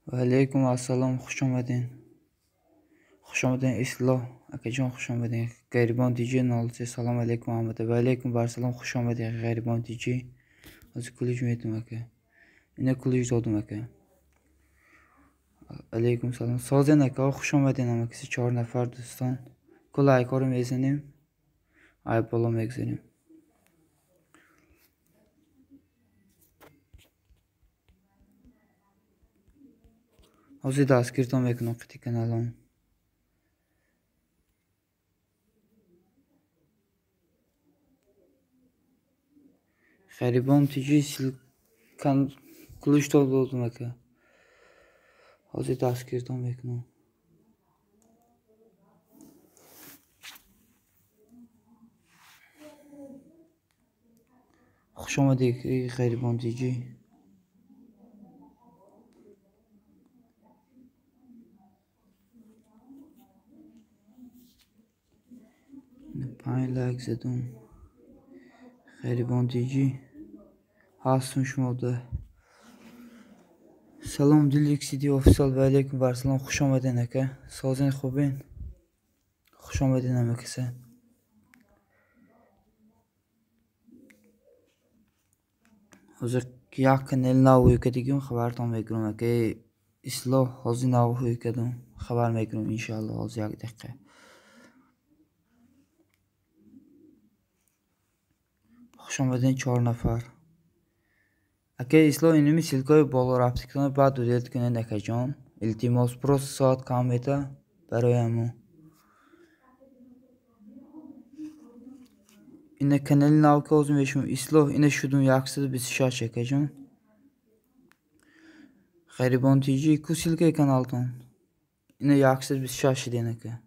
Aleyküm assalam, xush omading. Xush omading Isloh akajon, xush omading. G'aribon DJ nolchi. Assalomu alaykum Ahmad. Va alaykum barsalom, xush omading G'aribon DJ. Hozir kulish medim aka. Ina kulish dodim aka. Alaykum salom. Sozen aka, xush omading amakisi 4 nafar do'ston. Kulay korim ezinim. Ay bolam egzinim. Hozir dast kirdim ekran qiti kanalım. G'aribon DJ kan kulish dodim aka. Hozir dast kirdim ekran. Xush omading G'aribon DJ. Pine like زدم G'aribon DJ هستون شما ده. سلام دیلیک سیدی official و علیکم برسلام. خوش آمدین اکه سازین خوبین. خوش آمدین امکسه. حاضر یک کنال ناوی کدیگم خبرتان میگیرم اکه اصلاح حاضر ناوی کدوم خبر میگیرم انشالله حاضر یک دقیقه. خوش آمدین 4 نفر. اگه اصلاح اینمی سیلکای بالا رفت کنه بعد دودیت کنه نکه جان. التماس پروس ساعت کام میده برای همون. اینه کانال ناو که آزم میشم اصلاح اینه شدم 126 اکه جان. G'aribon DJ ku silkay kanaldan. Yine 126 دیدن که.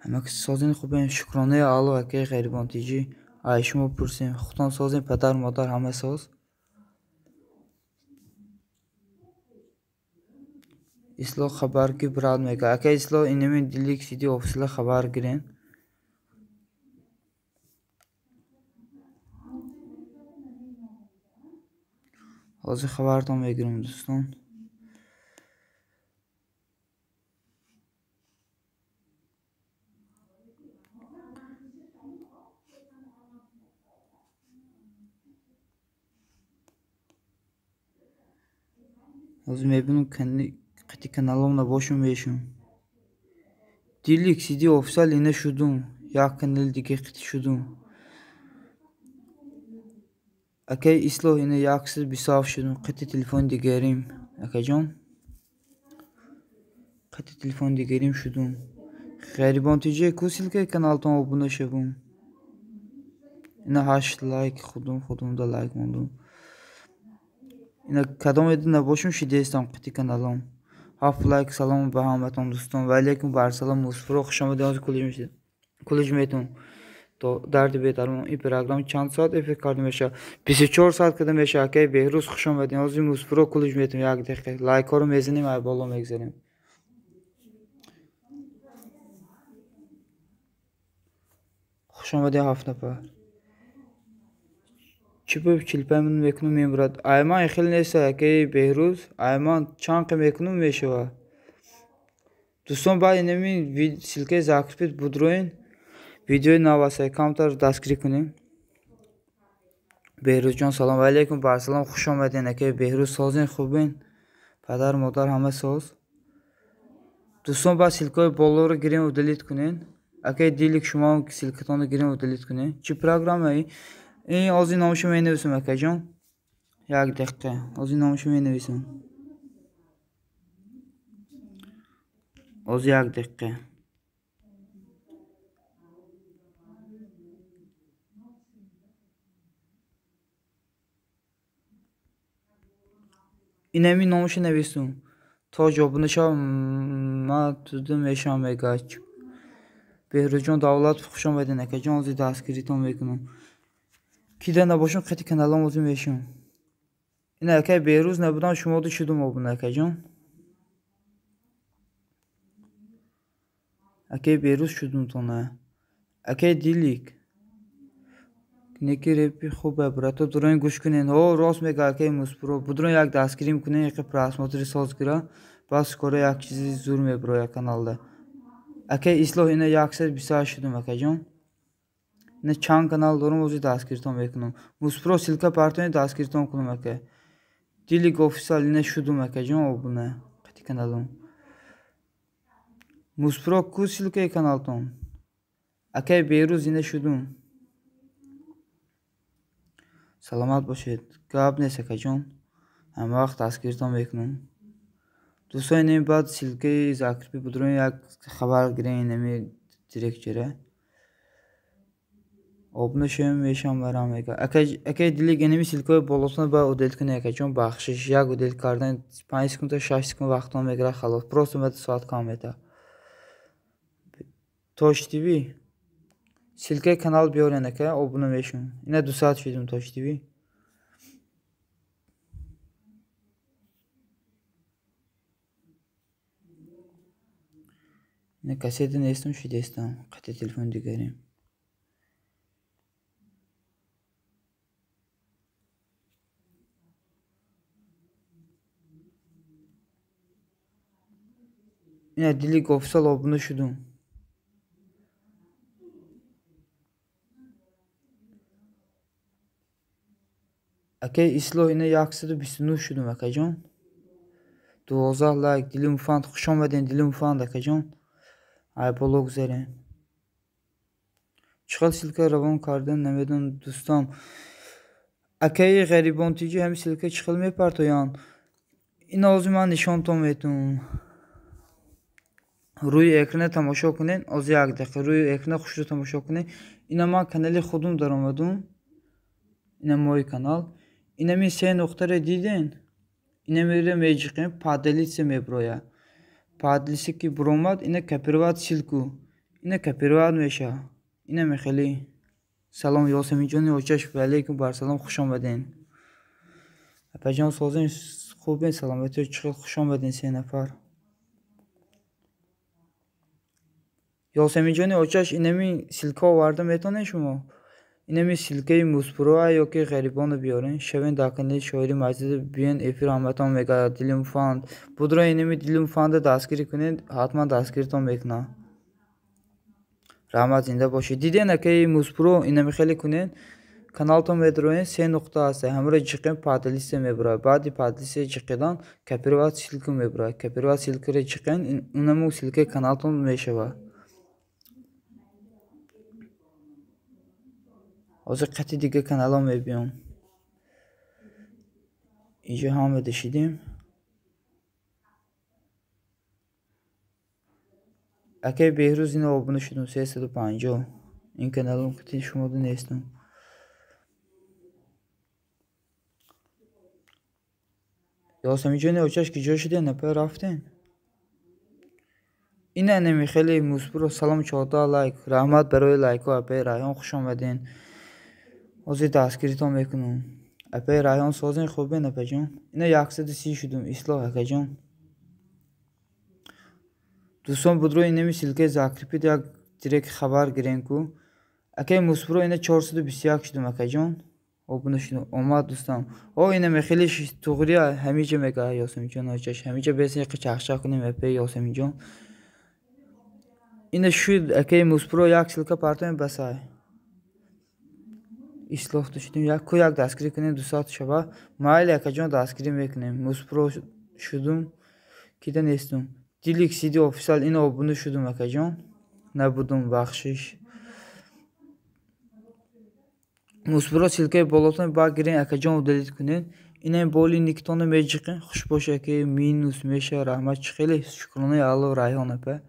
همه که سازین خوبه شکرانه الله که G'aribon DJ عایشمو پرسیم خودتان سازین پدر مادر همه ساز. اصلاح خبر کی برات میگه اگه اصلاح اینمی دیلیک سیدی official خبر گیرین. حاضر خبرتان میگیرم دوستان. حاضر میبینم قطی kanalımla boşum beşim. Dilik CD official yine şudum. Yakın ildige qiti şudum. Akay islo yine yaksız bir saf şudum. Qiti telefon digerim. Akajon. Qiti telefon digerim şudum. G'aribon DJ kusilke kanaldan abone şebum. Yine hash like خودم da like mondum. Yine kadam edin boşum şidestam qiti kanalım. Half like salam به همتون دوستان و علیکم بر سلام مصفر خوش آمدید از کلوج میتون تو درد بیدارم این پروگرام چند ساعت افکت کردم میشه 24 ساعت کردم میشه که بهروز خوش آمدید از مصفر کلوج میتون یک دقیقه لایک رو میزنیم و بالا میگذاریم. خوش آمدید 7 نفر. چی به کلپمون میکنم میمرد ایمان خیلی نیست که بهروز ایمان چند که میکنم میشه. دوستان با اینمی سیلکه زاکرپیت بودروین ویدیوی نواسای کامتر دستگیری کنیم. بهروز جان سلام علیکم بر سلام خوش آمدین که بهروز سازین خوبین پدر مادر همه ساز. دوستان با سیلکه بالا رو گیریم و دلیت کنین. اگه دیلیک شما هم سیلکتان رو گیریم و دلیت کنین. چی پروگرامه این آزی نامشو می نویسم اکه جان. یک دقیقه آزی نامشو می نویسم. آزی یک دقیقه. اینمی نامشو نویسم. تا جوابını ما tudum yaşamayacak. Behruzcan davlat خوش آمدین که جان زی دستگیری تون میکنم. کیده نباشم خیلی kanalım uzun yaşam. اینه که بهروز نبودن شما دو شدم abone که جان. اکی بهروز شدم تو نه. اکی دیلیک. Neki repi خوبه براتو درون گوش کنین ها راست میگه که مسپرو بدون یک دستگیری میکنین یک پراسماتری ساز گیره بس کاره یک چیزی زور میبرو یک کانالده اگه اصلاح اینه یک سر بیسار شدم اگه جان نه چند کانال دارم اوزی دستگیرتون میکنم مسپرو سیلکا پارتونی دستگیرتون کنم اگه دیلی گوفیسال اینه شدم اگه جان او بونه قطی کانالم مسپرو کو سیلکا کانالتون اگه بیروز اینه شدم سلامت باشید گاب نیست که جان همه وقت دستگیرتان میکنم دوستان این بعد سیلکه زاکرپی بدرون یک خبر گیرین نمی دیرک جره آبونه شویم میشم برام میگه اگه دیلی گنمی سیلکه بالاتون با اودیل کنه که چون بخشش یک اودیل کردن 5 سکند تا 6 سکند وقتان میگیره خلاص پروست اومد ساعت کام میده توش تیوی سیلکه کانال بیارین که آبونه میشم اینه 2 ساعت شدیم توش تیوی Ne kaseti nestim şu destem. Kate telefon digerim. Yine dili gofsal obunu şudum. Ake islo yine yaksıdı bisinu şudum akajon. 12 like dilim fan خوشم بدین dilim fan akajon. Ay bolo güzel. چقدر سیلکه روان کردن نمیدونم دوستان اگه غریبان تیجی هم سیلکه چقدر میپرتویان این از من نشان تو میتونم روی اکران تماشا کنین از یک دقیقه روی اکران خوش رو تماشا کنین اینا من کانال خودم دارم ادون اینا موی کانال اینا می سه نقطه رو دیدین اینا میره میجیقیم پادلیسی میبرویا پادلیسی کی بروماد اینا کپیروات سیلکو اینا کپیروات میشه اینه میخلی سلام یاسمین جانی اوچش و علیکم بر سلام خوش آمدین اپجان سازین خوبین سلامتی چقدر خوش آمدین 3 نفر یاسمین جانی اوچش اینمی سیلکا آورده میتونه شما اینمی سیلکه موسپرو یا که غریبان بیارین شوین داکنه شاعری مجید بیان افیر آمدتان میگه دیلیم فاند بودرا اینمی دیلیم فاند دستگیری کنید حتما دستگیرتان میکنه رحمت زنده باشید دیدین که موسپرو اینمی خیلی کنین کانالتون میدروین 3 نقطه هست همراه جیقین پادلیسه میبرای بعدی پادلیسه جیقیدان کپیروات سیلکو میبرای کپیروات سیلکو رو جیقین اونمو سیلکه کانالتون میشوه از قطعی دیگه کانالام میبیام اینجا همه دشیدیم اگه بهروز اینو آبونه شدم 350 این کانالم قطعی شما دو نیستم یاسمی جانی اوچش که جا شده نپه رفتین این انمی خیلی موسپرو سلام 14 لایک رحمت برای لایک ها اپه رایان خوش آمدین اوزی دستگیریتان میکنم اپه رایان سازین خوبه نپه جان اینه 130 شدم اصلاح اکه جان دوستان بدرو اینمی سیلکه زاکرپی یک direkt خبر گیرین کو اکه موسپرو اینه 421 شدم اکه جان آبونه شدم اومد دوستان او اینه میخیلی توغری همیجه میگه یاسمین جان آجاش همیجه بیسین یکی چخشا کنیم اپه یاسمین جان اینه شد اکه موسپرو یک سیلکه پارتون بسای اصلاح داشتیم یک دستگیری کنیم 2 ساعت شبه مایل اکه جان دستگیری میکنیم موسپرو شدم کیده نیستم دیلیک سیدی official این abone شدم اکه جان نبودم بخشش موسپرو سیلکه بالاتون با گیرین اکه جان دلیت کنین اینه بولی نیکتانو میجیقین خوش باشه که مینوس میشه رحمت خیلی شکرانه الله رایحان اپه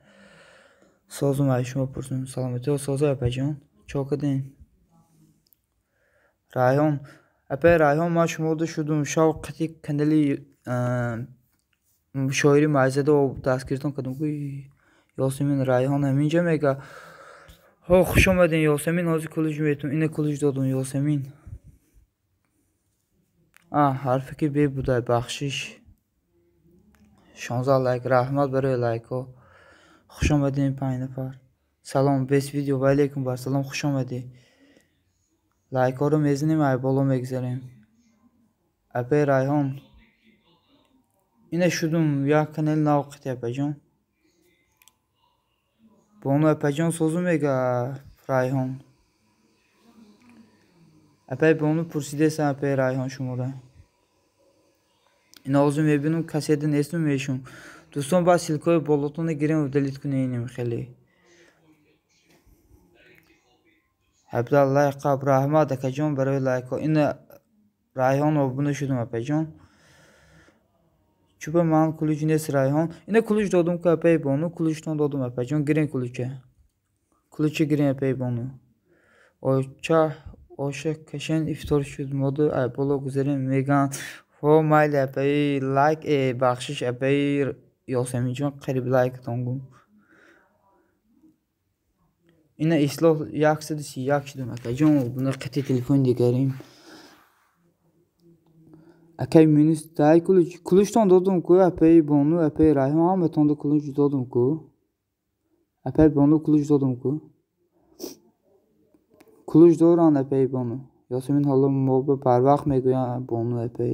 سازم ای شما پرسیم سلامتی و سازه اپه جان چاکدین رایحان اپه رایحان ما شما دو شدم شاو قطعی کندلی شاعری مجزده و دستگیرتان کدوم که یاسمین رایحان همینجا میگه ها خوش آمدین یاسمین آزی کلوج میتون اینه کلوج دادون یاسمین حرفی که بی بوده بخشش 16 لایک رحمت برای لایک ها خوش آمدین 5 نفر سلام 20 ویدیو و علیکم بر سلام خوش آمدین لایک ها رو میزنیم ای بالا میگذاریم. اپی رایحان اینه شدم یا کانال ناوقت اپی جان بونو اپی جان سوزو میگه رایحان اپی بونو پرسیده سن اپی رایحان شماره این آزو میبینم کسیدن اسم میشم دوستان با سیلکای بالاتونه گیریم و دلیت کنیم خیلی هبدا لایک قاب رحمت اکا جان برای لایک ها این رایحان abone شدم اپی جان چوبه من کلوچ نیست رایحان اینه کلوچ دادم که اپی بونو کلوچتان دادم اپی جان گیرین کلوچه گیرین اپی بونو Ocha oşa kaşen iftar şud modu apolo güzelim megan ho mail apay like bakhşiş apay Yasemin can qarib like tongum ina isloh yaksidi si yakşidim aka can buna qati telefon digarim akay minus tay kuluçtan dodum ku apay bonu apay rayhan ameton da kuluç dodum ku apay bonu kuluç dodum ku کلوچ دوران اپی بانو یاسمین حالا موبه پر وقت میگویم بانو اپی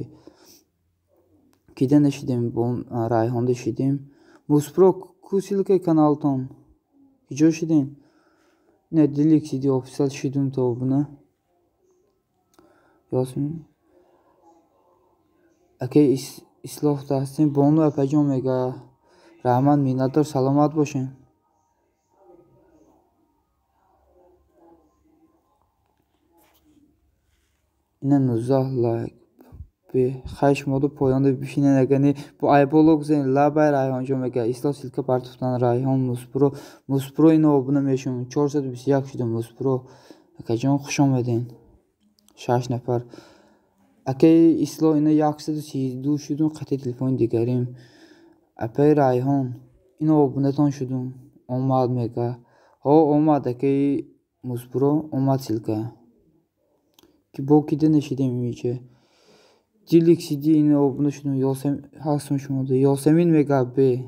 کیده نشیدیم بون رایحان دشیدیم موسپرو کوسیل که کانال تون کجا شدیم نه دیلیک سیدی official شدیم تا بونه یاسمین اکی اصلاح دستیم بانو اپی جان میگه رحمت مینتدار سلامت باشین اینه 19 لایک به خش modu poyanda bişinen egeni bu aybolog zen labay rayhan jo mega islo silka partuftan rayhan muspro ino obuna meşum 421 şudu muspro akajon xush omadin 6 nafar akay islo ino yaksıdı si du şudun qati telefon digarim apay rayhan ino obuna ton şudum omad mega ho omad akay muspro omad silka ki bokide neşidim iyice Dilik CD yine bunu şunu Yasemin şunu da Yasemin mega B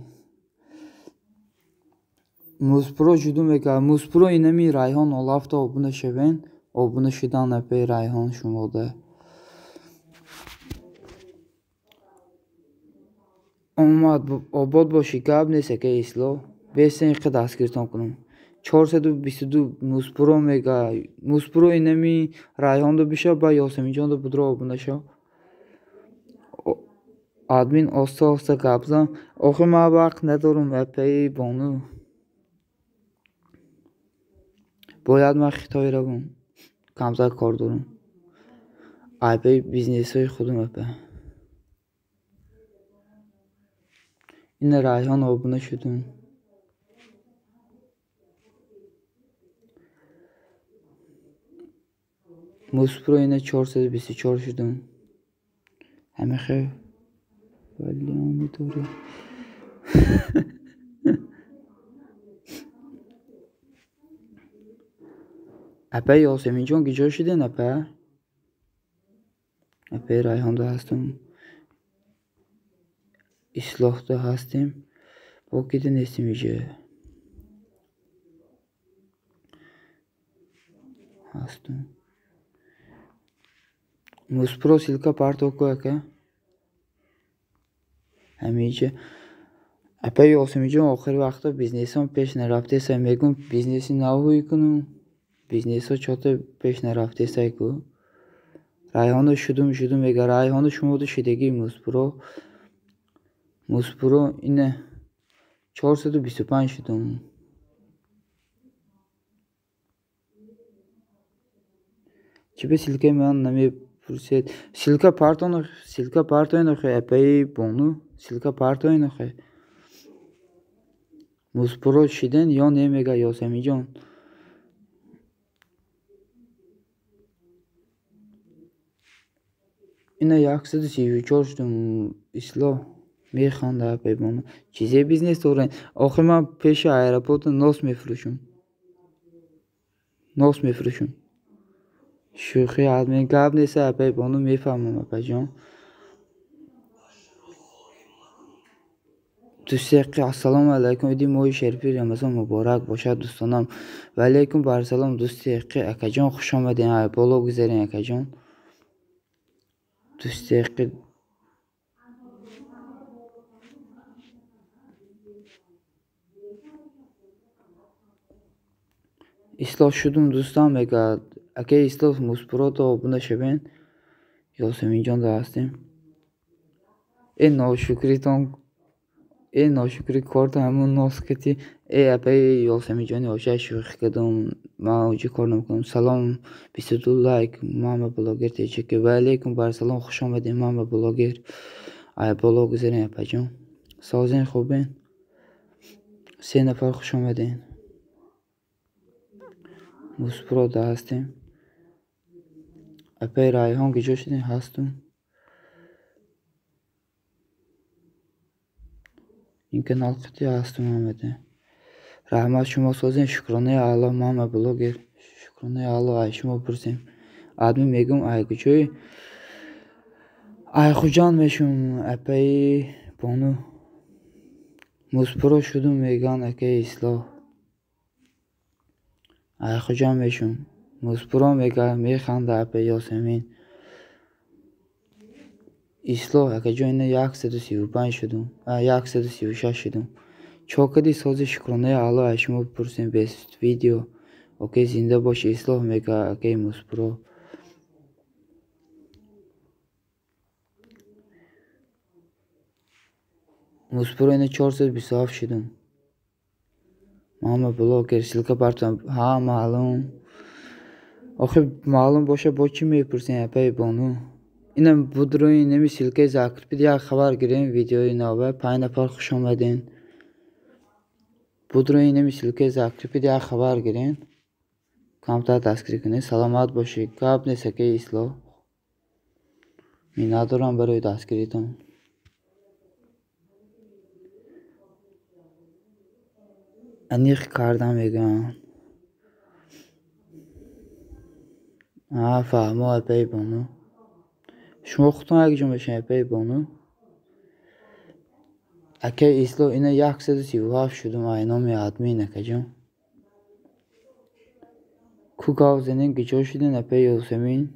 Muspro judu mega Muspro yine mi Rayhan olafta bunu şeven bunu şidan epe Rayhan şunu da Omad obod boşi gab neyse ki islo 5 sen qdas kirtan kunum 422 Muspro mega Muspro yine mi Rayhan da bişa ba Yasemin can da budro bunu şa Admin osta qabzam oxuma vaqt ندارم اپی بانو باید من خیتای روم کمزا کار دارم اپی بیزنس های خودم اپی این رایحان abone شدم موسپرو اینه 424 شدم همه خیر ولی امیدواری اپی یاسمین جان کجا شدین اپی رایحان da هستم اصلاح da هستیم با کده نیستیم ایجه هستم موسپرو silka parto ko که همیشه اپی یاسمین جان آخر وقتا بیزنسم پیش نرفته سعی میگم بیزنسی نوی کنم بیزنس ها چطور پیش نرفته سعی کنم رایحان شدم اگر رایحان شما da شدگی موسپرو اینه 425 شدم چی به silke من نمی پرسید silka partonu خیلی اپی بونو silka partonu خیلی موسپرو شدن یا نمیگه یاسمین جان اینه 134 شدم اصلاح میخوانده اپی بونو چیزی بیزنس دارن آخر من پیش ایرپورت ناس میفروشم شوخی admin قبل نیست اپی بونو میفهمم اپی جان دوستان السلام علیکم. ایدی ماه شریفی رمضان مبارک باشد دوستانم. و علیکم بر سلام دوستی اکاجان خوش آمدین. های بالا گذارین اکاجان. دوستی اصلاح شدم دوستان میگه اگه اصلاح مسپرات و بنا شبین یاسمین جان دا هستیم. این ناشکری کارت همون ناسکتی اپای یاسمین جانی آشه شوخی کردم. ما اوجی کار نمیکنم. سلام 22 لایک ماما بلاگر تشکر. و علیکم بر سلام خوش آمدین ماما بلاگر. ای بالا گذارین اپا جان. سازین خوبین. 3 نفر خوش آمدین. مسپرا دا هستیم. اپای رایحان گجا شدین هستم. این kanal قطعی هستم آمده. رحمت شما سازین. شکرانه الله ماما بلاگر. شکرانه الله ای شما برسیم. آدمی میگم ای گجوی ای خوجان میشم اپای بانو مسپرا شدم میگن اکه اصلاح ای خوجان میشم مسپرا میگه میخنده اپای یاسمین اصلاح اکه جا اینه 135 شدم 136 شدم. چاکدی سازی شکرانه الله ای شما بپرسیم بیست ویدیو اوکی زنده باشه. اصلاح میگه اکه مسپرا مسپرا اینه 427 شدم. ماما بلاگر سیلکا بارتم ها معلوم. آخه معلوم باشه با چی میپرسین اپای بانو. اینم بودروی نمی سیلکه زاکر پید یک خبر گیریم ویدیوی نوه 5 نفر خوش آمدین. بودروی نمی سیلکه زاکر پید یک خبر گیرین کامتا دستگیری کنین. سلامت باشی. گاب نیست که اصلاح می ندارم برای دستگیریتون. انیخ کردم میگم فهمو اپای بانو. شما خودتون اگه جون بشین اپای بانو اکه اصلاح اینه 137 شدم. اینامی ادمین اکه جون کو گاو زنین گجا شدین اپای یاسمین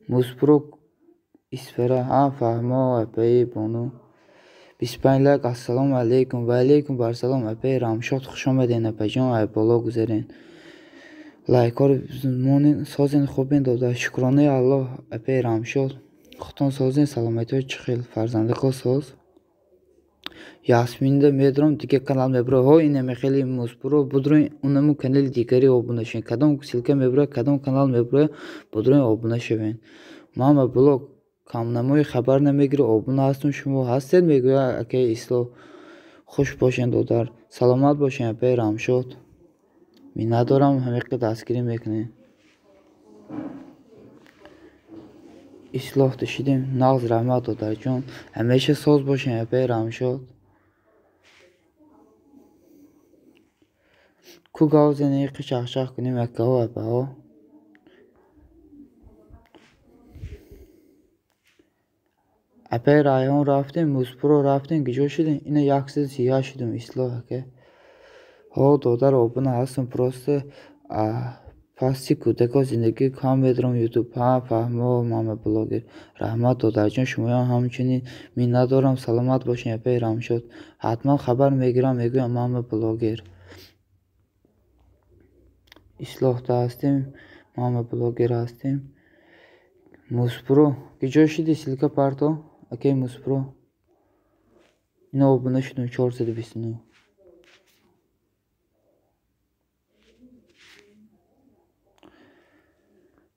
مسپرو اسفره فهمو اپای بانو 25 لایک. السلام علیکم. و علیکم بر سلام اپای رامشاد خوش آمدین اپا جان. ای بالا گذارین لایک ها رو سازین خوبین داده. شکرانه الله اپای رامشاد خودتون سازین. سلامتی های چخیل فرزنده خواه ساز یاسمین ده میدرم دیگه کانال میبره ها اینه میخیلی مسپرو بودروین اونمو کانال دیگری آبونه شین. کدام سیلکه میبره کدام کانال میبره بودروین آبونه شوین. ماما بلوگ کامناموی خبر نمیگیره آبونه هستون شما هستید میگویا اکه اصلاح خوش باشین دادر سلامت باشین اپای رامشاد. می ندارم همیشه دستگیری میکنین. اصلاح داشتیم ناز رحمت دادر جان همیشه ساز باشین اپای رامشاد. کو گاو زنی قشخ کنیم اکه ها اپا ها اپای رایحان رفتیم مسپرو رفتیم گجا شدیم. اینه 137 شدم اصلاح که ها دادر آبونه هستم پرسته پاستی کودکا زندگی کام بدرم یوتیوب فهمو ماما بلاگر رحمت دادر جان شما همچنین می ندارم سلامت باشین اپای رامشاد. حتما خبر میگیرم میگویم ماما بلاگر اصلاح دا هستیم ماما بلاگر هستیم. مسپرو گجا شدی سیلکا پارتو اکی مسپرو اینه آبونه شدم 429.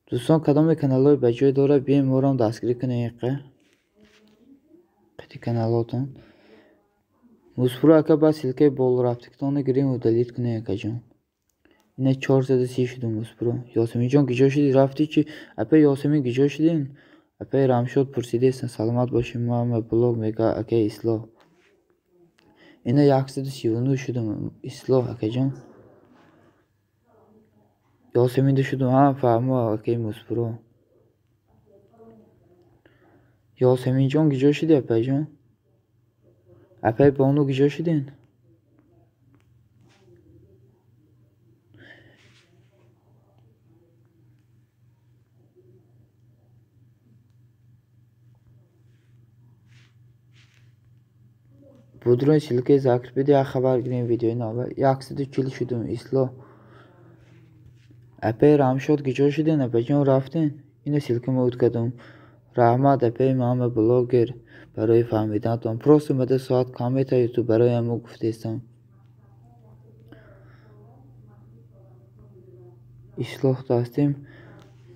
دوستان کدام کانال های بجای داره بیایم مورم دستگیری کنیم یقه قطعی کانالاتون. مسپرو اکه با سیلکه بول رفتکتانه گیریم و دلیت کنیم یقه جان. اینه 430 شدم مسپرو. یاسمین جان گجا شدی رفتی چی اپای یاسمین گجا شدین اپای رامشاد پرسیده ایستن سلامت باشیم ماما بلوگ میگه اکه اصلاح اینه 139 شدم اصلاح اکه جان. یاسمین ده شدم فهمو اکه مسپرو Yasemin Can güzel şidi epey can. Epey bonu güzel şidin. Budroy silke zakir bir diye haber giren videoyu nava. Yaksıdı çili şudum islo. Epey ramşot güzel şidin epey can raftin. Yine silke mi utkadım. Rahmat epey mame blogger. برای فهمیدن تون پروسه مده ساعت کمی تا یوتیوب برای همو گفتیستم İşloh dastim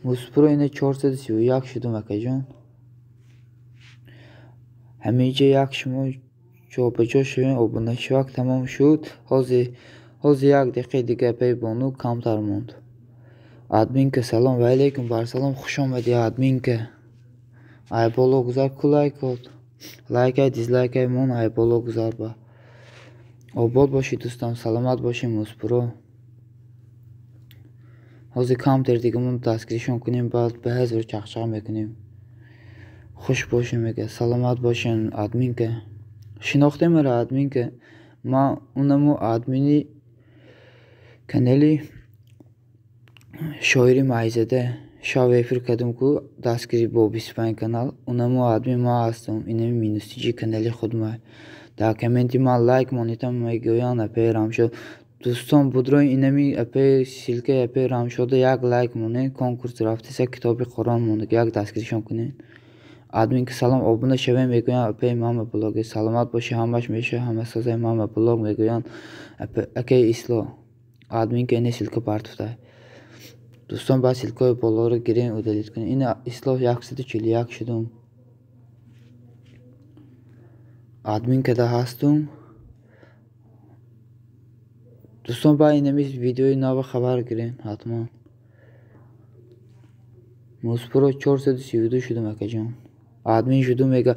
Muspro yine 431 şidum akajon. Hamice yakşımı çoğbaca şevin obuna şivak tamam şud. Hozi yak dakika دیگه pey bonu kamtar mond. Admin ke salam ve aleyküm bar salam خوش آمدی admin ke. Ay bolo güzel kulay oldu. Like ay dislike ay mon ay bolo güzel ba. Obod başı dostum salamat başı Muspro. Hozi kam derdigimon description کنیم بعد به حضور چخچخ میکنیم. خوش باشین میگه سلامت باشین ادمین که شناخته مرا ادمین که ما اونمو ادمینی کانالی شاعری معیزده شاویفر کدوم کو دستگیری با 25 کانال اونمو ادمین ما هستم اینم مینوسیجی کانالی خودم در کامنتی ما لایک مونیتم میگویان اپیرام شد دوستان بودروی اینمی اپی سیلکه اپی رام شده یک لایک مونه کنکورس رفتیسه کتاب قرآن مونه یک دستگیریشون کنین ادمین که سلام abone شویم میگویان اپی امام بلاگ سلامت باشی همش میشه همه سازه امام بلاگ میگویان اکی اسلو ادمین که اینه سیلکه پارتفته دوستان با سیلکه بالا رو گیرین و دلیت کنین این اسلو یکصد چلی یک شدم ادمین که ده هستم دوستان با اینمیز ویدیوی نو خبر گیرین حتما Muspro 432 şudum akajon. Admin şudum mega.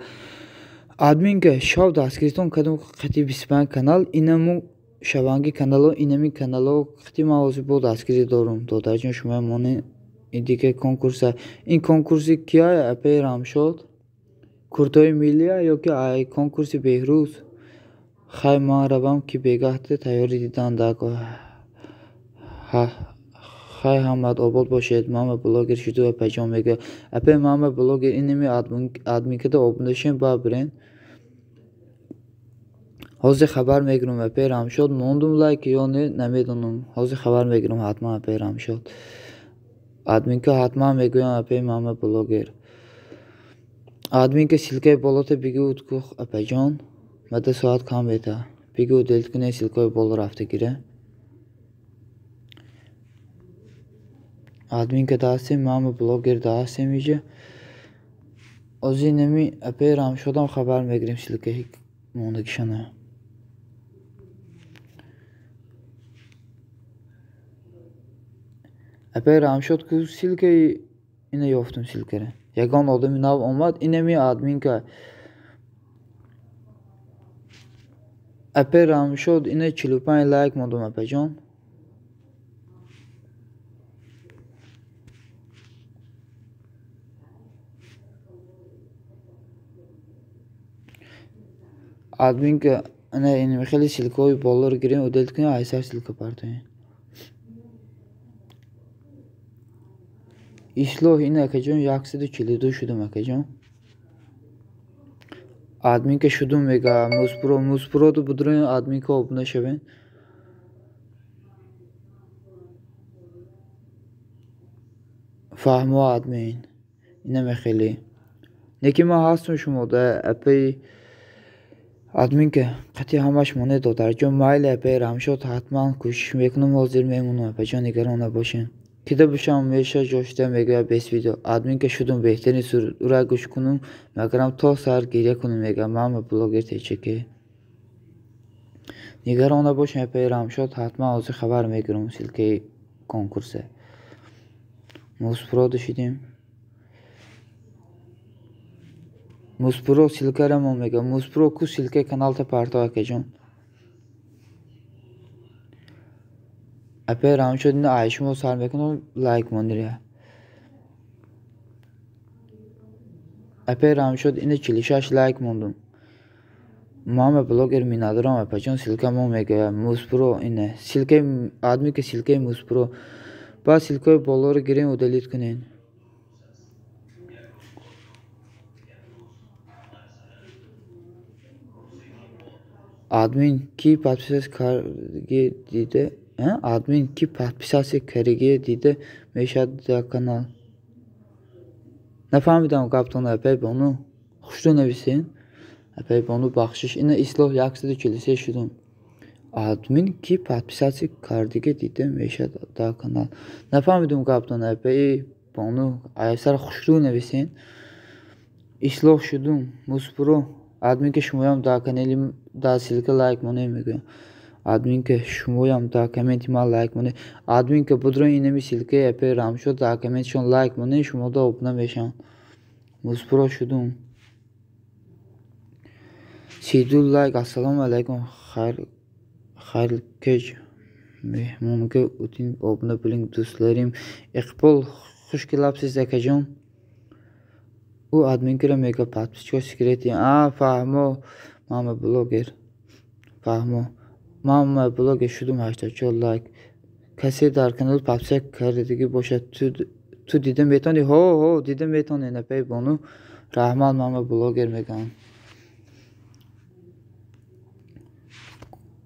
Admin ke şav daskirton kadın khati 25 kanal inamu şavangi kanalo inami kanalo khati mauzu bu daskiri dorum. Dodajun şuma moni indike konkursa. In konkursi kiya epey ram şod. Kurtoy milliya yoki ay konkursi Behruz. Khay ma rabam ki begahte tayori didan da ko. Ha خیلی همت آباد باشید مام بلاگر شده و پیام میگه اپی مام بلاگر اینمی ادمی که آبادشین با برین حاضر خبر میگیرم اپی رام شد موندم لایک یا نه نمیدونم حاضر خبر میگیرم حتما اپی رام شد ادمی که حتما میگویم اپی مام بلاگر ادمی که سیلکه بالات بگید که اپی جان مده ساعت کم بیته بگید دلت کنه سیلکه بالا رفته گیره Admin که دستیم مام بلاگر دستیم میشه از اینمی اپی رام شدم خبر میگیریم سیلکه هیچ موندگیشنه اپی رام شد که سیلکه اینه یافتم سیلکه یگان آدمی نو آمد اینمی admin که اپی رام شد اینه 45 لایک موندم اپی جان admin که انا این خیلی سیلکوی بالا رو گیریم و دلت کنیم ایسر سیلکه پرتوین ایسلوح این اکجون 142 شدم اکجون admin که شدم میگه موسپرو دو بدرون admin که abone شوین فهمو admin اینم خیلی نکی ما هستم شما ده اپی admin که قطعی همش مونه دادر جون مایل اپی رام شد حتما کوشش میکنم حاضر میمونم اپی جان نگران نباشین که بشم میشه جوشته میگه بیس ویدیو admin که شدم بهترین را گوش کنم مگرم تا سر گیره کنم میگه من بلاگر تیچکی نگران نباشین اپی رام شد حتما حاضر خبر میگیرم سیلکه کنکورسه Muspro داشتیم Muspro silke ramo mega Muspro ku silke kanal ta parto akajon اپی رام شد اینه عایشمو سر میکنم لایک موندیره епей рам шуд. Ина 46 лайк мондум. Мама блогер минадорам апачон силка мо мегӯям музпро ине силкаи адми ки силкаи музпро ба силкаи болоро гирем ва делит кунен. Админ ки подписаться карги диде админ ки подписаться карги диде мешавад дар канал. Нафаҳмидам гаптон апай бону хушрӯ нависен. Апай бону бахшиш ина ислоҳ 143 шудум. Админ ки подписаться кардига диде мешавад дар канал. Нафаҳмидам гаптон апай бону айсар хушрӯ нависен. Ислоҳ шудум музпро админ ки шумоям дар канали дар силка лайк монем мегӯям. Админ ки шумоям дар комменти ман лайк монем. Админ ки будро инами силкаи апай рамшуд дар комментишон лайк монем шумо да обуна мешаванд. Музпро шудум. 32 лайк. Ассалому алайкум хайркеш меҳмонга утин обуна булинг дӯстларим. Иқбол хушкилабсиз акаҷон. У админкира мега подписчика секрети. Фаҳмо мама блогер. Фаҳмо мама блогер шудум 84 лайк. Касе дар канал подписа кардагӣ бошад ту дида метавонӣ? Ҳо дида метавонӣ. Напай бону раҳмат мама блогер мегӯям.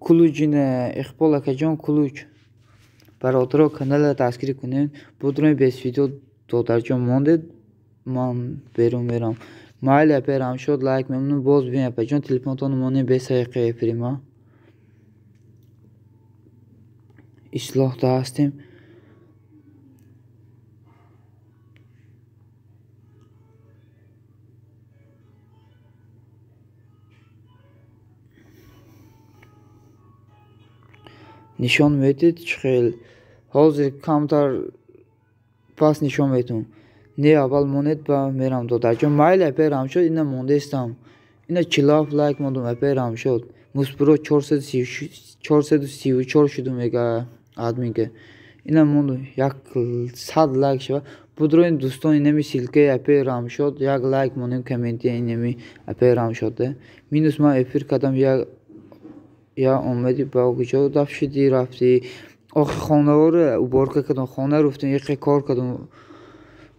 Кулуҷина Иқбол акаҷон кулуҷ бародаро канала дастгирӣ кунем. Будрои без видео додарҷон мондед. Ман берун мерам. Майли апай рамшуд лайк мемнун боз бин апайҷон телефонтон монем без саиқаи прима. Ислоҳда ҳастем. нишон медид чихел ҳозир камтар пас нишон метавонам. Не аввал монед ба мерам додарҷон. Майли апай рамшуд ина мондестам. Ина 47 лайк мондум апай рамшуд. Музпро 434 шудум мега админка. Ина монду 100 лайк шава. Будроин дӯстон инами силкаи апай рамшуд як лайк монем комменти инами апай рамшуд. Минус ман эфир кардам я омади ба куҷо дафшидӣ рафтӣ? Охи хонаҳоро уборка кардам. Хона рафтем яке кор кардам.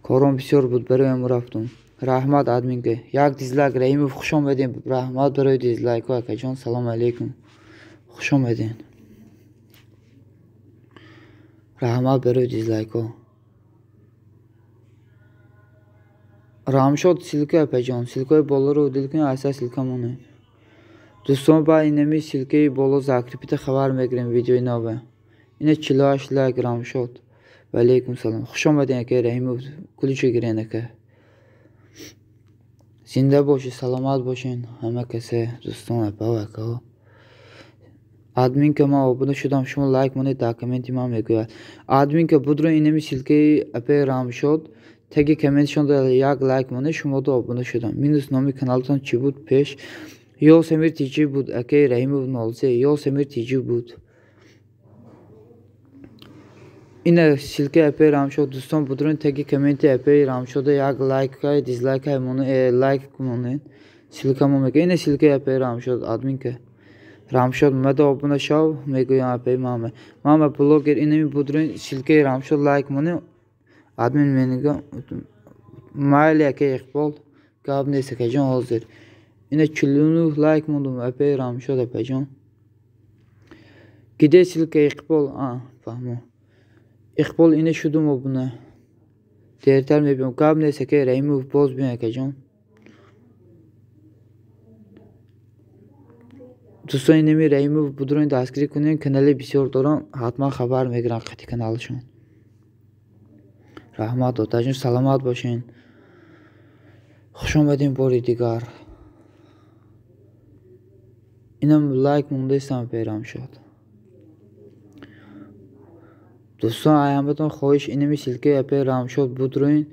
Кором бисёр буд бароям рафтум. Раҳмат админка. Як дизлайк Раимов хуш омадем. Раҳмат барои дизлайкҳо акаҷон. Салому алейкум. Хуш омадем. Раҳмат барои дизлайкҳо. Рамшод силка апаҷон. Силкаи болоро дил кунед айса силка монем. Дӯстон ба инами силкаи боло закрепита хабар мегирем видеои наве. Ина 48 лайк рамшод. Валейкум салом. Хуш омаден ака Раимов. Куличо гирен ака. Зинда бошед, саломат бошен ҳама касе дӯстон апа ва акаҳо. Админка ман обуна шудам. Шумо лайк монед дар комменти ман мегӯяд. Админка будро инами силкаи апай рамшод таги комментишон дар як лайк монед шумо да обуна шудам. Минус номи каналтон чӣ буд пеш? Ёсамир тиҷӣ буд акаи Раимов 03. Ёсамир тиҷӣ буд. ина силкаи апай рамшод дӯстон будроин таги комменти апай рамшода як лайкай дизлайкай лайк монед. Силка мо мега. Ина силкаи апай рамшод админка. рамшод мада обуна шав мегӯям апай мама блогер инами будроин силкаи рамшод лайк монед. Админ менега майли акай Иқбол гап нест акаҷон ҳозир. Ина 49 лайк мондум апай рамшод апаҷон. Гиде силка Иқбол фаҳмо. Иқбол ина шудум обуна. Дертар мебинам. Гап нест акай Раимов боз бин акаҷон. дӯстон инами Раимов будроин дастгирӣ кунем. Канали бисёр дорам. Ҳатман хабар мегирам қати каналшон. Раҳмат додажон. Саломат бошен. Хуш омадем бори дигар. инам лайк мондестам апай рамшод. дӯстон аҳаматон хоҳиш инами силкаи апай рамшод будроин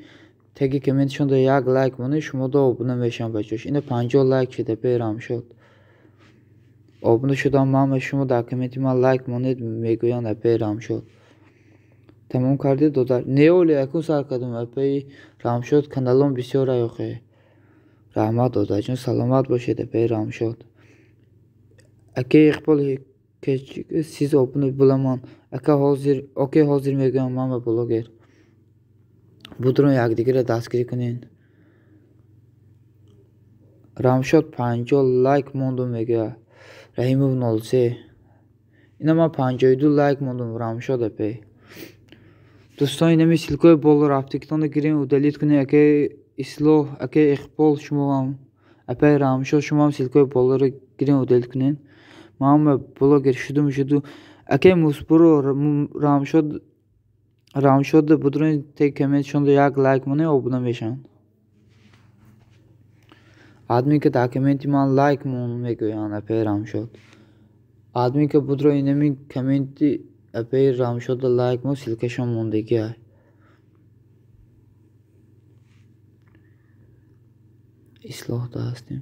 таги комментишон дар як лайк монед шумо да обуна мешавам бачош. ина 50 лайк шуд апай рамшод. обуна шудам мама шумо дар комменти ман лайк монед мегӯянд апай рамшод. тамом кардед додар. Неоли акун сар кардам апай рамшод каналон бисёр аёхе. Rahmat otajon, salomat boshing epey Ramshod. Aka Iqbol siz obuna bo'laman. Aka hozir megan mana bloger. Budron yakdigiga dastgiri kunin. Ramshod 50 like mondum mega. Rahimov 03. Ina man 52 like mondum Ramshod epey. دوستان اینمی سیلکای بالا رفته که گیرین و دلیت کنی اکه اصلاح اکه اقبال شما هم اپای رامشاد شما هم سیلکای بالا رو گیرین و دلیت کنین ما هم بلاگر شدو اکه مصبرو رامشاد بدرون تک کمنت شونده یک لایک منه آبونه میشن آدمی که داکمنتی من لایک من میگویان اپای رامشاد آدمی که بدرون اینمی کمنتی epey Ramshod like mo silkashon mondagi ay. İslohda hastım.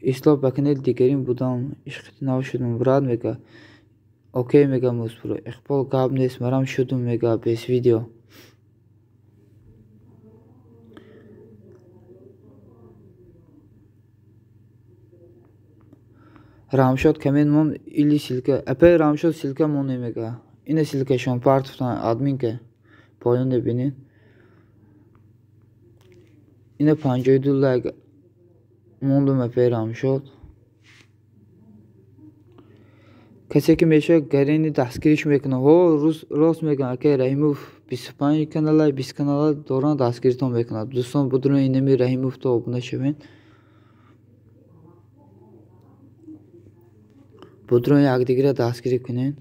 İsloh bakınel digerim budam işqitinav şudum brad mega. Okey mega muspro. Iqbol qabnes maram şudum mega bes video. Ramshod kamen mon ili silka. Epey Ramshod silka mon mega. Ine silkashon partoftan admin ke poyon de binin. Ine 52 like mondum epey Ramshod. کسی که میشه گرینی دستگیرش میکنه ها راست میگن که رحیموف 25 کانال 20 کانال دوران دستگیرتون میکنه دوستان بدون اینمی رحیموف تو abone شوین بدون یک دیگه دستگیری کنین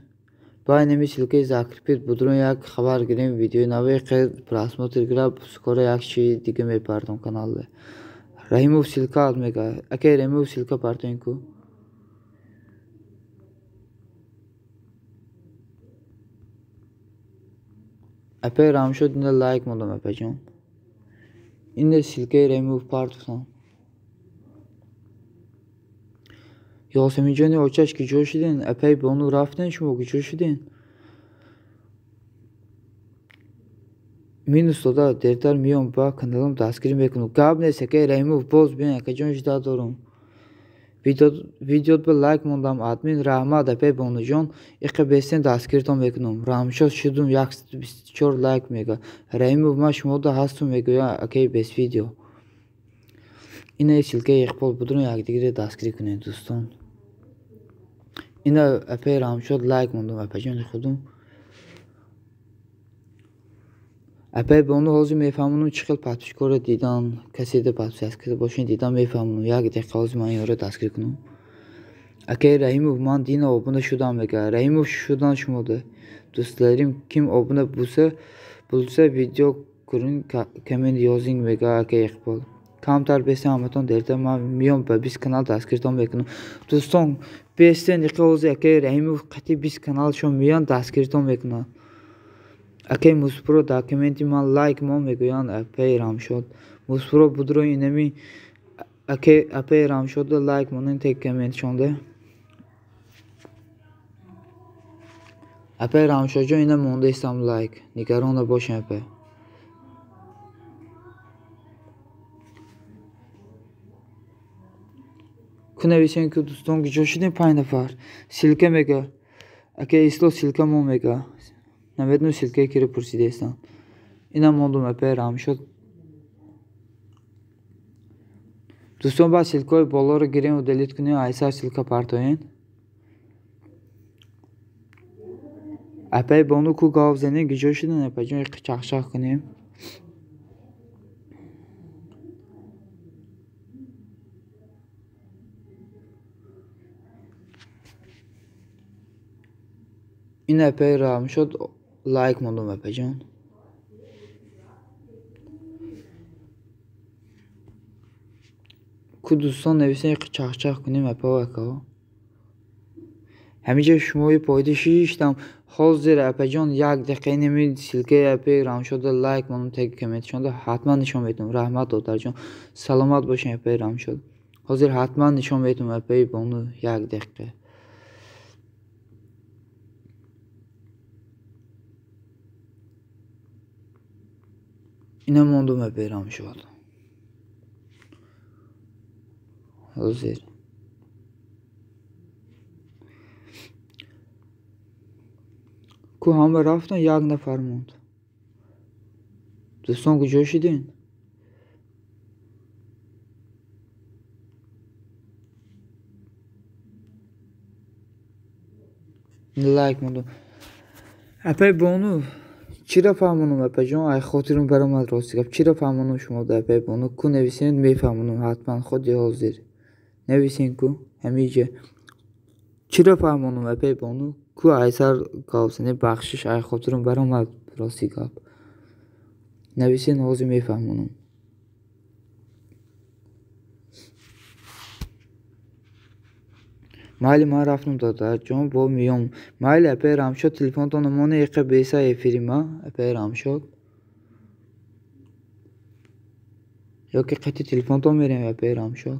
با اینمی سلکه زاکرپید بدون یک خبر گیریم ویدیو نوی قید پراسموتر گراب سکور یک چی دیگه میپردم کانال رحیموف سلکه آد میگه اکه رحیموف سلکه پارتین کو epey Ramshod inde like modum epeycan. İnde silke remove part falan. Yasemin Cani oçaş ki coşidin epey bonu raften şumo ki coşidin. Minus da dertar miyon ba kanalım dastgiri mekunu. Gab ne seke remove boz ben akajon jda dorum. Videod be like mondam admin Rahmat epey bonujon iqe besten dastgirton mekunum. Ramshod shudum 124 like mega. Remove mash moda hastum mega ya akey bes video. Ine silke iqbol budun yakdigire dastgiri kunen doston. Ine epey Ramshod like mondum epeyjon xudum. epey bonu hozir mefhamunum chiqil patishkore didan kasede patishas kese boshin didan mefhamunum yak daqiqa hozir man yore dastgir kunum. Aka Rahimov man dina obuna şudan mega. Rahimov şudan şumoda. Do'stlarim kim obuna bulsa video ko'ring komment yozing mega aka Iqbol. Kamtar besa amaton derda man miyon ba 20 kanal dastgirton mekunum. Do'ston besten iqozi aka Rahimov qati 20 kanal sho miyon dastgirton mekunam. Aka muspro documenti man like mon megoyan epey Ramshod. Muspro budro inemi aka epey Ramshod like monin tek komment shonda. epey Ramshodjon ina monda istam like. Nigaron naboshin epey. Kunavisen ki doston joshidin 5 nafar. Silke mega. Aka islo silke mon mega. Navednu silke kire pursidestan. Ina mondum epey Ramshod. Doston ba silkoy boloro girin u delete kunin aysar silka partoyin. epey bonu ku gavzenin gijoshidin epeyjon iqchaqshaq kunim. Ina epey Ramshod like mondum epeyjon. ku doston nevisen iqchaqshaq kunim epey aka. همیشه شمای پایدشی iştam hozir epeyjon یک دقیقه نمی silke epey Ramshod like منم tek komment shonda hatman nishon metum rahmat otajon salomat boshin epey Ramshod hozir hatman nishon metum epey bonu یک دقیقه ina mondum epey Ramshod حاضر کو همه رفتن یک نفر موند. دوستان کجا شدین؟ لایک موندم. اپای بانو چرا فهمونم اپا جان ای خاطرم برآمد راستی گپ چرا فهمونم شما در اپای بانو کو نویسین میفهمونم حتما خود حاضر نویسین کو همیشه چرا فهمونم اپای بانو کو ایسر گاوسنه بخشش ای خاطرم برآمد راستی گپ نویسین حاضر میفهمونم. Mayli mən rafdım da John bo miyom. Mayli əpə ramşo telefon tonumunu yıqa besa efirima əpə ramşo. Yok ki qati telefon ton verəm əpə ramşo.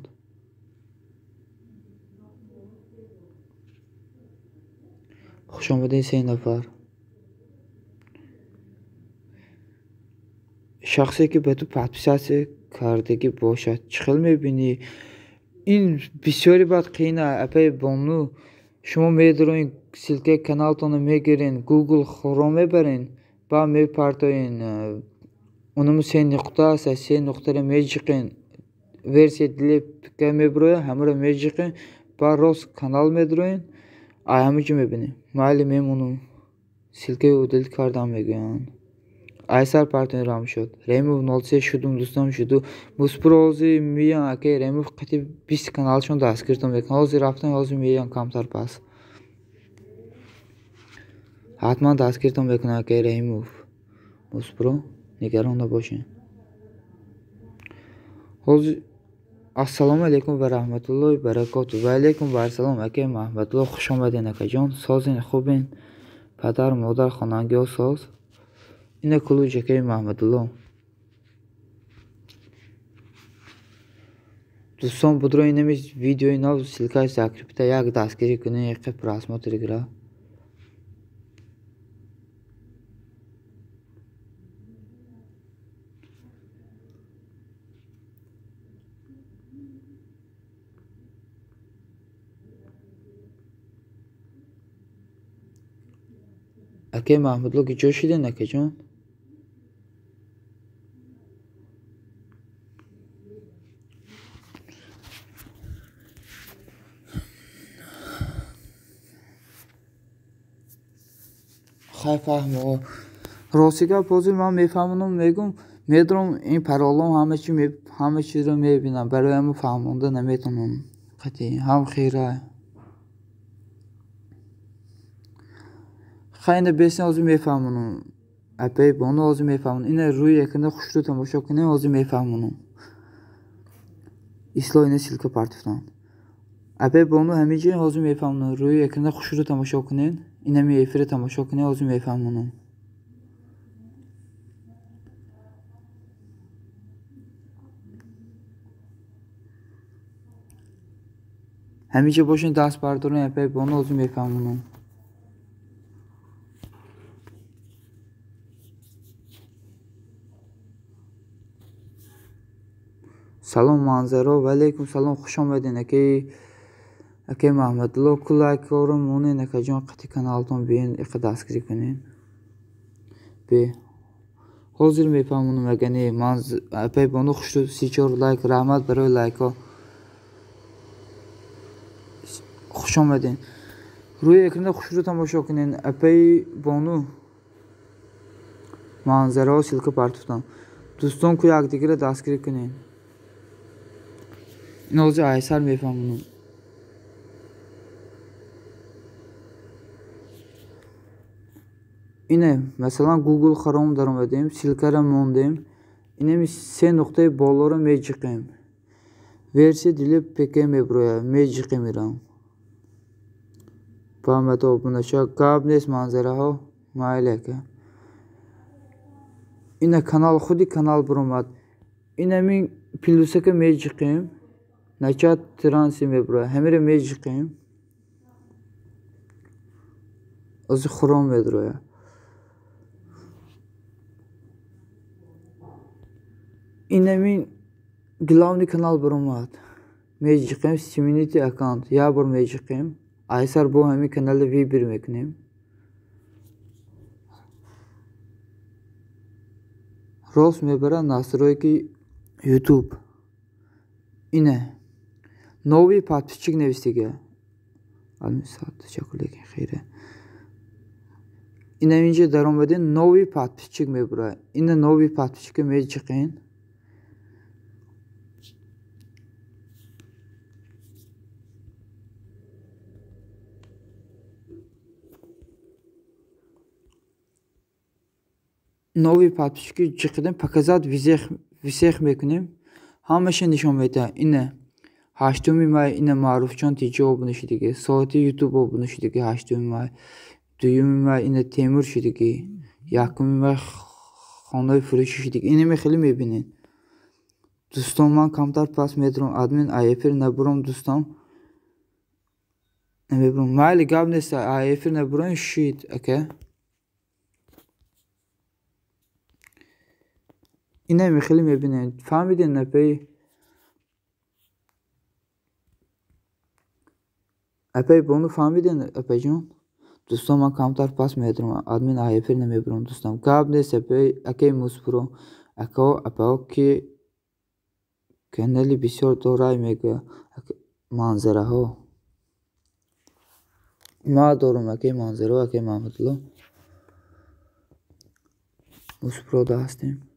خوش آمدین سه نفر. شخصی که به تو پادپیساسی کردگی باشد چخل میبینی این بسیاری باید قینه اپای بانو شما میدروین سیلکه کانالتونو میگیرین گوگل خروم میبرین با میپرتوین اونمو سه نقطه است سه نقطه رو میجیقین ورسی دلی که میبروی همه رو میجیقین با راست کانال میدروین همه چی میبینین مالی میمونم سیلکه او دل کردم میگوین Aysar partner ramşod. Remov 03 şudum dostum şudu. Musprozi miyan ake remov qati 20 kanal şon daskirtom bekan. Hozir raftan hozir miyan kamtar pas. Hatman daskirtom bekan ake remov. Muspro nigaron naboshin. Hozir assalomu alaykum va rahmatullohi va barakatuh. Va alaykum va assalom aka Mahmadulloh xush omadin akajon. Sozin خوبین پدر مادر خانگی و ساز اینه کلوچه که محمدالله دوستان بدرو اینمیز ویدیوی نو سیلکای ساکریپتا یک دستگیری کنه یک پراسماتری گره اکی محمدالله که جا شده نکه جان خیلی فهمه راستی که پوزیر من میفهمونم میگم میدرم این پرالام همه چیز رو میبینم برای همه فهمونده نمیتونم قطعی هم خیره خیلی بیشتر آزی میفهمونم اپای بانو آزی میفهمونم اینه روی یکنده خوش رو تماشا کنه آزی میفهمونم اصلا اینه سیلک پارتیفتان اپای بانو همیشه آزی میفهمونم روی یکنده خوش رو تماشا کنین اینه می افیر تماشا کنه آزی میفهمونم همیشه باشین دست بردارین اپای بانو آزی میفهمونم سلام منظره و علیکم سلام خوش آمدین اکی محمدالله کلای کارم مونین اکی جان قطعی کانالتون بیین اکی دستگیری کنین بی حاضر میفهمونم اگه من اپای بانو خوش 34 لایک رحمت برای لایک ها خوش آمدین روی اکرانده خوش رو تماشا کنین اپای بانو منظره ها سیلک پارتیفتان دوستان که یک دیگه رو دستگیری کنین این حاضر ایسر میفهمونم اینه مثلا گوگل خروم دارم بدیم سیلکه رو موندیم اینه می سه نقطه بالا رو میجیقیم ورسی دلی پکه میبروه میجیقیم میرم فهمت آبونشا قاب نیست منظره ها مایله که اینه کانال خودی کانال برومد اینه می پلوسه که میجیقیم نچات ترانسی میبروه همه رو میجیقیم از خروم میدروه اینه می گلاونی کانال برومد میجیکیم سیمینیتی اکانت یا بر میجیکیم ایسر با همی کانال وی بیر میکنیم روز میبره ناصروی کی یوتیوب اینه نوی подписчик نوشتیگه الان ساعت چکوله که خیره اینه اینجا درام بدین نوی подписчик میبره اینه نوی подписчик میجیکین новый подписчики чиқидем показать висех мекунем ҳамаша нишон медиҳад ине 8 май ине маъруфҷон тиҷо обуна шудагӣ соати ютуб обуна шудагӣ 8 май 2 май ине темур шудагӣ 1 май хонаи фурӯшӣ шудагӣ инаме хеле мебинед дӯстон ман камтар пас медорам админ аефир набурам дӯстон намебурам майли гап нест аефир набурам шид ака اینه خیلی میبینید فهمیدین اپی بونو فهمیدین اپی جون دوستان من کمتر پاس میدارم ادمین ایفر نمیبرم دوستان قبل نیست اکی موسپرو اپا که کانالی بسیار دارای میگه منظره ها ما دارم اکی منظره اکی محمدلو موسپرو دا هستیم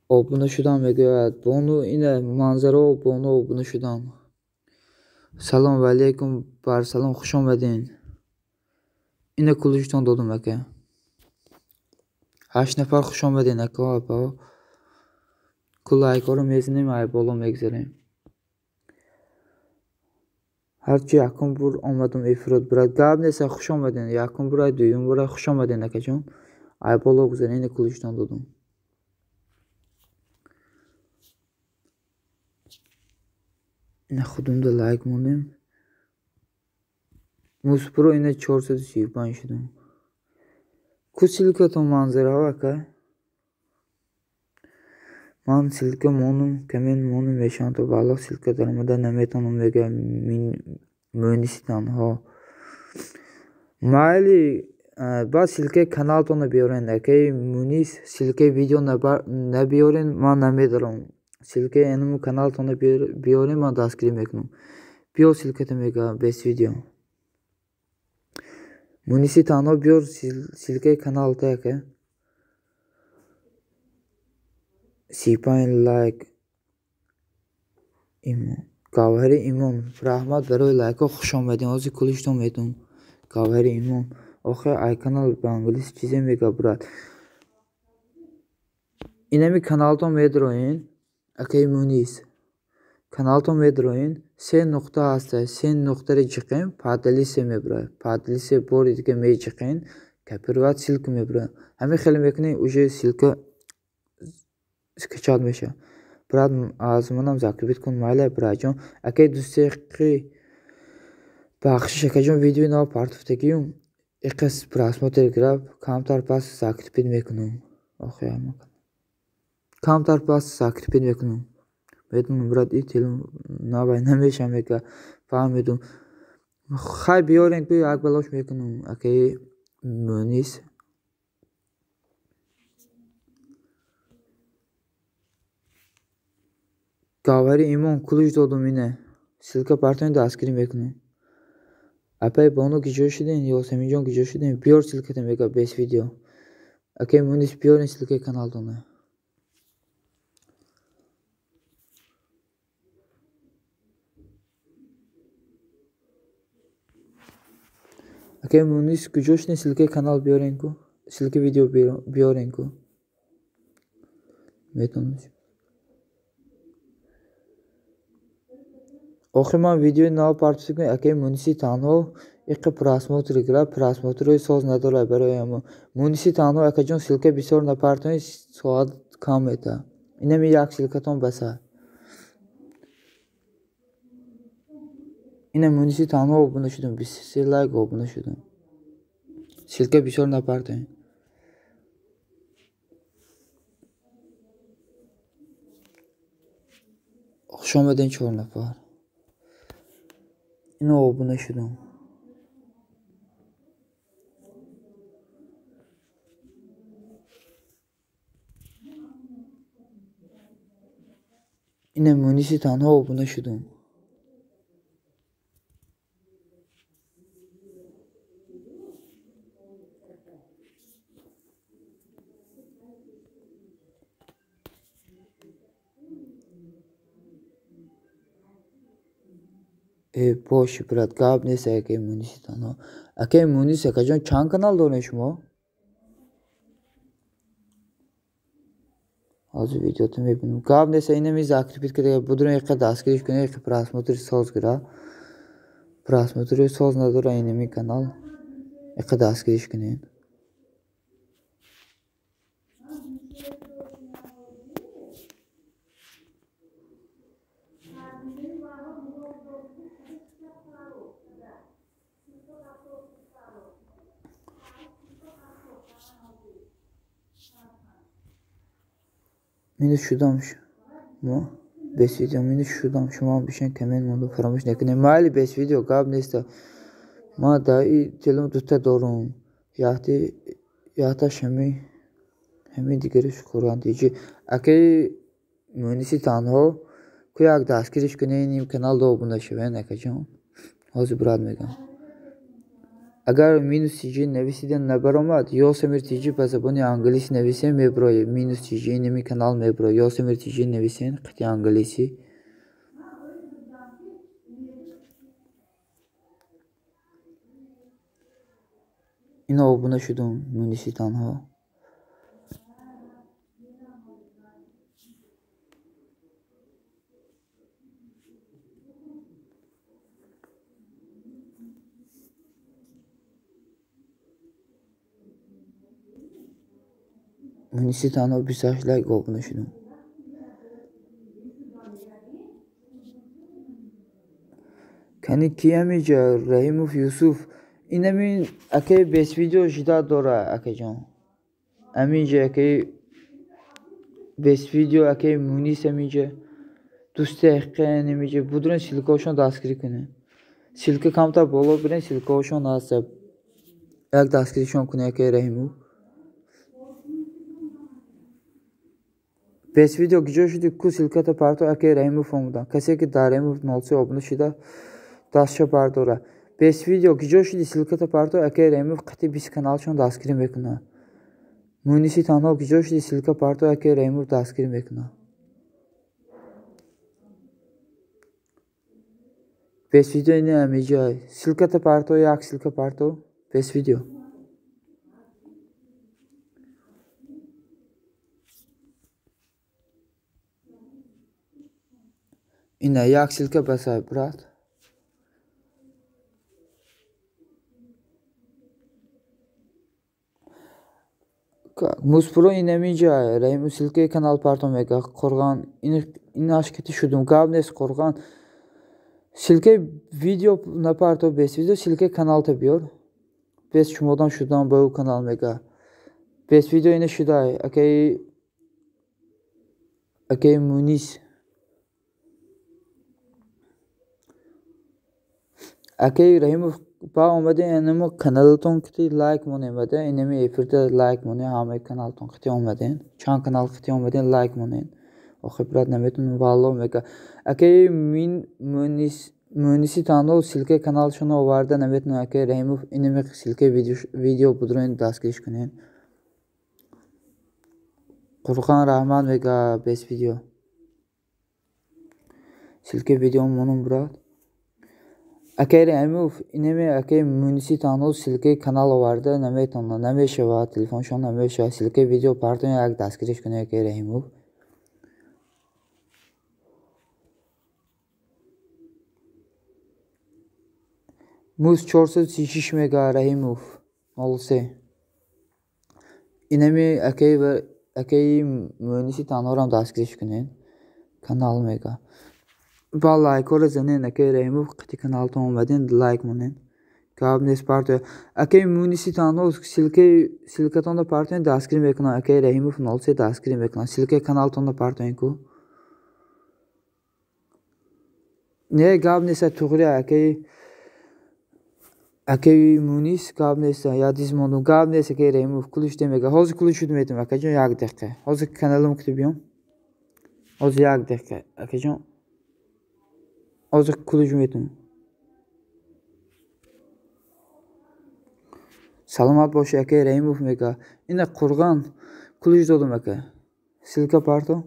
obuna şudan میگوید بونو اینه منظره و بونو obuna şudan سلام علیکم بر سلام خوش آمدین اینه کلوشتان دادم اکه 8 نفر خوش آمدین اکه اپا کل لایک رو میزنیم ای بالا میگذاریم هرچی یکم بور آمدم افراد برد گاب نیست خوش آمدین یکم برای دویم برای خوش آمدین اکه جون ای بالا بگذاریم اینه کلوشتان دادم اینه خودم da لایک موندیم موسپرو اینه 435 شدم کسیلکه تو منظره ها که من سیلکه مونم کمین مونم میشن تو بالا سیلکه درمده نمیتونم بگه mühendistan ها مایلی با سیلکه کانال تونه بیارین اکی مونیس سیلکه ویدیو نبیارین من نمیدارم سیلکه اینمو کانال تونه بیارین من دستگیری میکنم بیار سیلکه میگه بس ویدیو مونیسی تانو بیار سیلکه کانال تاکه سیپاین لایک ایمون گاوهری ایمون رحمت برای لایک و خوش آمدین آزی کلشتون میدون گاوهری ایمون آخه ای کانال به انگلیس چیزی میگه برات اینمی کانال تو میدروین اکی مونیس کانال تو میدروین سه نقطه هسته سه نقطه ری چیقیم پادلیسه میبره پادلیسه بوری دیگه میچیقین کپیروات سیلک میبره همه خیلی میکنی اوجه سیلکه скачать میشه برات از منم زاکریت کن مایل برای جون اکی دوستی کی بخشش اکی جون ویدیو نو پارتفتگیم اقص پراسموتر گراب کامتر پاس زاکریت میکنم آخه هم کامتر پاس زاکریت میکنم بدون برات ایتیلم نبای نمیشم میگه فهمیدم خای بیارین توی یک بلاش میکنم اکی مونیس گاوری ایمون کلوش دادم اینه سیلکه پارتون دستگیری میکنم اپای بانو گیجا شدین یا سمیجان گیجا شدین بیار سیلکه میگه بیس ویدیو اکی مونیس بیارین سیلکه کانال دونه اکی مونیس گیجا شدین سیلکه کانال بیارین کو سیلکه ویدیو بیارین کو میتونم آخه من ویدیو نو پارتیسی کنم اکی مونیسی تانو یک پراسموتر گراب پراسموتروی ساز نداره برای اما مونیسی تانو اکی جون سیلکه بسیار نپارتونی سواد کام ایتا اینه می یک سیلکه تون بسه اینه مونیسی تانو آبونه شدم 20 لایک آبونه شدم Silke bisor napartayın. Akşamadan 4 nafar. Yine obuna şudum. Yine munisi tanha obuna şudum. Boş bırak. Gab neyse ake munisi tanha. Ake munisi kacan çan kanal donuşmu. Az video to मैं गाब ने सही ने मैं जाकर फिर करेगा बुधवार एक का 10 के इसको एक प्रासमोत्र सोच करा प्रासमोत्र सोच ना तो रही ने मैं kanal एक का 10 के इसको ने मैंने şudamış mu? 5 video मैंने şudam şu an bir şey kemen modu faramış ne mali 5 video gab neyse ma da telum tutta doğru yahta şemi hemi digeri şu Kur'an diye ake mühendisi tanho kuyak das kiriş güneyim kanal da bunda şeven akacağım hazır brad mega अगर minus चीजें नवीसी दिन नबरों में यो से मेरी चीजें बस अपने अंग्रेजी नवीसी में ब्रो ये minus चीजें इनमें kanal में ब्रो यो से मेरी चीजें नवीसी हैं खत्ते अंग्रेजी इन ओबना शुद्ध मुनिसी तान्हा मुनिसी तान्हा बिसाश लाइक ओबना शुद्ध Kani kiyamija Rahimov Yusuf inamin ake 5 video jida dora akajan amija ake 5 video ake munis amija do'sti haqqan amija budran silkoshon daskiri kune silka kamta bolo bilen silkoshon asab yak daskiri shon kune ake Rahimov 5 video gijoshdi ku silkata parto ake Rahimov fomudan kase ki Rahimov nolse obna shida داشته بارداره. بیس ویدیو که جوشی دیسیلکت پارتو اگر ایمو قطعی بیس کانال چون دستگیری میکنه. مونیسی تنها که جوشی دیسیلکت پارتو اگر ایمو دستگیری میکنه. بیس ویدیو اینه امیجای. سیلکت پارتو یا اکسیلکت پارتو بیس ویدیو. اینه یا اکسیلکت بسای برات. Muspro inemica Rahim Silke kanal parto mega Korgan in aşketi şudum gabnes Korgan Silke video na parto bes video Silke kanal tabiyor bes şumodan şudan bu kanal mega bes video yine şuday akey Munis akey Rahim با اومده اینمو کانالتون کتی لایک مونه اومده اینمی افرده لایک مونه همه کانالتون کتی اومدین چند کانال کتی اومدین لایک مونه و خبرات نمیتون والله میگه اگه من mühendisi tanrı silke kanal şunu vardı nemitin اگه رحیمو اینمی silke video budurun daskiliş کنین Qurqan Rahman میگه best video silke video monun brat Akere Emuf ineme ake mühendisi tanrı silke kanal vardı nemet onunla neme şeva telefon şu an neme şeva silke video pardon ya daskiriş kone akere Emuf Mus çorsu çişiş mega Rahimov olsa ineme ake mühendisi tanrı daskiriş kone kanal mega Vallahi kola zanen ake Rahimov qati kanal to omadin like monen Gabnes partiya. Akay munisi tanho silke tonda partiya daskiri mekana. Akay Rahimov nolse daskiri mekana. Silke kanal tonda partiya ko. Ne gabnesa tuğri akay munis gabnesa yadiz mondu. Gabnesa akay Rahimov kuluş demeka. Hozir kuluş demedim akajon yak daqiqa. Hozir kanalim kutibiyom. Hozir yak daqiqa akajon. Hozir kuluş demedim. Salomat boshi aka Rahimov meka. Ina qurgan kuluj dodim aka. Silka parto.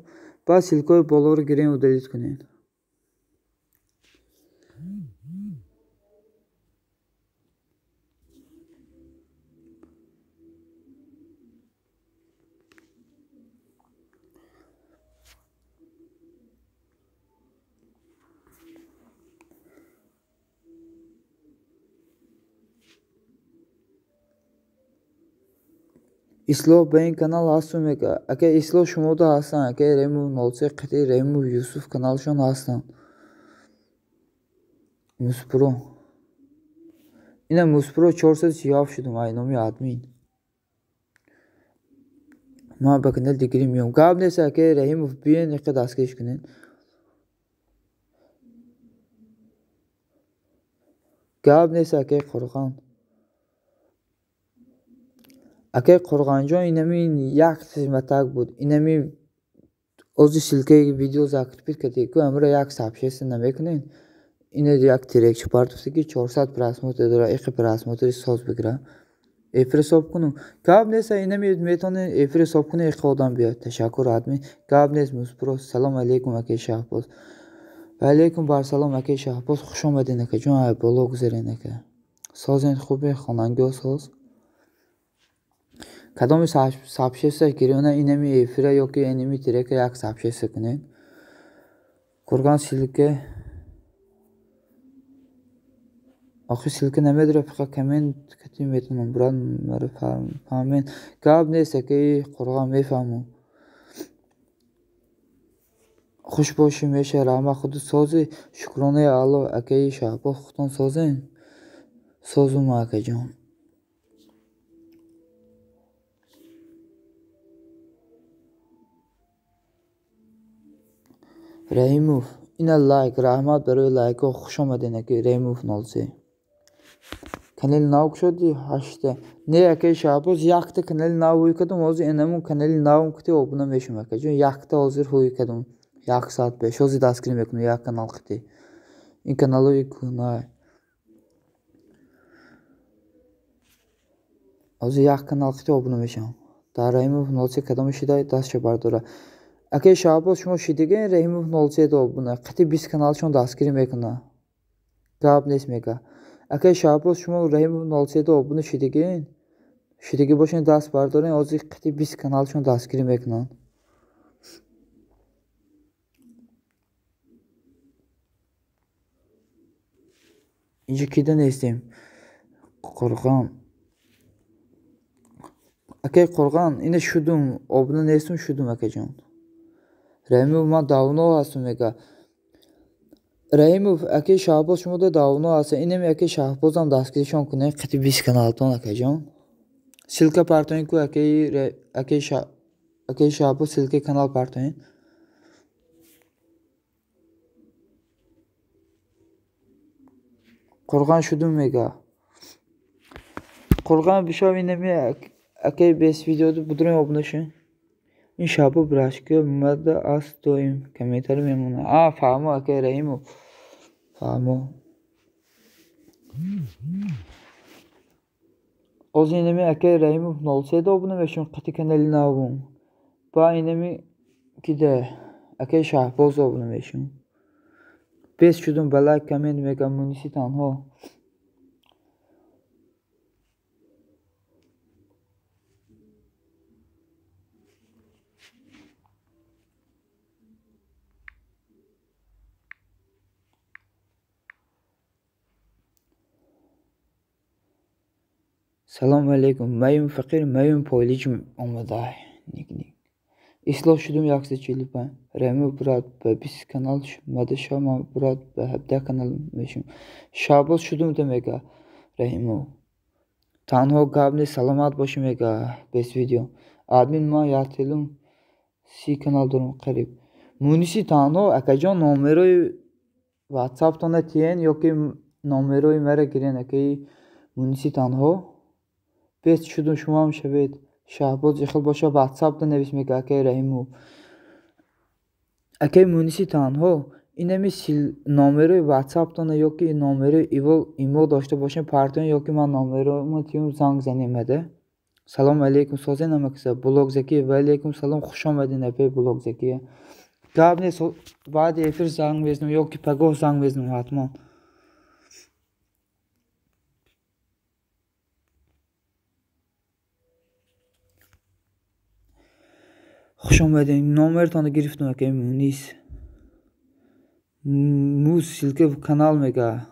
Ba silkoy bolor giren udalit kunen. İslo beyin kanal asım meka. Aka islo şumoda hasan aka Rahimov nolse qati Rahimov Yusuf kanal şon hasan. Muspro. Ina Muspro 400 siyav şudum aynomi admin. Ma bakınel digrim yom. Gabnes aka Rahimov biyen iqad askish kunen. Gabnes aka qurgan. Aka qurganjon inamin yak xizmatak bud. Inamin ozi silke video zakit bit kati ko amra yak sapshesin namekunen. Ina yak direkt çıpartısı ki 400 prasmotr dura 2 prasmotr soz bigira. Efre sopkunu. Gabnes inami metone efre sopkunu iqodan biya. Teşekkür admin. Gabnes muspro. Salam aleykum aka Shahboz. Aleykum bar salam aka Shahboz. Xush omadin aka. Jon ay bolo guzarin aka. Sozen خوبه خواننده ساز کدام سابشست گریونه اینمی افرا یا که اینمی ترک یک سابشست کنه کرگان سیلکه آخه سیلکه نمیداره فقط کمین کتی میتونم برای مرا فهمین گاب نیست که کرگان میفهمم خوش باشی میشه رحمه خود سازی شکرانه الله اکی شهبا خودتان سازین سازم اکی جان Rahimov ina like rahmat برای لایک و خوش آمدین که Rahimov نالسی کانال ناو شدی هشته نه که شابوز یاخته کانال ناوی کدوم از اینمون کانال ناو کتی abone میشم که چون یاخته حاضر هوی کدوم یک ساعت beş از دستگیر میکنم یک کانال کتی این کانالو یکونه از یک کانال کتی abone میشم در Rahimov نالسی کدوم شده دست برداره اگه شابوز شما شدیگه Rahimov نالسی دو abone کتی 20 کانال شون دستگیر میکنه گاب نیست میگه اگه شابوز شما Rahimov نالسی دو abone شدیگه باشین دست بردارین از کتی 20 کانال شون دستگیر میکنن اینجا کیده نیستیم قرغان اگه قرغان اینه شدم abone نیستم شدم اگه جان Rahimov ما داونو هستم میگه Rahimov اگه شابوز شما da داونو هست اینم اگه شابوزم دستگیرشون کنه قطعی 20 کانال تون اگه جان سیلکا پارتوین کو اگه شابوز سیلکا کانال پارتوین قرغان شدم میگه قرغان بشو اینم اگه 20 ویدیو بدرون abone شین این شابو براشکه مد است تو این کمیتر میمونه فهمو اگه Rahimov فهمو از اینمی اگه Rahimov نالسیده abone میشم قطعی کانالی ناوم با اینمی که ده اگه شهباز abone میشم بیس شدم بلک کمین میگم مونیسی تنها سلام علیکم مایم فقیر مایم پولیچم اومده نیک اصلاح شدم یکسه چیلی پن Rahimov برات به 20 کانال مده شما برات به 17 کانال میشم شابوز شدم ده میگه Rahimov. Танҳо гап нест, саломат бошӣ мегӯяд бес видео. Админ ман яктелум 30 канал дорам қариб. Муниси танҳо акаҷон номерои ватсаптона тиен ёки номерои мара гирен акаи муниси танҳо. Бес шудум шумоам шавед. Шаҳбоз ихл боша ватсапта навис мега акаи Раҳимов. Акаи муниси танҳо инами номерои ватсаптона ёки номерои имо дошта бошем партион ёки ман номерома тиюм занг занемада. Салом алейкум созен амакаса Блогзакия. Ва алейкум салом, хушомадин апаи Блогзакия. Гап нест, баъди эфир занг мезнам ёки пагоҳ занг мезнам ҳатман. хушомадин. Номертона гирифтам акаи Мунис. Муз силка канал мега.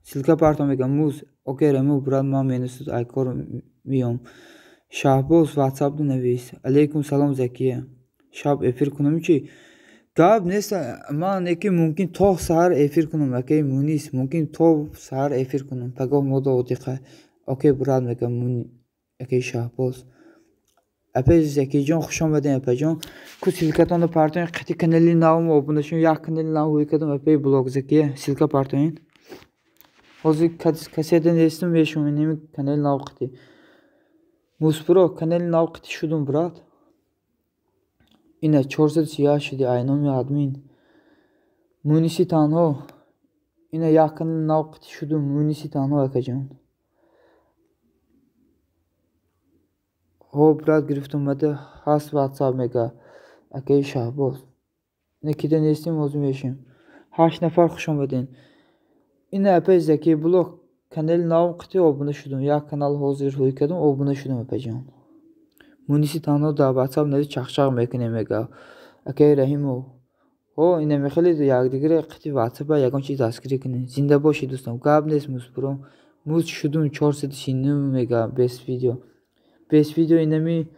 Силка парто мега муз. Окей, Раҳимов брат, ман менусуд айкор миём. Шаҳбоз ватсапда навис. Алейкум салом Закия. Шаб эфир кунам чи? Гап нест, ман яки мумкин то саҳар эфир кунам акаи Мунис. Мумкин то саҳар эфир кунам. Пагоҳ мода одиқа. Окей брат мега акаи Шаҳбоз. Апай Закиҷон хушомадин апайҷон. Ку силкатона партоин қати канали навм обунашум як канали нав ҳуикадам апай Блогзакия. Силка партоин. Ҳозир каседа нестам мешум инами канали нав қати. Муспро канали нав қати шудум брат. Ина 438 шуди айноми админ. Муниси танҳо. Ина як канали нав қати шудум Муниси танҳо акаҷон. Ҳо брат гирифтам мада ҳаст ватсап мега акаи Шаҳбоз. Ина кида нестим ҳозир мешим. 8 нафар хушомадин. Ина апай Закия блог канали нав қати обуна шудум. Як канал ҳозир ҳуикадам обуна шудум апайҷон. Муниси танҳо дар ватсап нави чахчах мекунем мега акаи Раҳимов. Ҳо ина мехелед якдигара қати ватсапа ягон чиз дастгирӣ кунем. Зинда бошед дӯстам. Гап нест музбуро. Муз шудум 439 мега бес видео. Бес видео инами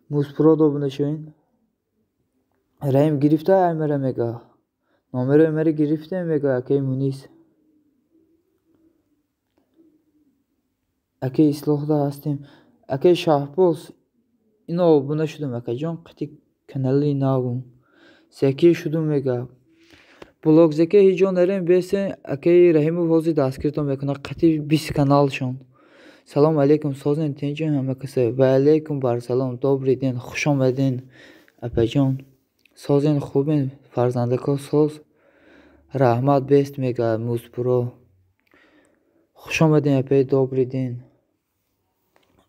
музпро добуна шуин. Раҳим гирифта аймара мега. Номерои мара гирифта мега акаи Мунис. Акаи ислоҳда ҳастем. Акаи Шаҳбоз. Ино обуна шудум акаҷон қати канали навум. Закия шудум мега. Блогзакия ҳиҷон нарем бесен акаи Раҳимов ҳозир дастгиртон мекуна қати 20 каналшон. Салом алейкум созен тинҷон ҳамакаса. Ва алейкум барсалом. Добрый ден. Хушомадин апайҷон. Созен хубен фарзандако соз. Раҳмат бест мега музпро. Хушомадин апай добрый ден.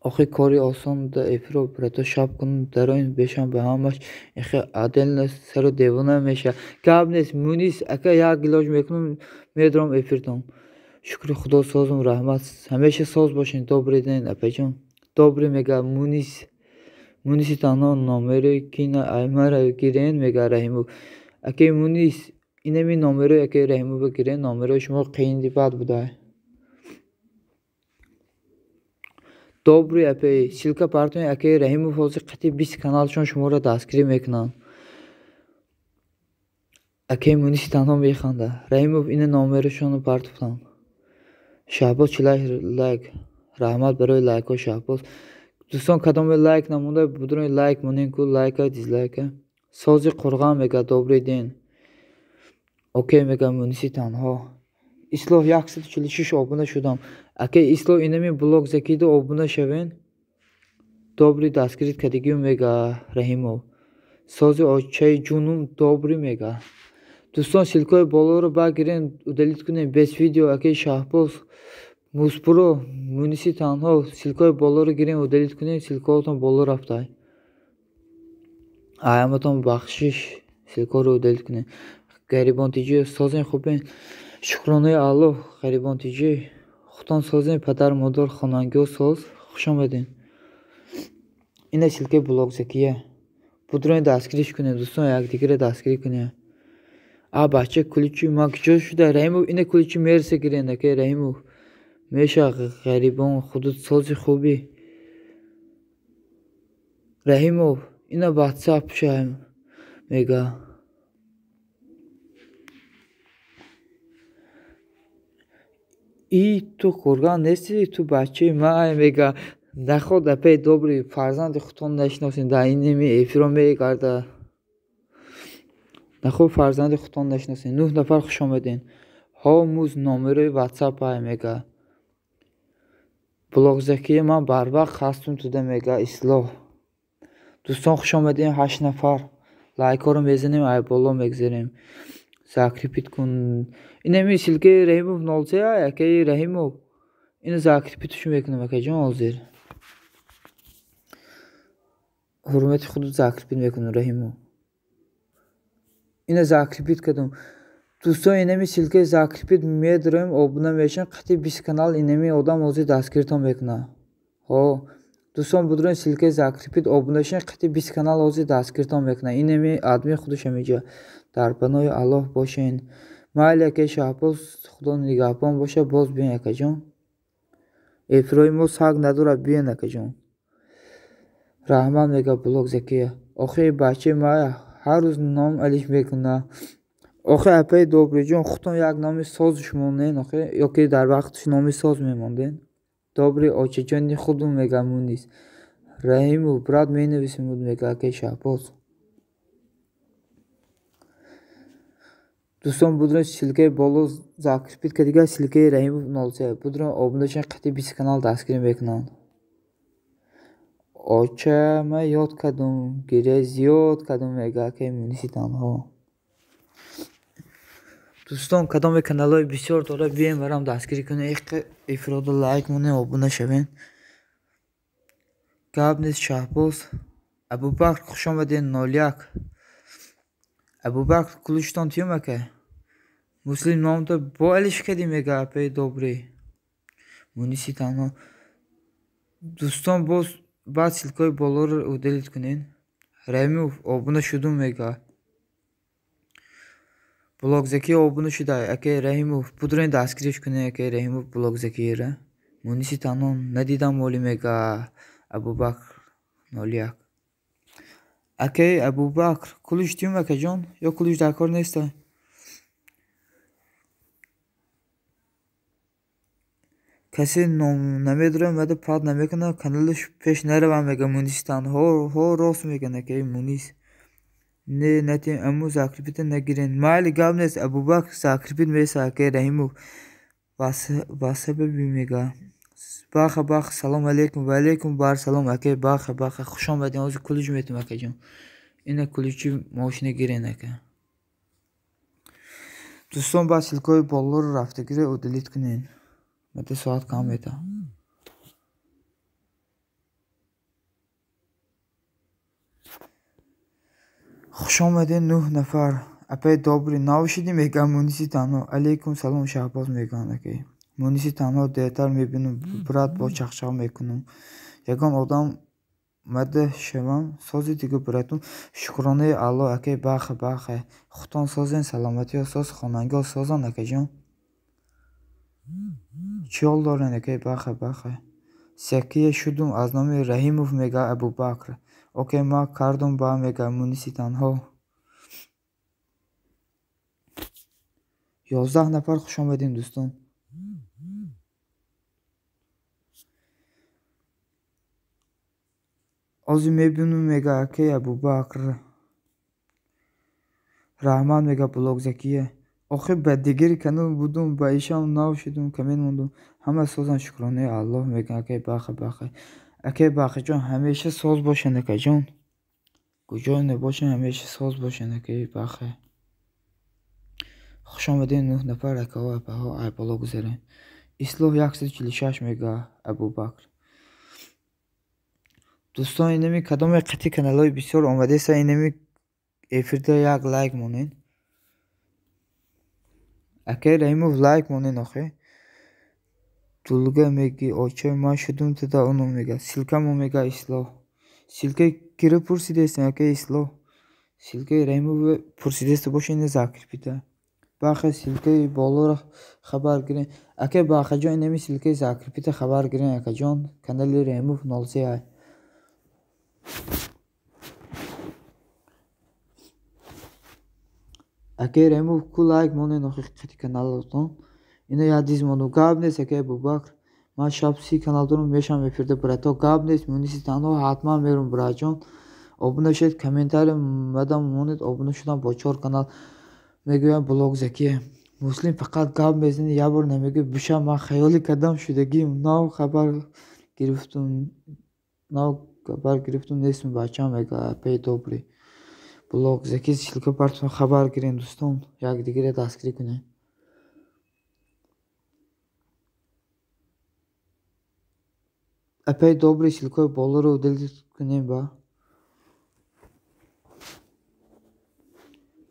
Охи кори осон да эфиро брато шаб кунам дароин бешам ба ҳамаш ихе адельно сару девона меша. Гап нест Мунис ака як илоҷ мекунам медорам эфирдом. Шукри худо созум раҳмат. Ҳамеша соз бошин. Добрый ден апайҷон. Добрый мега Мунис. Муниси танҳо номерои кина аймара гирен мега Раҳимов. Акаи Мунис инами номерои акаи Раҳимова гирен. Номерои шумо қиинди бад будай. Добрый апай силка партоин акаи Раҳимов ҳозир қати 20 каналшон шуморо дастгирӣ мекунанд. Акаи Муниси танҳо механда. Раҳимов ина номерошоно партофтан. Шаҳбоз чилай лайк. Раҳмат барои лайкҳо Шаҳбоз. Дӯстон кадоме лайк намонда будроин лайк монен ку лайка дизлайка. Сози Қурған мега добрый ден. Окей мега Муниси танҳо. Ислоҳ 146 обуна шудам. Акаи Ислоҳ инами Блогзакида обуна шавен. Добрый дастгирит кадигиё мега Раҳимов. Сози очаи ҷунум добрый мега. Дӯстон силкаи болоро багирен удалит кунем бес видео акаи Шаҳбоз. Музпро Муниси танҳо силкаи болоро гирен удалит кунем силкаотон боло рафтай. Аяматон бахшиш силкаро удалит кунем. Гарибонтиҷи созен хубен. Шукронаи Аллоҳ гарибонтиҷи. Хутон созен падар модар хонангиҳо соз. Хушомадин. Ина силкаи Блогзакия. Будроин дастгириш кунем дӯстон якдигара дастгирӣ кунем. Бача куличи ман куҷо шуда Раҳимов ина куличи мерса гирен акаи Раҳимов. Меша гарибон худуд сози хуби. Раҳимов ина ватсап шаем мега. И ту курган нести, ту бачаи май мега наход апай добри фарзанди худтон нашиносин дар инеми эфиро мегарда. Наход фарзанди худтон нашиносин 9 нафар хуш омадин. Ҳо муз номерои WhatsApp ай мега. Блогзакии ман барвақт ҳастум туда мега ислоҳ. Дӯстон хуш омадин 8 нафар. Лайкҳоро мезанем, ай боло мегзарем. Закрепит кун. Инами силкаи Раҳимов 03 ай акаи Раҳимов. Ина закрепитш мекунам акаҷон ҳозир. ҳурмати худро закрепит мекунам Раҳимов. Ина закрепит кардам. Дӯстон инами силкаи закрепит медорем, обуна мешавем, қатъи 20 канал инами одам ҳозир дастгиритон мекунад. Ҳо дӯстон будурем силкаи закрепит обуна шавем, қатъи 20 канал ҳозир дастгиритон мекунад. Инами адми худаш амиҷа дар паноҳи Аллоҳ бошен. Майли акаи Шаҳбоз худо нигаҳбон боша, боз биён акаҷон. Эфирои мо саг надорад, биён акаҷон. Раҳман мега блог Закия. Охи бачаи май ҳар рӯз ном алиф мекунад. Охи апаи добриҷон худтон як номи созш монен охи ё ки дар вақташ номи соз мемонден. Добри очаҷони худум мега Мунис. Раҳимов брат менависем мега акаи Шаҳбоз. Дӯстон будурем силкаи боло закрепит кардига силкаи Раҳимов 03 будурем обунашан қатъи 20 канал дастгирӣ мекунанд. Оча ман ёд кардам, гирия зиёд кардам мега акаи Муниси танҳо. Дӯстон кадоме каналҳои бисёр дора бием барам дастгирӣ кунем. Эфирода лайк монем, обуна шавем. Гап нест Шаҳбоз. Абубакр хуш омадин 01. Абубакр кулиштон тиём ака. Муслим номда бо алиш кади мега апаи добри. Муниси танҳо. Дӯстон боз баъд силкаи болоро удалит кунен. Раҳимов обуна шудум мега. Блог Закия обуна шудай акаи Раҳимов. Будурен дастгириш кунен акаи Раҳимов блог Закияра. Муниси танҳо надидам моли мега Абубакр 01. Акаи Абубакр кулиш тиём акаҷон ё кулиш дар кор неста? Касе ном намедорад мада пад намекунад, каналаш пеш наравад мега Муниси танҳо. Ҳо рост меган акаи Мунис. Не натием аммо закрепита нагирен. Майли гап нест Абубакр закрепит меса акаи Раҳимов. Васабаби мега. Баха баха салом алейкум. Ва алейкум бар салом акаи баха баха. Хуш омадин. Ҳозир кулиш метим акаҷон. Ина куличи мошина гирен ака. Дӯстон ба силкаи болоро рафтагиро удалит кунен. Мада соат кам мета. Хуш омадин 9 нафар. Апай добри навшиди мега Муниси танҳо. Алейкум салом Шаҳбоз меган акаи. Муниси танҳо дертар мебинам брат бо чахчах мекунам. Ягон одам мада шавам сози дига братум. Шукронаи Аллоҳ акаи баха баха. Худтон созен саломатиҳо соз хонангиҳо созан акаҷон. Чиёл дорен акаи баха баха. Сякия шудум аз номи Раҳимов мега Абубакр. Окей ма кардум ба мега Муниси танҳо. 11 нафар хуш омадин дӯстон. Ҳозир мебинам мега акаи Абубакр. Раҳман мега блог Закия. Охир ба дигари канал будум, ба ишам нав шудум, камен мондум. Ҳама созан шукронаи Аллоҳ мега акаи баха баха. Акаи бахаҷон ҳамеша соз бошен акаҷон. Куҷо небошен ҳамеша соз бошен акаи баха. Хуш омадин 9 нафар акаҳо апаҳо ай боло гузарем. Ислоҳ 146 мега Абубакр. Дӯстон инами кадоме қатъи каналҳои бисёр омадеса инами эфирда як лайк монен. Акаи Раҳимов лайк монен охе. Дулга меги оча ман шудум тада оно мега. Силкамо мега ислоҳ. Силкаи кира пурсидестен акаи ислоҳ. Силкаи Раҳимов пурсидеста боша ина закрепита. Баха силкаи болоро хабар гирен. Акаи бахаҷон инами силкаи закрепита хабар гирен акаҷон. Канали Раҳимов 03 ай. Акаи Раҳимов ку лайк монен охи қатъи каналотон. Yine yadiz modu. Gabnes eke bu bak. Ma şapsi kanaldan meşam efirde brato. Gabnes munisi tano hatman merum brajon. Obuna şet komentari madam monit obuna şudan boçor kanal. Meguyan blog zekiye. Muslim fakat Gabnes'in yabur nemegi bişa ma khayoli kadam şudagim. Nav haber giriftum. Nav haber giriftum nesmi bacham mega pey dobri. Blog zeki silke partma haber girin dostum. Yak digire daskri kune. Epey dobry silkoy bolları ödeli kune ba.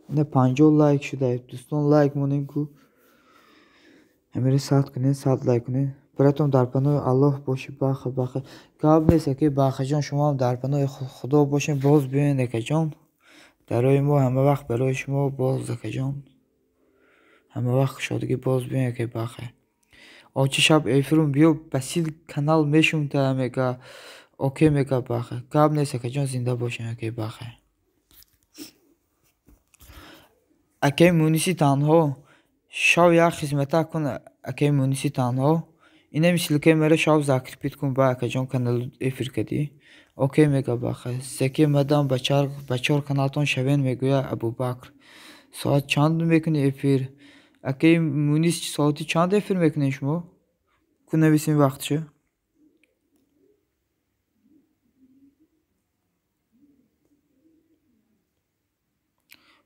Ne panjo like şuday. Dostum like moninku. Hemere saat kune saat like kune. براتون در پناه الله باشه باخه قبل نیست که باخه جان شما هم در پناه خدا باشین باز بیاین دکه جان برای ما همه وقت برای شما باز دکه جان همه وقت شادگی باز بیاین که باخه آچه شب ایفرون بیو بسیل کانال میشون تا میگه اوکی میگه باخه قبل نیست که جان زنده باشین که باخه اکی مونیسی تنها شاو یا خدمتا کن اکی مونیسی تنها اینه مثل که میره شاو ذکر پیت کن با اکی جان کانال افر کدی اوکی میگه باخه زکی مدام بچار کانالتون شوین میگویا ابو بکر ساعت چند میکنی افر اکی مونیس ساعتی چند افر میکنی شما کنه بیسیم وقتشه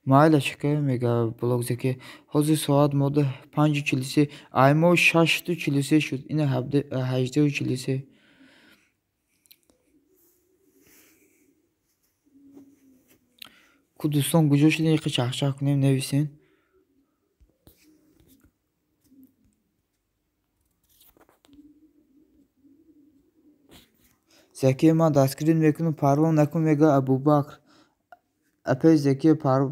Mayla çıkıyor mega blog zeki. Hazır saat moda 5 kilise. Aymo 6 kilise şut. Yine habde 8 kilise. Kudüs'ten gucoşunu yıkı çakçak ne nevisin. Zeki ma daskrin mekunu parvo nakun mega Abu Bakr. Epey zeki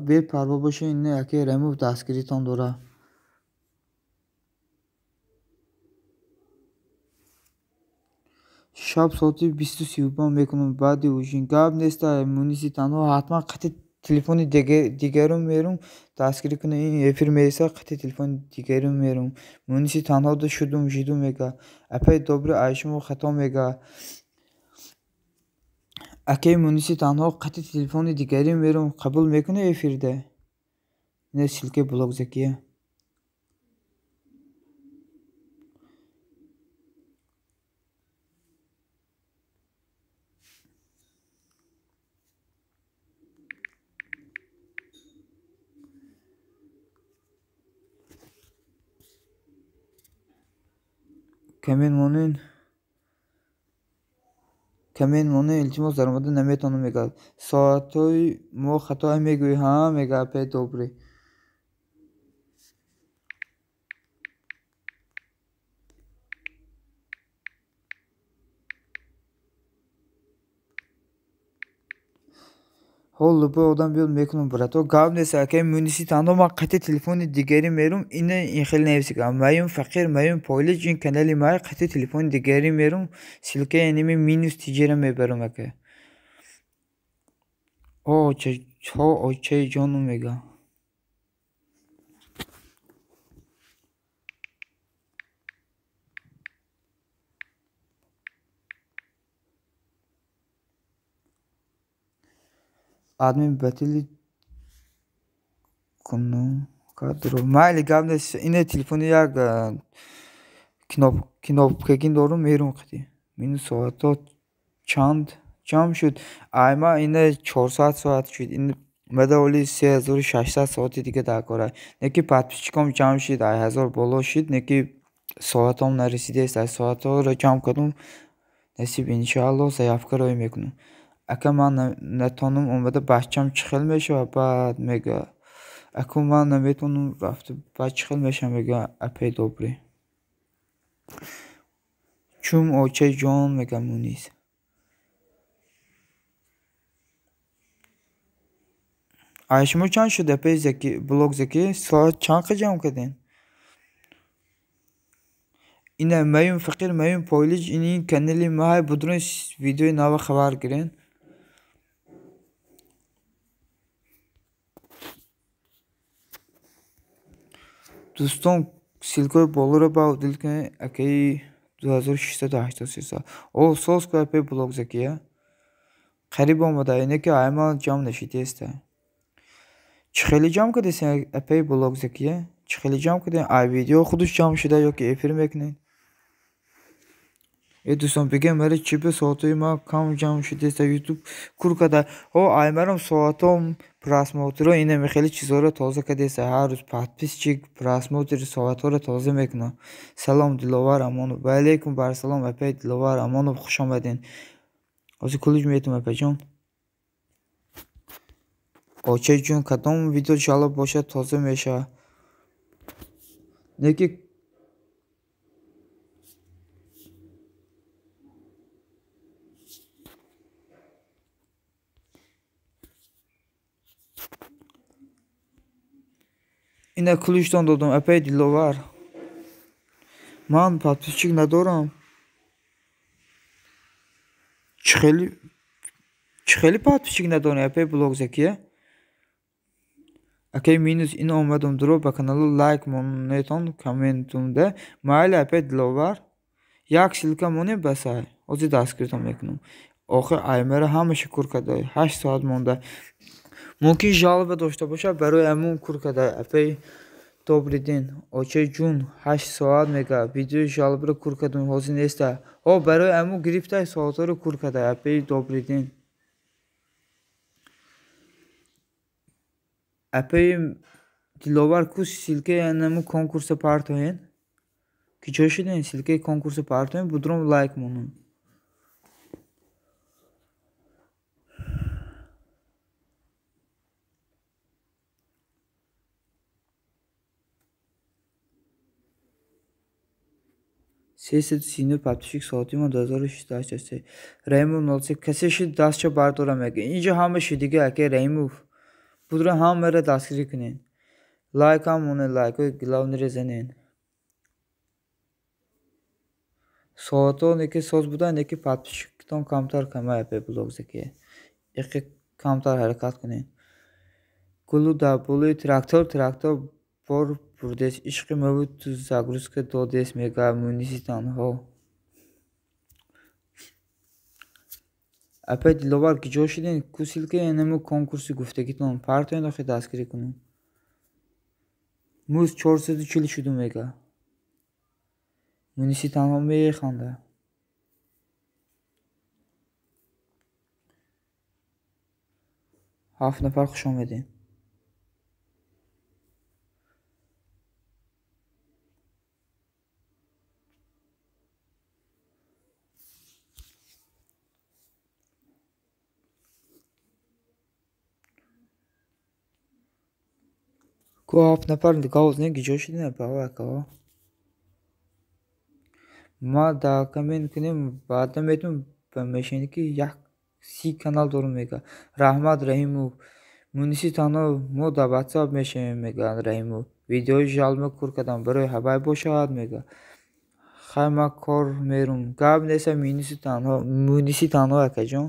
bir parvo başı inne yake remove daskri ton dora. Şap soti bistu siyupan mekunun badi ujin. Gab nesta munisi tano hatma qati telefoni digerum merum daskri kune in efir meysa qati telefoni digerum merum. Munisi tano da şudum jidu mega. Epey dobre ayşumu khatom mega. Akey munisi tano qati telefoni digerum merum kabul mekune efirde. Ne silke blog zekiye. Kemen monu iltimos darmadı nemet onu mega. Saatoy mo khatay megoy ha mega pe dobre. Hollu bu odan bir mekunum brato. Gavne sake munisi tando ma qati telefoni digeri merum ine inkhil nevsi ka. Mayum fakir mayum poyle jin kanali may qati telefoni digeri merum silke enimi minus ticere meberum ake. O çay canım mega. Admin batili konu kadro. Mayli gavne ine telefoni ya knopkagin doğru merum qati. Minus saato چند جمع شد ایما اینه 400 ساعت شد این مداولی 3600 ساعتی دیگه در کاره نکی подписчиком جمع شد 1000 بالا شد نکی ساعت هم نرسیده است ساعت ها رو جمع کردم نصیب انشاءالله заявка رو میکنم اگه من نتونم اومده بچم چخل میشه و بعد میگه اگه من نمیتونم رفته بعد چخل میشه میگه اپی دوبری چون اوچه جان میگه مونیز Ayşemo çan şu depey zeki blog zeki saat çan kacam kadın. İne mayum fakir mayum poylij ini kanali mahay budrun videoyu nava haber girin. Dostum силкаи болоро баъдил кунед акаи 2683 о соз ку апаи блогзакия қариб омада ине ки айман ҷамъ нашидеста чӣ хеле ҷамъ кардесен апаи блогзакия чӣ хеле ҷамъ кардем ай видео худаш ҷамъ шуда ё ки эфир мекунед дӯстон бигем мари чӣ ба соатҳои ман кам ҷамъ шудеста ютуб кур када о аймарам соатҳом просмотрро инаме хеле чизҳоро тоза кардеста ҳар рӯз подписчик просмотри соатҳоро тоза мекунам салом Диловар Амонов ва алейкум барсалом апаи Диловар Амонов хуш омадед ҳозир кулиш метум апаҷон очаҷон кадом видео ҷалоб бошад тоза мешавад не ки ина кулиштон додам апаи Диловар ман подписчик надорам чӣ хеле подписчик надорем апаи блогзакия акаи минус ин омадам дуро ба канало лайк монетон комментунда майли апаи Диловар як силка монем ба сай ҳозир дастгиритон мекунам охир аймара ҳамаша кур када 8 соат монда мумкин жалоба дошта бошад барои амун кур када апаи добрый ден очаҷун 8 соат мега видеои жалобро кур кадам ҳозир неста о барои амун гирифтаи соатҳоро кур када апаи добрый ден апаи Диловар ку силкаи анаму конкурса партоен ки ҷо шудем силкаи конкурса партоен будуром лайк монам сесад подписчик соати мо 2683 Раимов 03 касе шуд дастча бардора мега инҷо ҳама шудига акаи Раимов будура ҳамаро дастгирӣ кунед лайкам монед лайкҳои главниро занед соатҳо неки соз буда неки подписчиктон камтар камай апаи блогзакия иқи камтар ҳаракат кунед гулу дар болои трактор бор бурдес ишқи мавуд ту загрузка додес мега муниси танҳо апаи Диловар ки ҷо шудем ку силкаи анаму конкурси гуфтагитон партоен охи дастгирӣ кунем муз 440 мега муниси танҳо механда 7 нафар хуш омадед ку 7 нафар гавз не ки ҷо шудем бавакаҳо ма дар коммент кунем баъда метавонем ба мешинӣ ки 30 канал дорум мега Раҳмат Раҳимов муниси танҳо мо дар WhatsApp мешавем мега Раҳимов видеои жалб кур кардам барои ҳабай бошад мега хай ма кор мерум гап неста муниси танҳо акаҷон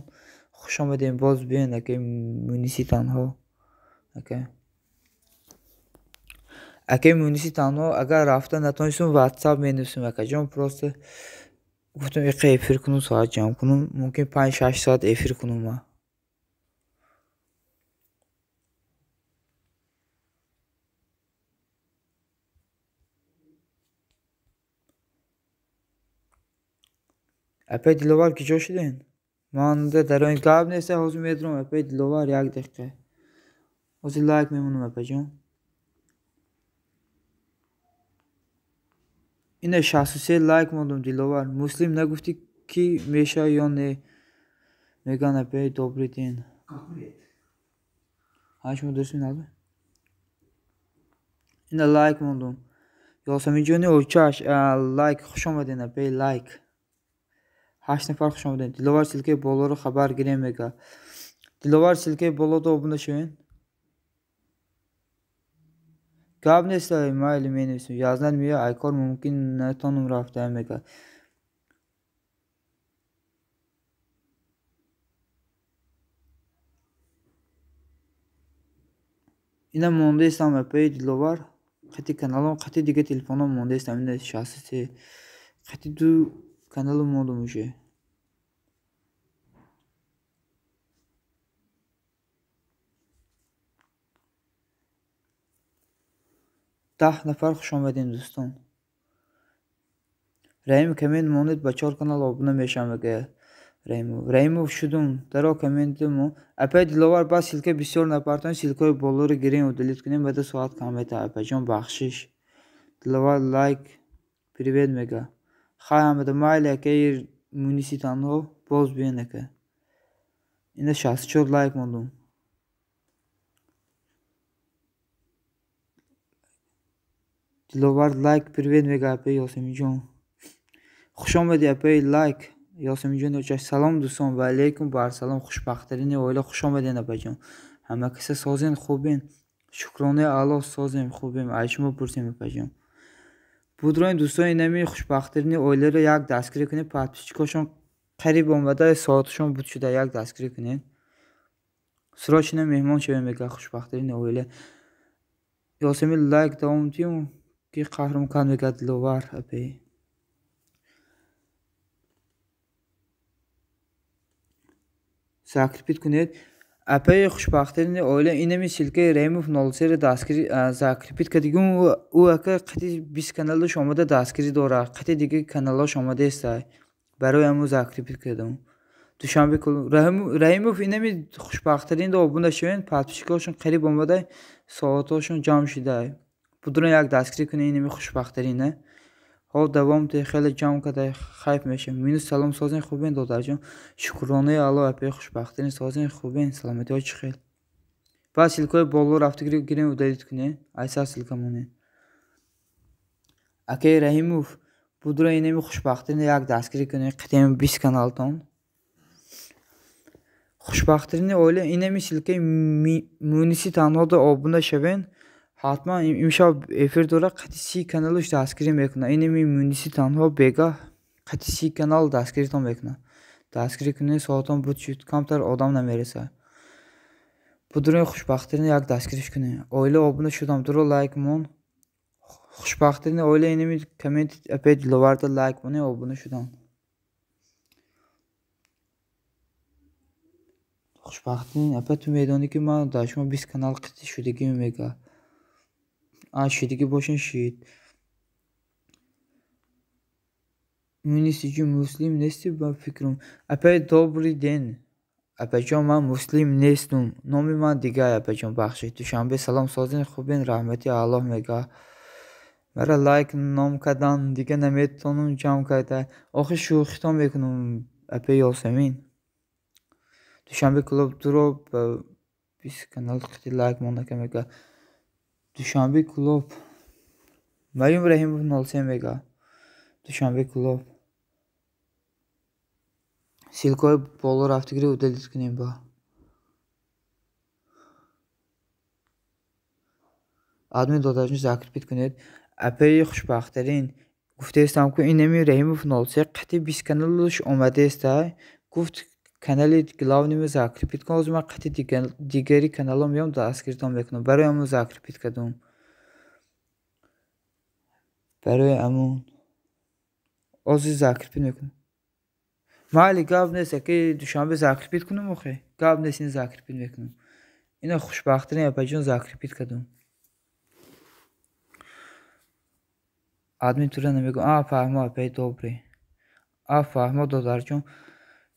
хуш омадем боз биёен акаи муниси танҳо акаи муниси танҳо агар рафта натонистум WhatsApp менависем акаҷон просто гуфтам иқа эфир кунам соат ҷамъ кунам мумкин 5-6 соат эфир кунам ма апаи Диловар ки ҷо шудем ман дар он гап неста ҳозир медурам апаи Диловар 1 дақиқа ҳозир лайк мемонам апаҷон ина 63 лайк мондам Диловар муслим нагуфтӣ ки меша ё не меган апаи добрый ден ина лайк мондам ёсаминҷони очаш лайк хуш омадед апаи лайк 8 нафар хуш омадед Диловар силкаи болоро хабар гирем мега Диловар силкаи болодо обуна шавен гап неста майли менависем язнат мия айкор мумкин натонам рафта мега ина мондаистам апаи Диловар Qati kanalım, qati diga telefonum monda ist amine şahsisi. Qati du kanalım monda muje. 10 nafar xush omadin do'ston. Rahim komment monid ba 4 kanal obuna meshamaga. Rahimov shudum daro kommentimo. Опять Dilovar bas silka bisyor nafartan silkoy bolori girin udalit kunin bada soat kameta apajon baxshish. Dilovar like привет mega. Xay hamada mayli akayir munisitanho boz biyenaka. Ina şahsı çok like mondum. Dilovar like привет mega apay Yoseminjon. Xush omadi apay like Yoseminjon o'chash salom do'ston va alaykum bar salom xushbaxtarini oila xush omadin apajon. Hamma kisa sozin xubin. Shukrona a'lo sozim xubim ayshmo pursim apajon. Budroin do'ston inami xushbaxtarini oilara yak dastgiri kunib подписчикошон qarib omada soatshon budshida yak dastgiri kunib. Срочно мehmon shevim mega xushbaxtarini oila. Yosemin like davom etiyum ki qahrim kan mega Dilovar apay. Zakripit kuned. Apay xushbaxtarini oila inami silka Rahimov 03 dastgiri zakripit kadigum u aka qati 20 kanalda shomada dastgiri dora. Qati diga kanallar shomada istay. Baroy amu zakripit kadam. Dushanbe Rahimov inami xushbaxtarini obuna shevin подписчикошон qarib omada soatoshon jam shiday. Budron yak dastgiri kuni inami xushbaxtarini. Ho davom te xeli jam kaday xayf mesham. Minus salom sozin xubin dodarjon. Shukrona alo apay xushbaxtarini sozin xubin salamati och xel. Bas silkoy bollo raftigiri girin udalit kuni. Aysa silkamone. Akay Rahimov budron inami xushbaxtarini yak dastgiri kuni qatiyam 20 kanaldan. Xushbaxtarini oila inami silkay munisi tanhoda obuna shevin. Hatman imşab efir dora qatisi kanalı işte askeri mekna. Inami munisi tanho bega qatisi kanal daskeri tam mekna. Daskeri kuni soatan budşut kamtar odam nameresa. Budron xushbaxtarini yak daskeri kuni. Oila obuna şudam duro like mon. Xushbaxtarini oila inami comment apay Dilovarda like moni obuna şudam. Xushbaxtarini apay tu meydoni ki ma dashma 20 kanal qati shudagi mega. Şidigi boşun şid. Münisicim muslim nesti ba fikrim. Apay dobri den. Apajon man muslim nestum. Nomi man digay apajon baxshid. Dushanbe salom sozin xubin rahmeti Allah mega. Mara like nom kadan diga namettonum jam kayda. Oxi shuxton mekunum apay Yosemin. Dushanbe klub drop biz kanal qiti like monaka mega. Dushanbe klub. Mayum Rahimov 03 mega. Dushanbe klub. Silkoy bollo raftigiri udalit kunin ba. Admin dodajni zakripit kuned. Apay xushbaxtarin gufte istam ku inami Rahimov 03 qati 20 kanalış omade istay. Guft kanali glavnimi zakripit kun ozma qati digeri kanalım yom da askirtam bekno. Baroy amu zakripit kadum. Baroy amun. Ozi zakripit mekun. Mali gab nese ki Dushanbe zakripit kunum oxe. Gab nesin zakripit mekunum. Ina xushbaxtarin apajon zakripit kadum. Admin tura namigo fahmo apay dobri. Fahmo dodarjon.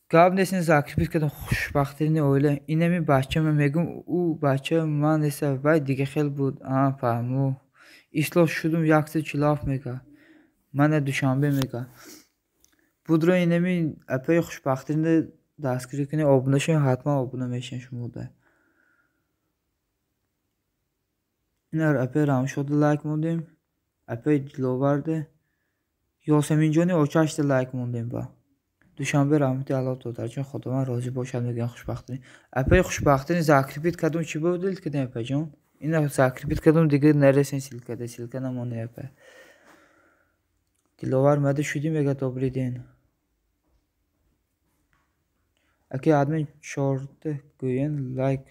Gab nesin zakripit kadum xushbaxtarini oila. Inami bachama megum u bacha man esa vay diga xel bud. Fahmo. Isloh shudum yaksa chilaf mega. Mana Dushanbe mega. Budro inami apay xushbaxtarini dastgiri kuni obuna shun hatman obuna meshan shumuda. Inar apay ramshoda like mondim. Apay Dilovarda. Yoseminjoni o'chashda like mondim ba. Dushanbe rahmeti Allah dodarjon xudoman rozi boshad megan xushbaxtarini. Apay xushbaxtarini zakripit kadum chi bo'dil kedan apajon. Ina zakripit kadum diga neresin silkana moni apay. Dilovar mada shudi mega dobri den. Aki admin shortda go'yin like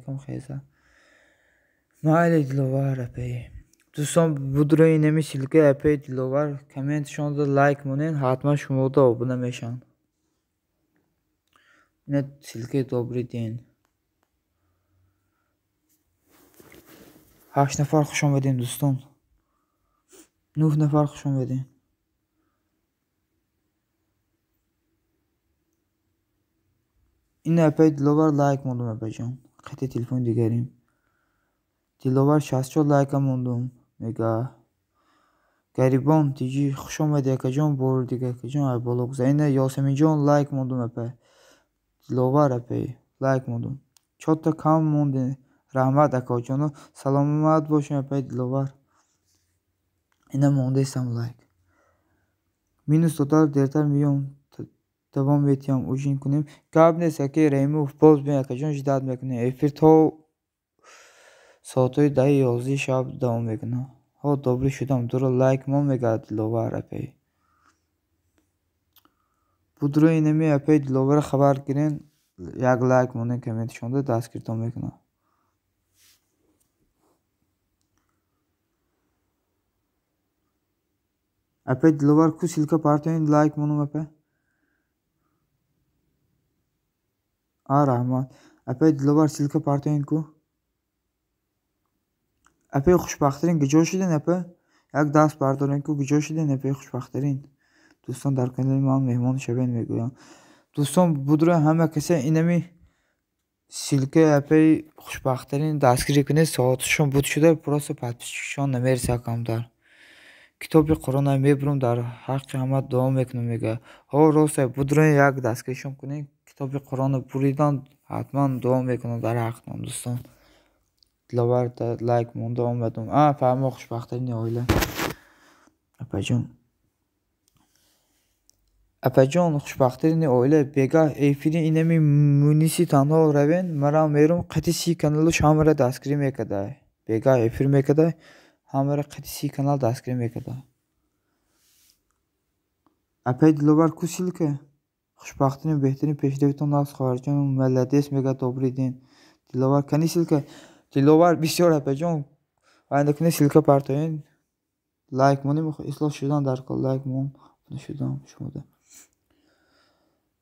om xeza. Майли диловар апай. Дӯстон будрои нами силка апай диловар комментшонда лайк монен, ҳатман шумода обуна мешаванд. Ина силкаи добрий ден. 8 нафар хуш омадин дӯстон. 9 нафар хуш омадин. Ина апай диловар лайк мондум апайҷон. Қати телефони дигарим. Диловар 64 лайка мондум. Мега гарибон тиҷи хуш омади акаҷон, бори дига акаҷон ай боло гузар. Ина Ёсаминҷон лайк мондум апай. Диловар апай лайк мондум. 4 та кам монди. Раҳмат акаҷоно. Саломат бошин апай диловар. Ина мондестам лайк. Минус додар дертар миём. Давом метиҳам уҷин кунем. Гап нест аки Раимов боз бин акаҷон жидат мекунем. Эфир то соатҳои 10-11 шаб давом мекунам. Ҳо добрӣ шудам. Дура лайк мон мегӯяд диловар апай. Будрои нами апай диловара хабар гирен. Як лайк монен комментшонда дастгирдон мекунам. Апай диловар ку силка партоин лайк монум апай. Раҳмат. Апай диловар силка партоин ку. Апай хушбахтарин гиҷо шудин апай. Як даст бардорен ку гиҷо шудин апай хушбахтарин. Дӯстон дар канали ман меҳмони шавен мегӯям. Дӯстон будрои ҳама касе инами силка апай хушбахтарин дастгирӣ кунед. Соатшон буд шуда просто подписчикшон намерасад камтар. Китоби Қуръона мебурам дар ҳаққи ҳама дуо мекунам мега. Ҳо ростай будрои як дастгиришон кунед. Китоби Қуръона буридан ҳатман дуо мекунам дар ҳаққатон дӯстон. Диловар лайк монда омадам. Фаҳмо хушбахтарини оила. Апайҷон хушбахтарини оила бегah эфири инами муниси танҳо равен. Марам мерум қати 30 каналу ҳамара дастгирӣ мекардай. Бегah эфир мекардай. ҳамара қати 30 канал дастгирӣ мекардай. Апай диловар ку силка. Хушбахтарин беҳтарин пешравитон аст хоҳарҷон. Молодец мега добрий ден. Диловар кани силка. Диловар бисёр апайҷон. Вайна куни силка партоин. Лайк моним ислоҳ шудан дар кол лайк мон шудам шумода.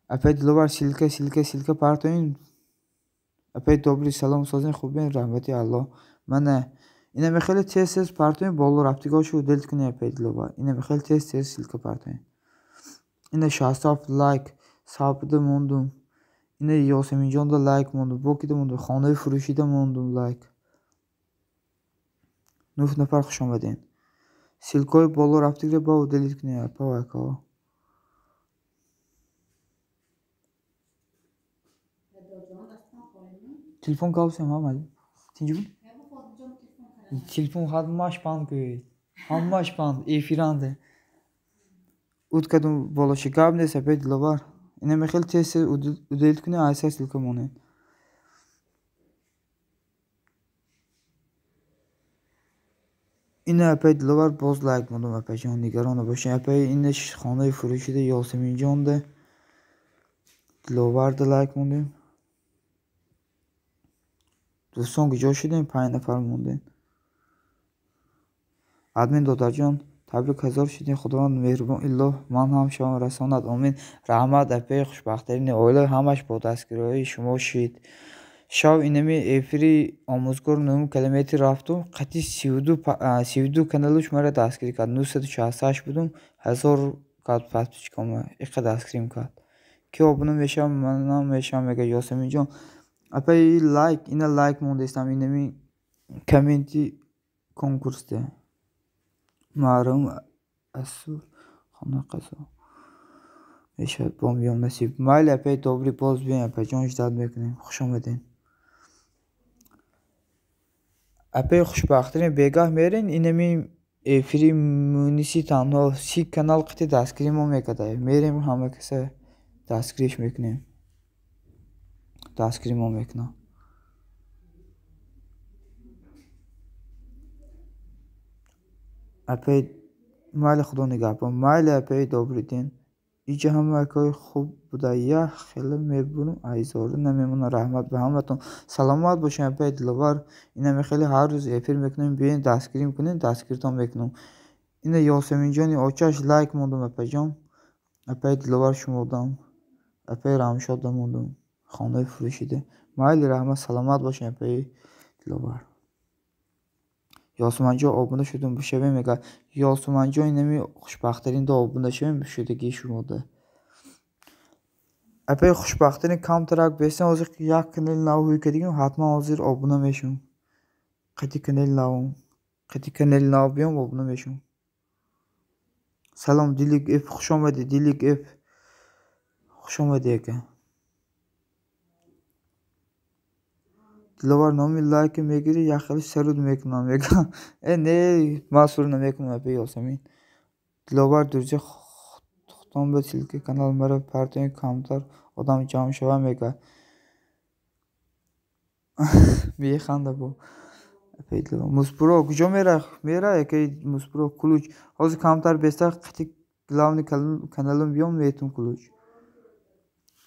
Апай диловар силка партоин. Апай добрий салом созин хубин раҳмати Аллоҳ. Мана инами хеле тез партоин боло рафтигошу делт куни апай диловар. Инами хеле тез силка партоин. Ина 67 лайк сабда мондум. Ина Ёсаминҷонда лайк мондум. Бокида мондум. Хонаи фурӯшида мондум лайк. 9 нафар хуш омадин. Силкои боло рафтигро бо делит куни апа ака. Telefon kalsam hamali. Tinci bu? Telefon hammaş band göy. Hammaş band efirande. Utkadum bolaşı kabne sepet dilovar. Ine mexel tese udelit kune aysa silka monen. Ine apay dilovar boz like modum apay jon nigarona boshin. Apay ine xonai furushida Yosaminjonda dilovarda like modum. Дӯстон гиҷо шудем 5 нафар мондем. Админ додарҷон табрик ҳазор шудем. Худованд меҳрубон илоҳ ман ҳам шумо расонад. Амин. Раҳмат апай хушбахтарини оила ҳамаш бо дастгироҳии шумо шид. Шав инами эфири омӯзгор 9 километр рафтум. Қати 32 каналуш мара дастгирӣ кард. 968 будум. 1000 кад подписчикома иқа дастгирим кард. Ки обуна мешавам манам мешавам мега Ёсаминҷон. Апай лайк ина лайк мондестам инами комменти конкурсде. Марум асур хона қазо. Мешавад бо миём насиб. Майли апай добрӣ боз биён апай ҷон ждат мекунем. Хуш омадин. Апай хушбахтарин бегah мерин инами эфири муниси танҳо 30 канал қити дастгирӣ мо мекардай. Мерим ҳама каса дастгириш мекунем. Дастгирӣ мо мекунам. Апай майли худо нигаҳбон. Майли апай добрий ден. اینجا همه اکای خوب بوده یه خیلی میبونم ایزاره نمیمونه رحمت به همتون سلامت باشین اپای دلوار اینم خیلی هر روز افیر میکنیم بیاین دستگیری میکنین دستگیرتان میکنم اینه یاسمین جانی آچش لایک موندم اپای جان اپای دلوار شمردم اپای رامشاد موندم خانه فروشیده مایلی رحمت سلامت باشین اپای دلوار یاسمنجا آبونه شدم بشویم میگه یاسمنجا اینمی خوشبختترین دا آبونه شویم شدگی شمرده اپای خوشبختترین کم ترک بیستین حاضر یک کانال نو هوی کدیگیم حتما حاضر آبونه میشم قطی کانال نو بیام آبونه میشم سلام دیلیگ اف خوش آمدی دیلیگ اف خوش آمدی که دلوار نامی لایک میگیری یا خیلی سرود میکنم میگم نه ما سرود نمیکنم اپای یاسمین دلوار درجه خودم به سیلک کانال مرا پرتین کمتر آدم جمع شوه میگه میخنده بو پیدا مصبرو کجا میره که مصبرو کلوچ حاضر کمتر بیشتر قطی گلاونی کانالم بیام میتون کلوچ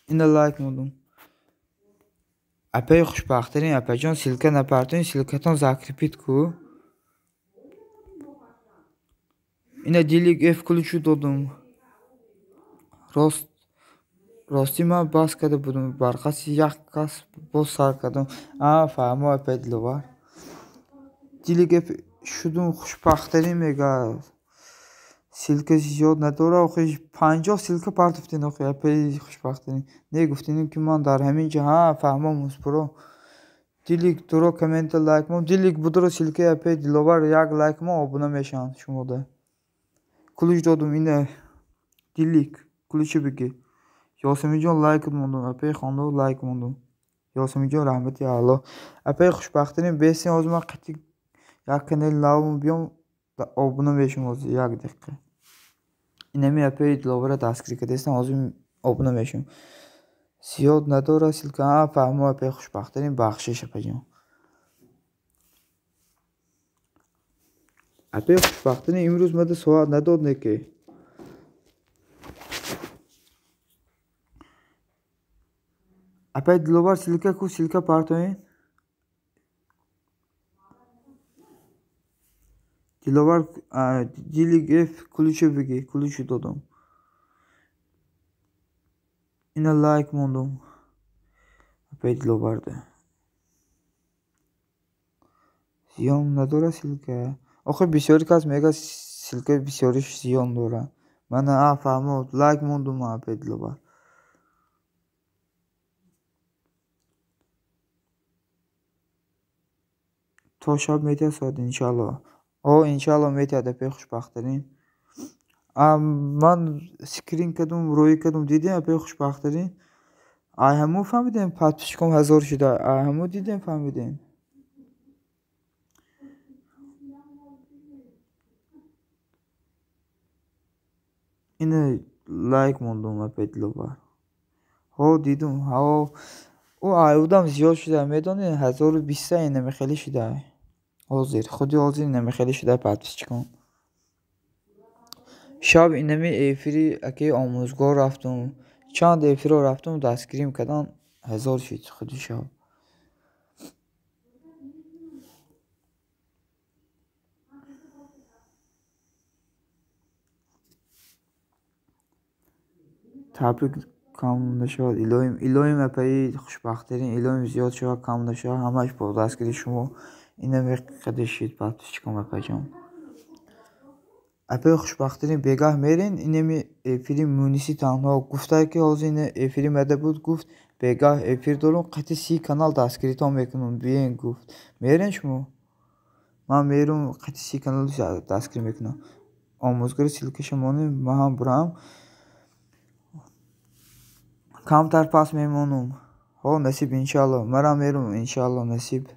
اینه لایک موندم اپای خوشبختترین اپای جان سیلکه نپرتین سیلکتان زاکریپیت کو اینه دیلیگ اف کلوچو دادم راستی من باز کرده بودم برخاست یک کس باز سر کردم فهمو اپای دلوار دیلیگ شدم خوشبختترین میگه سیلکه زیاد نداره آخه 50 سیلکه پرتفتین آخه اپای خوشبختترین نه گفتینیم که من در همین جا فهمم مصبرو دیلیگ درو کامنت لایک مون دیلیگ بدرو سیلکه اپای دلوار یک لایک ما آبونه میشن شما ده کلوچ دادم اینه دیلیگ کلوچی بگی یاسمین جان لایک موندم اپای خانده لایک موندم یاسمین جان رحمتی الله اپای خوشبختترین بیستین از من قطی یک کانال نو بیام آبونه میشم از یک دقیقه اینمی اپای دلوار دستگیری کرده استم از آبونه میشم زیاد نداره سیلکه فهمو اپای خوشبختترین بخشش اپای جان اپای خوشبختترین امروز مده سوال نداد نه که اپای دلوار سیلکه کو سیلکه پرتوین دلوار دیلیگ اف کلوچو بگی کلوچو دادم اینه لایک موندم اپای دلوار ده زیان نداره سیلکه آخه بسیاری کس میگه سیلکه بسیاریش زیان داره من فهمم لایک موندم اپای دلوار تا شب میتیه ساعت انشالله انشالله میتیه اپای خوشبختترین من سکرین کردم روی کردم دیدیم اپای خوشبختترین همو فهمیدیم پاتپشکم 1000 شده همو دیدیم فهمیدیم اینه لایک موندم اپای دلوار دیدم او بودم زیاد شده میدونی 1020 اینم خیلی شده حاضر خودی حاضر اینم خیلی شده پاتپشکم شب اینمی ایفری اکی آموزگار رفتم چند ایفری رو رفتم دستگیریم کردن 1000 شد خودی شب تبریک کام نشود الهیم اپای خوشبختترین الهیم زیاد شود کام نشود همش با دستگیری شما اینمی قدش شد پاتپشکم اپای جان اپای خوشبختترین بگاه میرین اینمی ایفری مونیسی تنها گفته که حاضر اینه ایفری مده بود گفت بگاه ایفر دارم قطع 30 کانال دستگیری تا میکنم بیاین گفت میرین شما من میرم قطع 30 کانال دستگیری میکنم آموزگار سیلک شمانی من هم برم کمتر پس میمونم نصیب انشالله مرا میرم انشالله نصیب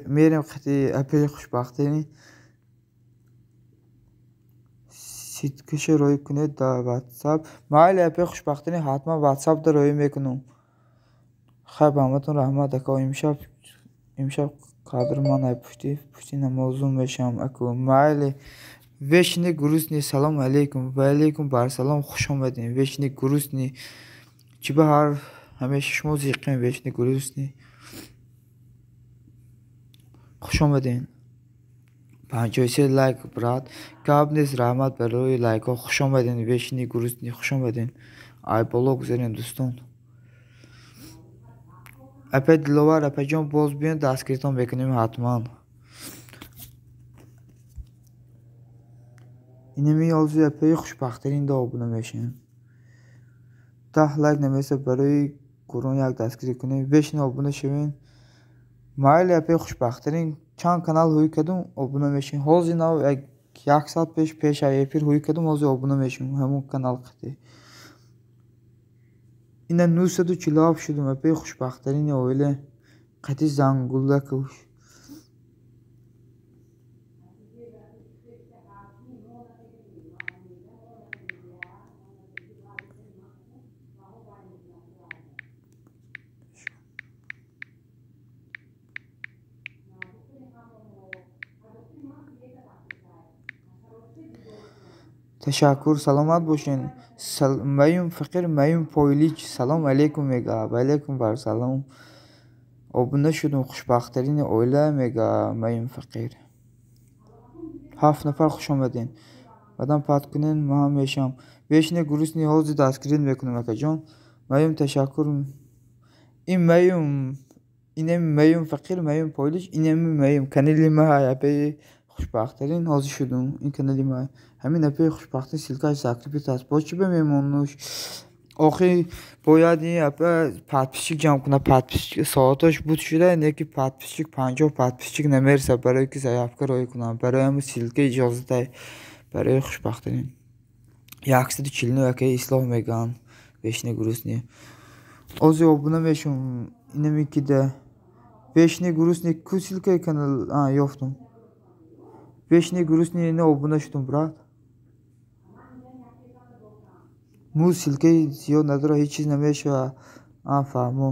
میرم قطع اپای خوشبختترین سیتکش روی کنید در واتساپ مایل اپای خوشبختترین حتما واتساپ در روی میکنم خب همتون رحمت اکا امشب قدر من پشتی نمازون میشم اکو مایل вешни гурусни салом алейкум ва алейкум барсалом хуш омадин вешни гурусни чӣ ба ҳар ҳамеша шумо зиққин вешни гурусни хуш омадин 53 лайк брат гап нест раҳмат барои лайкҳо хуш омадин вешни гурусни хуш омадин ай боло гузарин дӯстон апа диловар апаҷон боз биён дастгиритон мекунем ҳатман инами озу апаи хушбахтарин да обуна мешавем 10 лайк намеса барои гурон як дастгирӣ кунем бешин обуна шавем майли апаи хушбахтарин чанд канал ҳӯй кардум обуна мешавем ҳозир нав як соат пеш эфир ҳӯй кардум ҳозир обуна мешавем ҳамон канал қати ина 947 шудум апаи хушбахтарини оила қати зангулакуш ташаккур саломат бошен маюм фақир маюм пойлич салом алейкум мега ва алейкум барсалом обуна шудум хушбахтарини оила мега маюм фақир 7 нафар хуш омадин баъдан пат кунен ман мешам вешне гурусни ҳозир дастгирӣ мекунам акаҷон маюм ташаккур ин маюм инами маюм фақир маюм пойлич инами маюм канали май апаи хушбахтарин ҳозир шудум ин канали май ҳамин апаи хушбахтарин силкааш закрепит аст боз чӣ бемемонуш охир бояд ин апа подписчик ҷамъ кунад подписчик соатош буд шуда неки подписчик 50 подписчик намереса барое ки заявка роӣ кунам барои ҳамин силка иҷозатай барои хушбахтарин 149 акаи ислоҳ меган вешни гурусни озир обуна мешавам инами кида вешни гурусни ку силкаи канал ёфтум вешни гурусни ина обуна шудум брат муз силкаи зиёд надора ҳеҷ чиз намешава фаҳмо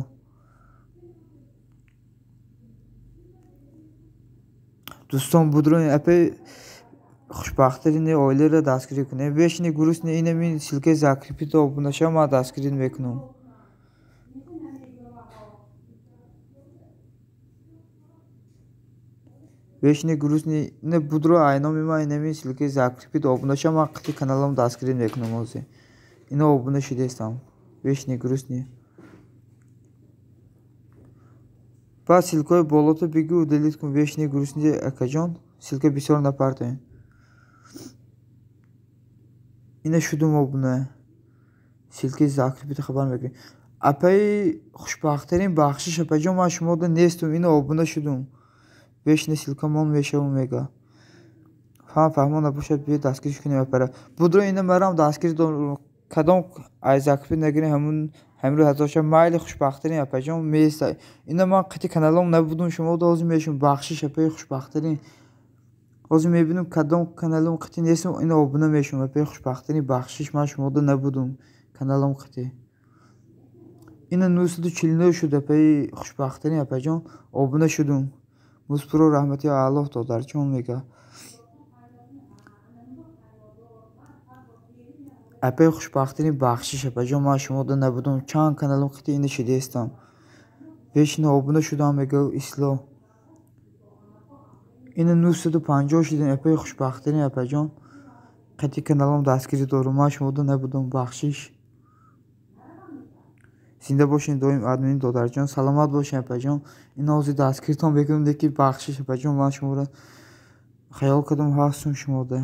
дӯстон будроин апаи хушбахтарини оиларо дастгирӣ кунем вешни гурусни инами силкаи закрепита обуна шава ман дастгирӣ мекунам вешни гурусни ина будро айноми ман инами силкаи закрепит обуна шава ман қати каналам дастгирӣ мекунам ҳозир ина обуна шудестам вешни гурусни баъд силкаҳои болото бигӯ удалит кун вешни гурусни акаҷон силка бисёр напартоен ина шудум обуна силкаи закрепита хабар мекунем апаи хушбахтарин бахшиш апаҷон ман шумода нестум ина обуна шудум вешни силкамон мешавам мега фаҳмо набошад биё дастгириш кунем апара будро ина марам дастгирӣ дорум кадом ай закрепит нагирем ҳамрӯ ҳазорша майли хушбахтарин апаҷон меса ина ман қати каналом набудум шумода ҳозир мешавам бахшиш апаи хушбахтарин ҳозир мебинам кадом каналом қати нестум ина обуна мешавам апаи хушбахтарин бахшиш ман шумода набудум каналом қати ина 949 шуд апаи хушбахтарин апаҷон обуна шудум музпуро раҳмати аллоҳ додарҷон мега апаи хушбахтарин бахшиш апаҷон ман шумода набудум чанд каналом қати ина шидестам вешина обуна шудам мега ислоҳ ина 950 шудем апаи хушбахтарин апаҷон қати каналом дастгирӣ дорум ман шумода набудум бахшиш зинда бошен доим админ додарҷон саломат бошен апаҷон ина ҳозир дастгиритон мекунам деки бахшиш апаҷон ман шуморо хаёл кардам ҳастум шумода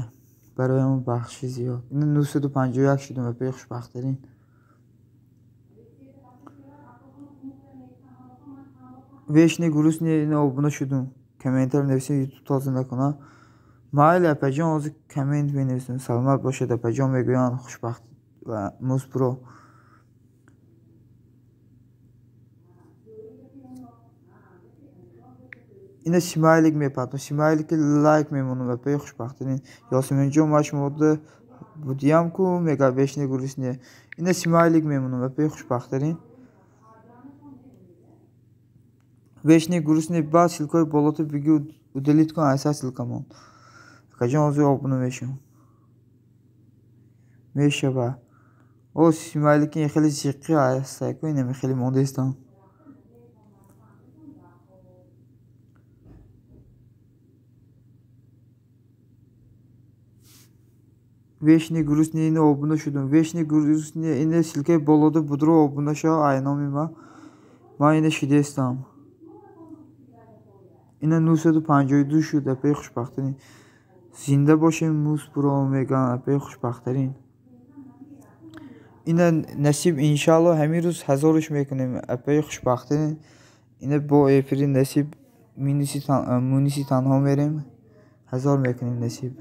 барои ҳамон бахши зиёд ина 951 шудум апаи хушбахтарин вешни гурусни ина обуна шудум комментар нависем ютуб тоза накунам майли апаҷон ҳозир коммент менависем саломат бошед апаҷон мегӯянд хушбахт ва музпуро ина смайлик мепатам смайлики лайк мемонам апаи хушбахтарин ёсиминҷон ман шумода будиям ку мега вешни гурусни ина смайлик мемонам апаи хушбахтарин вешни гурусни баъд силкаҳои болото бигӣ удалит кун айса силкамон Акаҷон ҳозир обуна мешавам. Мешава. О Исмоили ки хеле зиққи аст, инам хеле мондестам. Вечни грустни ина обуна шудам. Вечни грустни ина силкаи болода будро обуна шава айноми ма. Ман ина шидестам. Ина 952 шуд. Апаи хушбахтарин. Зинда бошем мус буро меган. Апаи хушбахтарин. Ина насиб иншалло ҳамин рӯз 1000-ш мекунем. Апаи хушбахтарин. Ина бо эфири насиб муниси танҳо мерем. 1000 мекунем насиб.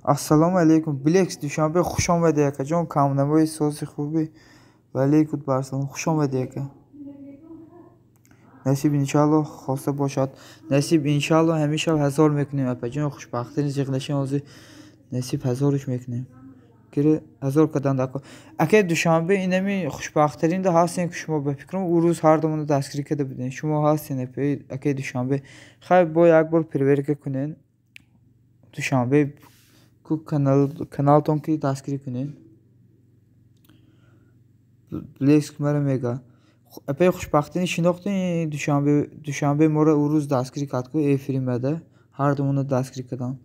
ассалому алейкум. Блекс душанбе хуш омадӣ акаҷон. Камнамои сози хуби валейкум барсалом. Хуш омадӣ ака. насиб иншалло хоста бошад. Насиб иншалло ҳамиша 1000 мекунем апаҷон. хушбахтарин зиқнашин ҳозир насиб 1000-ш мекунем. Гире 1000 кадан дако. Ака душанбе инами хушбахтарин да ҳастен ки шумо ба фикрам ӯ рӯз ҳардумон дастгирӣ карда будем. Шумо ҳастен ака душанбе. Хай бо як бор проверка кунен. Душанбе каналтон ки дастгирӣ кунен. Блекс мара мега. Апаи хушбахтарин шинохтен душанбе мора ӯ рӯз дастгирӣ кард ку эфири мада. Ҳардумон дастгирӣ кардан.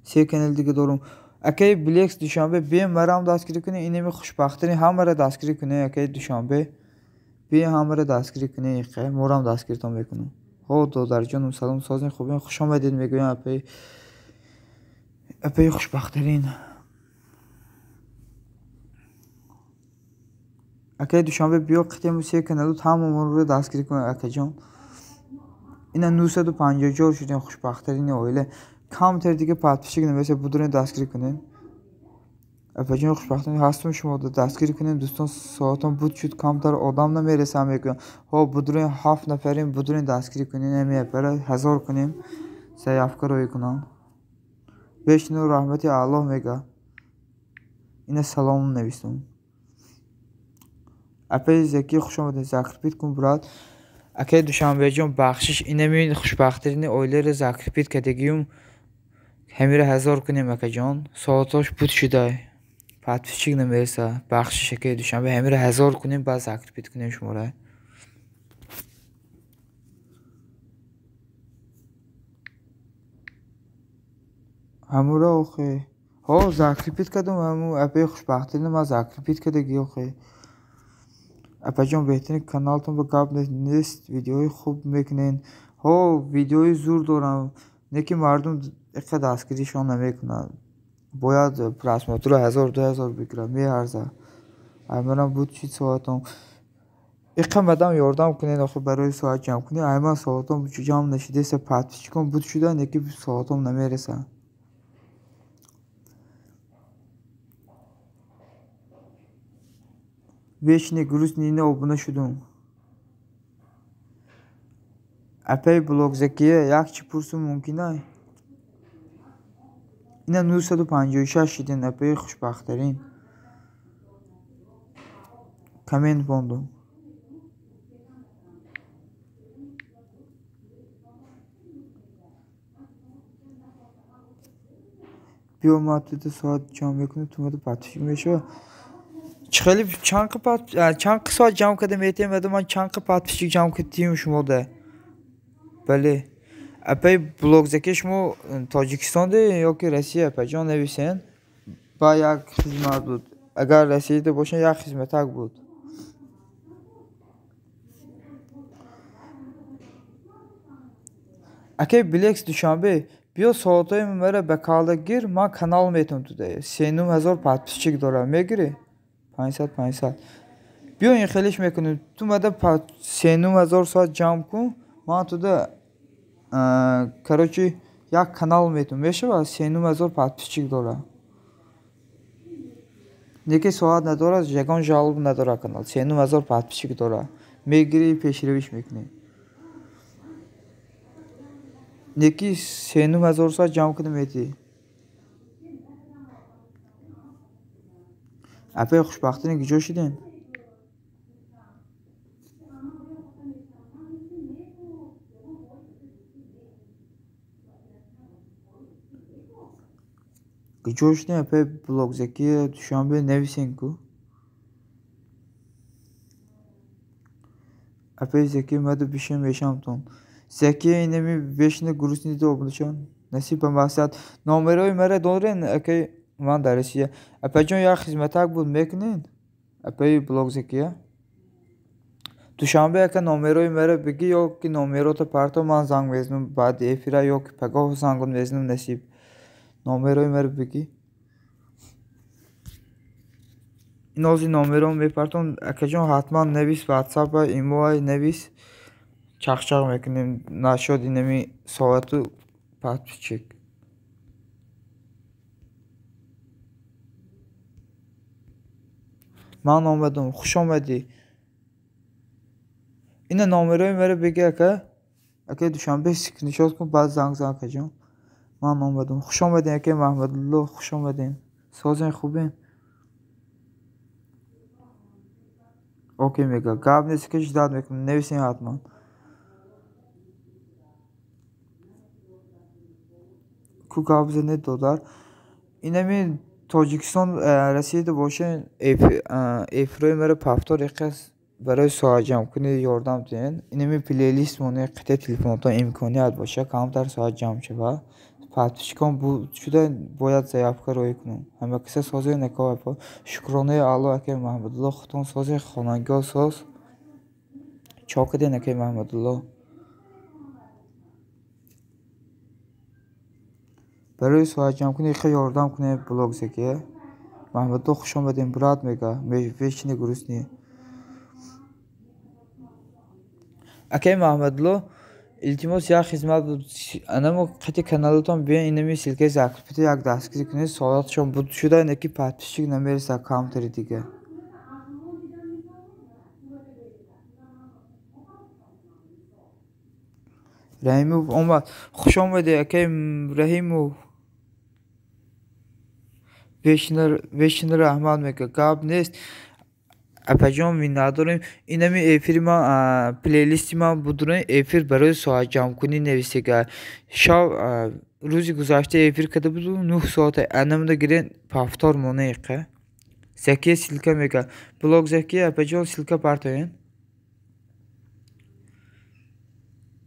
се канал дига дорум. Акаи Блекс душанбе бем марам дастгирӣ кунем. Инами хушбахтарин ҳамара дастгирӣ кунем. Акаи душанбе бем ҳамара дастгирӣ кунем. Иқqa морам дастгиритон мекунем. ҳо додарҷонум салом созин хубем. Хуш омадед мегӯям апаи хушбахтарин. Акаи душанбе биё қитему се каналут ҳамамонро дастгирӣ кунем акаҷон. Ина 954 шудем хушбахтарини оила. Камтар дига подписчик намеса будурен дастгирӣ кунем. апаҷон хушбахтарин ҳастум шумо дастгирӣ кунем. дӯстон соатон буд шуд камтар одам намерасам мегӯям. ҳо будурен 7 нафарем будурен дастгирӣ кунем. ами апара 1000 кунем. заявка роӣ кунам. бешну раҳмати Аллоҳ мега. ина салом навистум. апаи заки хуш омадед. закрипит кун брат. акаи душанбеҷон бахшиш инами хушбахтарини оиларо закрипит кардагиюм. ҳамира 1000 кунем акаҷон. соатош буд шудай. подписчик намереса. бахшиш акаи душанбе ҳамира 1000 кунем баъд закрипит кунем шумора. ҳамура охе. ҳо закрипит кардам ҳаму апаи хушбахтарин ма закрипит кардаги охе. апаҷон беҳтарин каналтон ба гап нест. видеои хуб мекунен. ҳо видеои зур дорам. не ки мардум иққа дастгиришон намекунад. бояд просмотра 1000-2000 бигирад меарза. айманам буд чӣ соатон. иққа мадам ёрдам кунен охе барои соат ҷамъ кунем. айман соатон ҷамъ нашидеса подписчикон буд шуда не ки соатон намереса. вечни грустни ина обуна шудум. апаи блогзакия як чӣ пурсум мумкинай? ина 956 шидин апаи хушбахтарин. комент бондум. биё ма туда соат ҷамъ мекунем. тумада подписчик мешава. хеле чанд соат ҷамъ карда метемада ман чанд подписчик ҷамъ кардим шумода. бале апаи блогзаки шумо тоҷикистонда ёки россия апаҷон нависен. ба як хизмат буд. агар россияда бошен як хизматак буд. акаи Блекс душанбе биё соатои мара ба калда гир. ман канал метам туда 3-9000 подписчик дорам. мегирӣ 500. биё ин хелиш мекунем. ту мада 3-9000 соат ҷамъ кун. ман туда короче як канал метам. мешава 3-9000 подписчик дора. не ки соат надорад. ягон жалоб надора канал. 3-9000 подписчик дора. мегирӣ пешравиш мекунем. یکی 3-9 هزار ساعت جمع کنیم ایتی اپای خوشبختانه گجا شدین گجا شدین اپای بلاگ زکی دوشنبه نویسین کو اپای زکی مدو بیشم بیشم تون زکی اینمی بیشنه گروس نیده obunuşan نصیب مقصد نامرای مره دارین اکی من درسیه اپای جون یا خدمتک بود میکنین اپای بلاگ زکیه دوشنبه اکه نامرای مره بگی یا که نامرات پرتا من زنگ میزنم بعد افیرا یا که پگاه زنگون میزنم نصیب نامرای مره بگی این از نامرام میپرتون اکه جون حتما نویس واتساپ و ایمو نویس چخچق میکنیم نشد اینمی ساعتو پس چک من آمدم خوش آمدی این نامرای مره بگی اکه دوشنبه سکرینشات کن بعد زنگ که جون من آمدم خوش آمدین اکه محمد الله خوش آمدین سازن خوبین اوکی میگه گاب نیست که جداد میکنم نویسین حتما کو گاب زنه $. اینمی تاجیکستان رسیده باشه افرای مره پفتار یکیست برای ساعت جمع کنی یاردم دین اینمی پلیلیست مونه قطع تلفنتا امکانیت باشه کمتر ساعت جمع شود پس کام بو شده باید ضیاف روی کنم همه کسی سازه نکاه با شکرانه الله که محمد الله خودتون سازه خانگاه ساز چاکده نکه محمد الله برای ساعت جمع کنی خیلی یاردم کنه بلاگ زکیه محمد الله خوش آمدین برات میگه ویشنی گروسنی اکه محمد الله التماس یا خدمت بود انمو قطع کانالتون بیاین اینمی سیلکه زاکریپیت یک دستگیری کنید ساعتشون بود شده اینکی پاتشیک نمیرسه کامتری دیگه رحیمو اومد خوش آمده اکه رحیمو ویشنر رحمان میگه گاب نیست اپجام می نداریم اینمی افیر ما پلیلیستی ما بودن افیر برای ساعت جمع کنی نویسیگه شب روزی گذشته افیر کرده بود 9 ساعت انم da giren پفتار مونه که زکی سیلکه میگه بلاگ زکی اپجام سیلکه پرتاین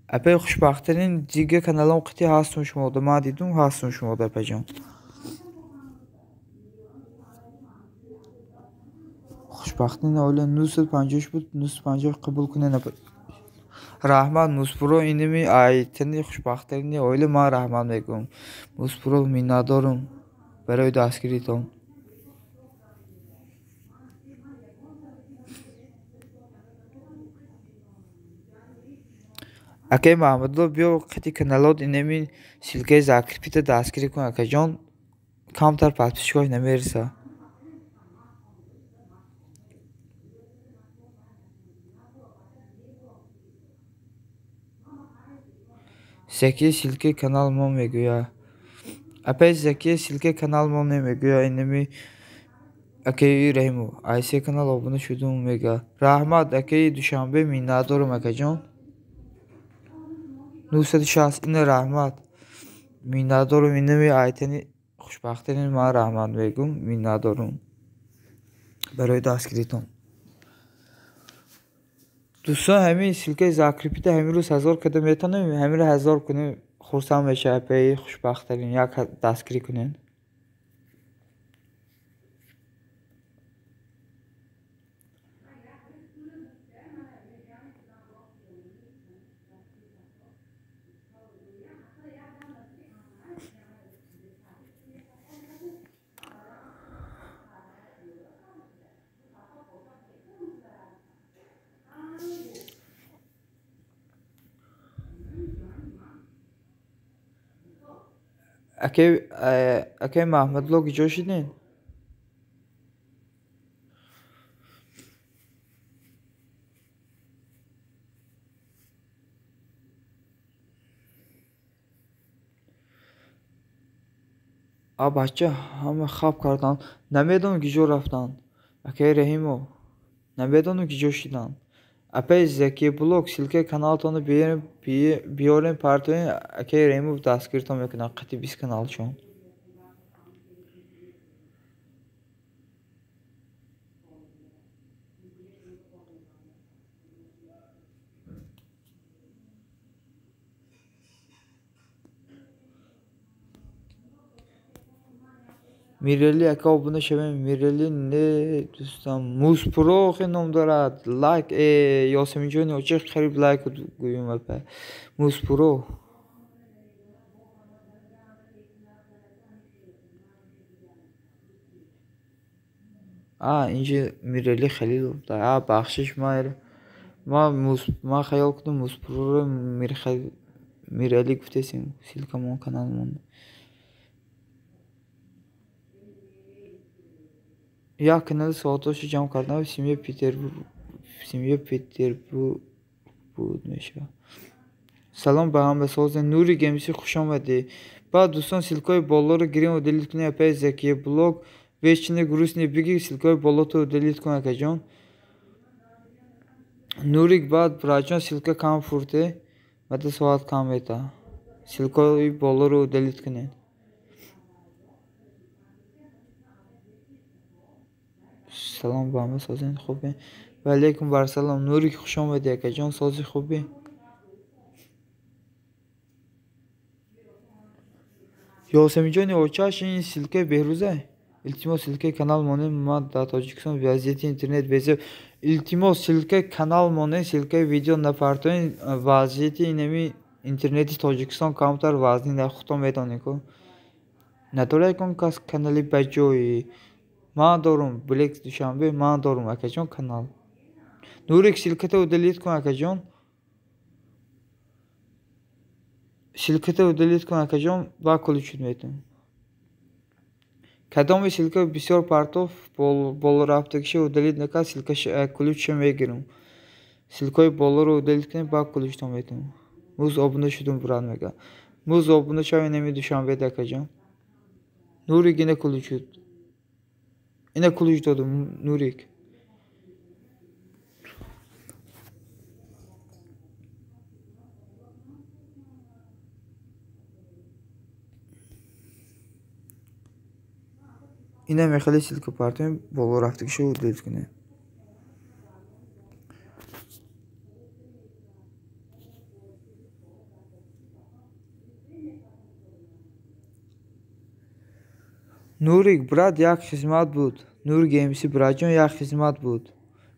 اپای خوشبختترین دیگه کانالم قطعی هستون شما ده ما دیدم هستون شما ده اپجام خوشبختین اوله 950 بود 950 قبول کنه نبود رحمان موسپرو اینمی آیتنی خوشبختترینی اوله ما رحمان میگم موسپرو میندارم برای دستگیری تون اکه محمد الله بیا قطعی کانالات اینمی سیلکه زاکریپیت دستگیری کن اکه جان کمتر پاتشگاه نمیرسه زکی سیلکه kanal ما میگویا اپای زکی سیلکه kanal ما نمیگویا اینمی اکه رحیمو آیسی kanal abone شدم میگه رحمت اکه دوشنبه میندارم اکه جان 960 این رحمت میندارم اینمی آیتنی خوشبختترین ما رحمت میگم میندارم برای دستگیریتون دوستان همین سیلکه زاکریپیت همین روز 1000 کده میتونم همین رو 1000 کنیم خورسم بشه اپای خوشبختترین یک دستگیری کنین اکه محمد لو گجا شدین А бача ҳама хаб карданд. Намедонам ки ҷо рафтанд. Акаи Раҳимо, намедонам ки ҷо шиданд. Апаи Закия блог силкаи каналтонро биёрем партоен. Акаи Раҳимов дастгиртон мекунад. Қати 20 каналчон. Мирали ака обуна шавем. Мирали не дӯстам. Музпро хе ном дорад. Лайк Ёсиминҷони очиқ қариб лайк гӯем апа. Музпро. Инҷа Мирали Халилов. Бахшиш ман хаёл кардам Музпроро Мирали гуфтесем. Силкамон каналмон. Як канали соатоши ҷамъ кардам. Семья Петербург буд мешавад. Салом ба ҳамасозен. Нури Гемси хушомадӣ. Баъд дӯстон силкаи болоро гирем ва делит кунед. Апаи Закия блог вечне грустне биги силкаи болото делит кун акаҷон. Нурик баъд браҷон силка кам фурте. Баъд соат кам мета. Силкаи болоро делит кунед. Салом ба ҳама созен хубе. Ва алейкум барсалом. Нурик хушомадӣ акаҷон. Сози хубе. Ёсиминҷони очаш ин силкаи беҳрӯза. Илтимос силкаи канал монем. Ман дар Тоҷикистон вазъияти интернет безеб. Илтимос силкаи канал монем. Силкаи видео напартоен. Вазъияти инами интернети Тоҷикистон камтар вазнин дар худто медонед ку. Надорад ягон кас канали ба ҷои. Ман дорум Блэкс Душанбе. Ман дорум акаҷон канал. Нурик силкатаро делит кун акаҷон. Силкатаро делит кун акаҷон. Ба куличуд метавон. Кадоми силка бисёр партов болорафтагишро делит накард. Силка куличро мегирам. Силкаи болоро делит кунед. Ба куличтон метавон. Муз обуна шудум бурад мега. Муз обуна шав инами Душанбе акаҷон. Нурик ина куличуд. Ина кулич додум Нурик. Ина мехали силка партоен болорафтагишро делит кунед. Нурик брат як хизмат буд. Нур Гемси браҷон як хизмат буд.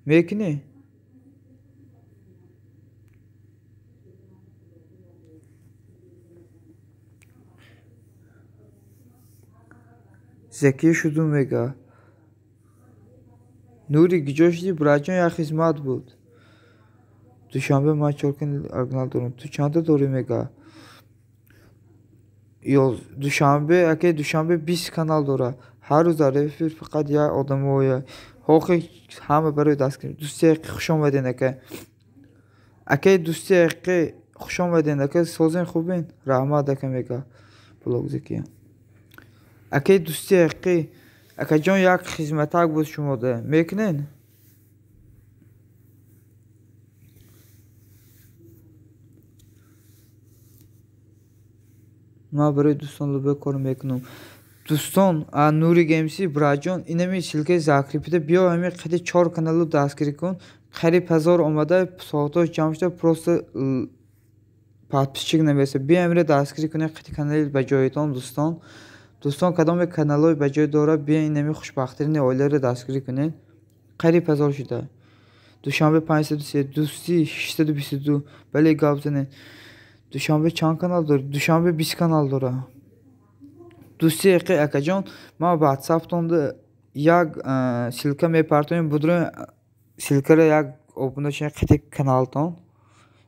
Мекунӣ? Закия шудум мега. Нурик ҷо шуди браҷон як хизмат буд. Душанбе ман чоркин аргнал дорам. Ту чанда дорӣ мега? Душанбе акаи Душанбе 20 канал дорад. Ҳар рӯз дар эфир фақат як одам ояд. Хохи ҳама барои дастгирӣ. Дӯсти ҳақиқӣ хушомадед акай. Акаи дӯсти ҳақиқӣ хушомадед акай. Созен хубен? Раҳмат ака мега. Блог Закия. Акаи дӯсти ҳақиқӣ акаҷон як хизматак буд шумода. Мекунед? Ман барои дӯстон лубе кор мекунам. Дӯстон Нури Гемси браҷон инами силкаи Закрипида биё ҳами қади 4 каналро дастгирӣ кун. Қариб 1000 омада соатош ҷамъ шуда просто подписчик намереса. Биё ҳамиро дастгирӣ кунед қади канали ба ҷоитон дӯстон. Дӯстон кадоме каналҳои ба ҷой дорад биё инами хушбахтарини оиларо дастгирӣ кунед. Қариб 1000 шуда. Душанбе 533, дӯсти 622. Бале гап занед. Душанбе чанд канал дорад? Душанбе 20 канал дорад. Дӯсти ҳақиқӣ акаҷон ман ватсаптон як силка мепартоем. Будроем силкаро як обуна шунед қати каналтон.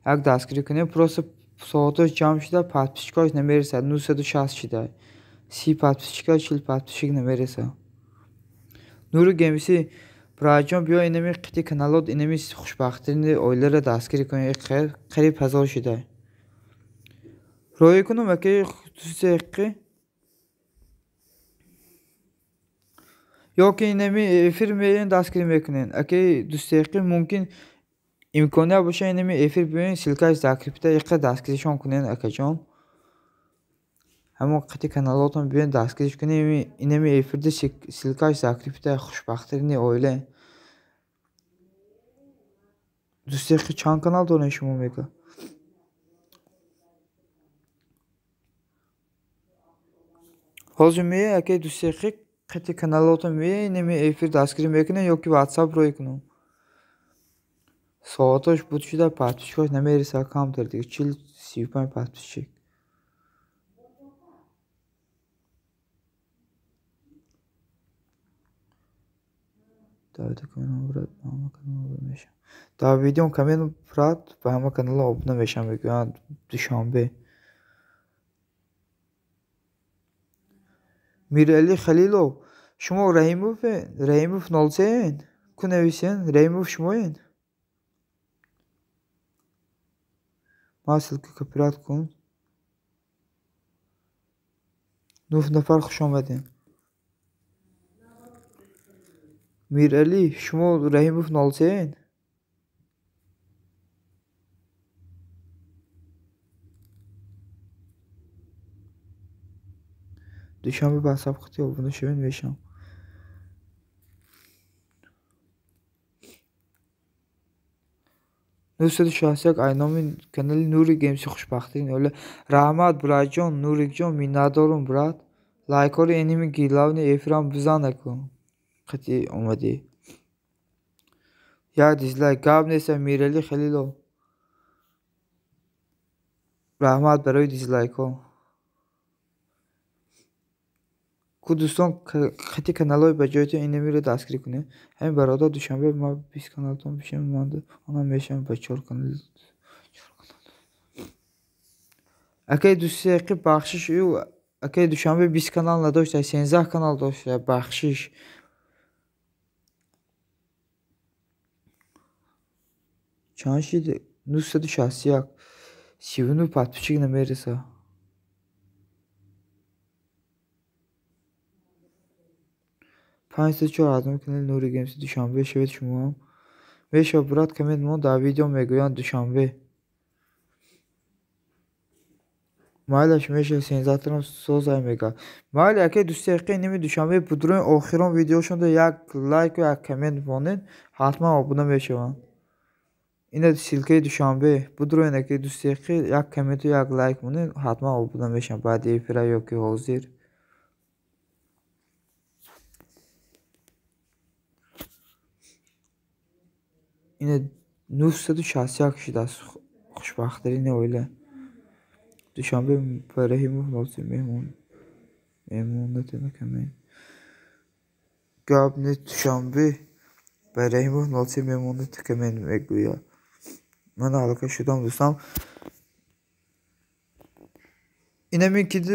Як дастгирӣ кунед. Просто соатош ҷамъ шуда подписчикош намерасад. 960 шуда. 30 подписчика 40 подписчик намерасад. Нури Гемси браҷон биё инами қати каналот инами хушбахтарини оиларо дастгирӣ кунед. Қариб 1000 шуда. Роҳӣ кунам акаи дӯсти ҳақиқӣ. Yoki inemi efir meyen daskri meknen. Ake dustaqi mumkin imkoniyat باشه inemi efir beyin silkash zakripta yaqqa daskrishon kunen akajon. Hamon qati kanalotun beyin daskrish kunen inemi efirde silkash zakripta xushbaxtirini oyle. Dustaqi chan kanal donen şumo meka. Hozir me ake dustaqi qati kanalotun beyin inemi efir daskri meknen yoki WhatsApp roykunu. Soatosh buduşda patpishkosh namerisa kamdir دیگه 40-35 patpishchik. Davet kanalına brad ba hamma kanalga mesham. Daha videom kamen brad ba hamma kanalga obuna mesham megoyan dushanbe. Mirali Khalilov شما رحیموف نالزین کو نویسین رحیموف شمایین ماسل که کپیرات کن 9 نفر خوش آمدین میرعلی شما رحیموف نالزین دوشنبه به سبقتی آبونه شوین بشم نوستد شخصیک aynamın kanalı Nuri Games'i خوشبختین öyle rahmat brajon Nurikjon minnatdorum brat like'ori enimi gilavni efram bizanaku qati omadi ya dislike gab nesa Mirali Khalilov rahmat baroy dislike ho کو دوستان خطی کانالای بجایت اینمی رو دستگیری کنه همین برادر دوشنبه ما 20 کانالتون پیشم مانده اونم میشم با 4 کانال اگه دوستی که بخشش یو اگه دوشنبه 20 کانال نداشته 13 کانال داشته بخشش چند شده 961 39 подписчик نمیرسه پنج چهار آدم کانال نوری گیمز دوشنبه شوید شما هم ویشا برات کامنت ما در ویدیو میگویند دوشنبه مایلش میشه 13 تا سوزای میگه مایل اگه دوستی اقی نمی دوشنبه بدرون آخران ویدیوشون ده یک لایک و یک کامنت بانید حتما آبونه میشوند اینه سیلکه دوشنبه بدرون اگه دوستی اقی یک کامنت و یک لایک بانید حتما آبونه میشن بعد ایفرا یا که حاضر اینه 961 kişi de خوشبختری ne öyle دوشنبه برای مولتی مهمون demek hemen قبل دوشنبه برای مولتی مهمون hemen میگوید من علاقه شدم دوستم اینه میگید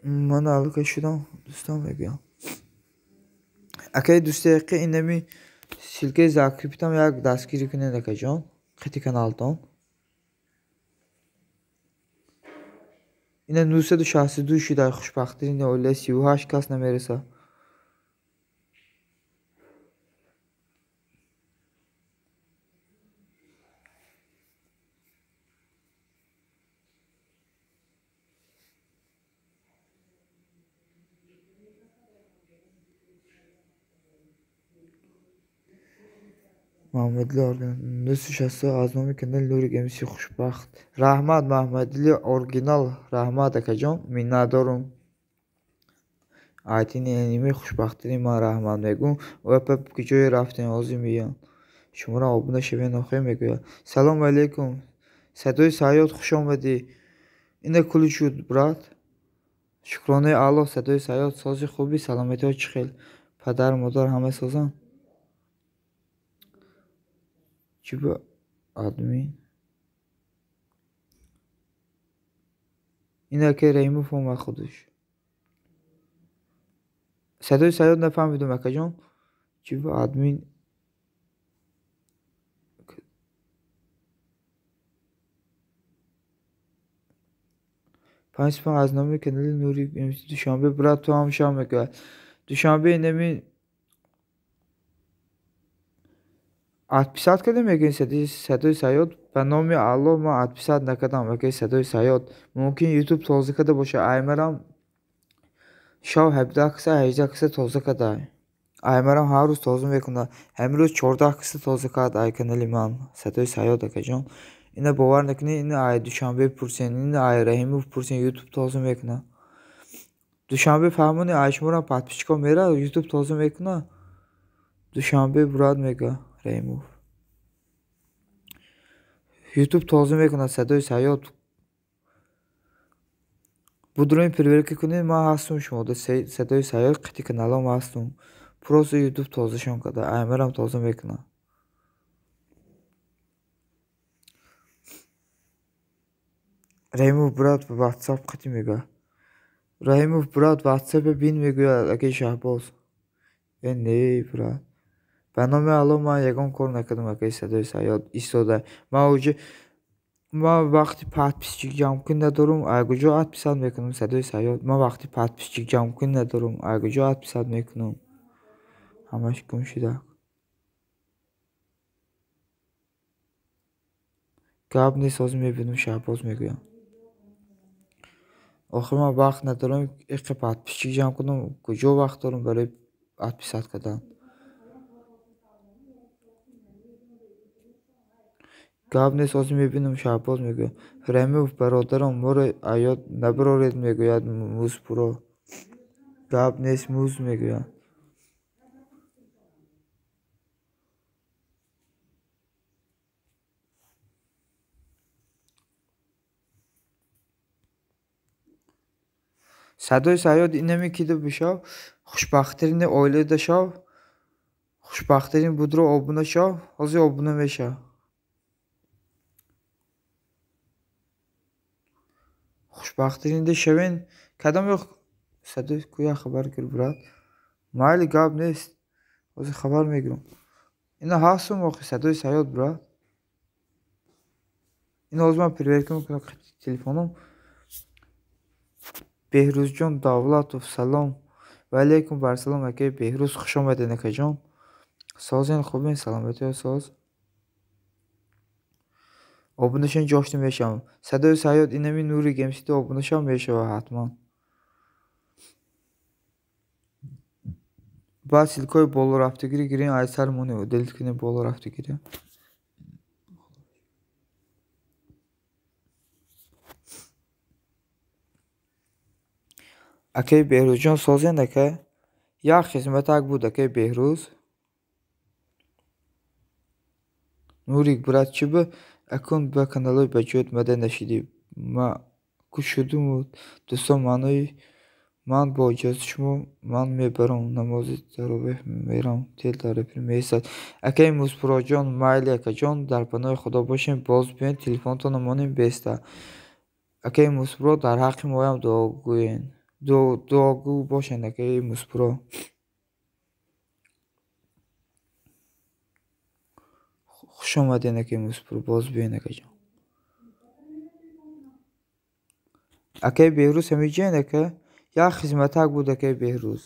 من علاقه شدم دوستم میگم اگه دوستی که اینه می silke zakripitam jak daskiri kune nakajon qati kanalton ina 962 kişi در خوشبختی öyle 38 کس نمیرسه محمدلی نوشسته آزمایش کندن لوری گمیسی خوشبخت رحمت محمدلی اورجینال رحمت اکجان minnatdorum آیتین انیمی خوشبختی ما رحمت میگم و پپ کجای رفتین آزی میان شما را آبونه شوین آخه میگوید سلام علیکم صدای سیاد خوش آمدی اینه کلی شد برات شکرانه الله صدای سیاد سازی خوبی سلامتی ها چخیل پدر مادر همه سازن چی با admin اینه که ریموف اومد خودش صدای سیاد نفهمیدم اکا جان چی با admin پنج از نام کانال نوری دوشنبه برات تو هم شام میگه душанбе инами адписанд кардем ягон садои саёд ба номи Алло ман адписанд накардам ягон садои саёд. Мумкин ютуб тоза карда бошад. Аймарам шав 17 киса 18 киса тоза карда. Аймарам ҳар рӯз тоза мекунад. Амрӯз 14 киса тоза кард ай канали ман садои саёд акаҷон. Ина бовар накунед, ина ай душанбе пурсен, ина ай Раҳимов пурсен ютуб тоза мекунад. душанбе фаҳмони ай шуморам подписчикҳо мера ютуб тоза мекунад. душанбе бурад мега Раҳимов. ютуб тоза мекунад садои саёд. будроин проверка кунед, ман ҳастум шумо садои саёд қити каналом ҳастум. Просто ютуб тозашон карда. Аймарам тоза мекунад. Раҳимов брат ватсап қити мега. Раҳимов брат ватсапе бин мегӯяд аги Шаҳбоз. Не брат. Ба номи Алло ман ягон кор накардам аги садои саёд истода. Ман вақти подписчик ҷамъкунӣ надорум. Айгуҷо адписанд мекунам садои саёд. Ман вақти подписчик ҷамъкунӣ надорум. Айгуҷо адписанд мекунам. ҳамаш гум шуда. гап нест ҳозир мебинам Шаҳбоз мегӯям. охир ман вақт надорам иққа подписчик ҷамъ кунам. куҷо вақт дорам барои подписанд кардан. гап нест ҳозир мебинам Шаҳбоз мегӯям. Раҳимов бародарам моро аёд набароред мегӯяд Музпуро. гап нест Муз мегӯяд. садои саёд инами кида бишав. хушбахттарини оилада шав. хушбахттарин будро обуна шав. ҳозир обуна мешав. хушбахттаринда шавен кадом ёк садои куя хабар гир брат. майли гап нест. ҳозир хабар мегирам. ина ҳастум охир садои саёд брат. ина ҳозир ман проверка мекунам телефоном. беҳрӯзҷон Давлатов салом. ва алейкум барсалом акаи Беҳрӯз хушомадед акаҷон. созен хубен саломатиё соз. обунашон ҷошта мешавам. садои саёд инами нури гемсида обунашон мешава ҳатман. баъд силкҳои болорафтагирӣ гирем ай сар монем делит кунем болорафтагирӣ. акаи Беҳрӯзҷон созен ака. як хизматак буд акаи Беҳрӯз. нурик брат чӣ ба акун ба каналои баҷоят мада нашидӣ. ма куш шудуму дӯстон ман бо иҷозати шумо ман мебарам намози таровеҳ мерам тел тарапи месад. акаи Музпуроҷон майли акаҷон дар паноҳи худо бошем. боз биёед телефонтонро монем беста. акаи Музпуро дар ҳаққи моям дуогӯен. дуогӯ бошед акаи Музпуро. хушомадед акаи Музпуро боз биёед акаҷон. акаи Беҳрӯз ҳамиҷоянд ака. як хизматак буд акаи Беҳрӯз.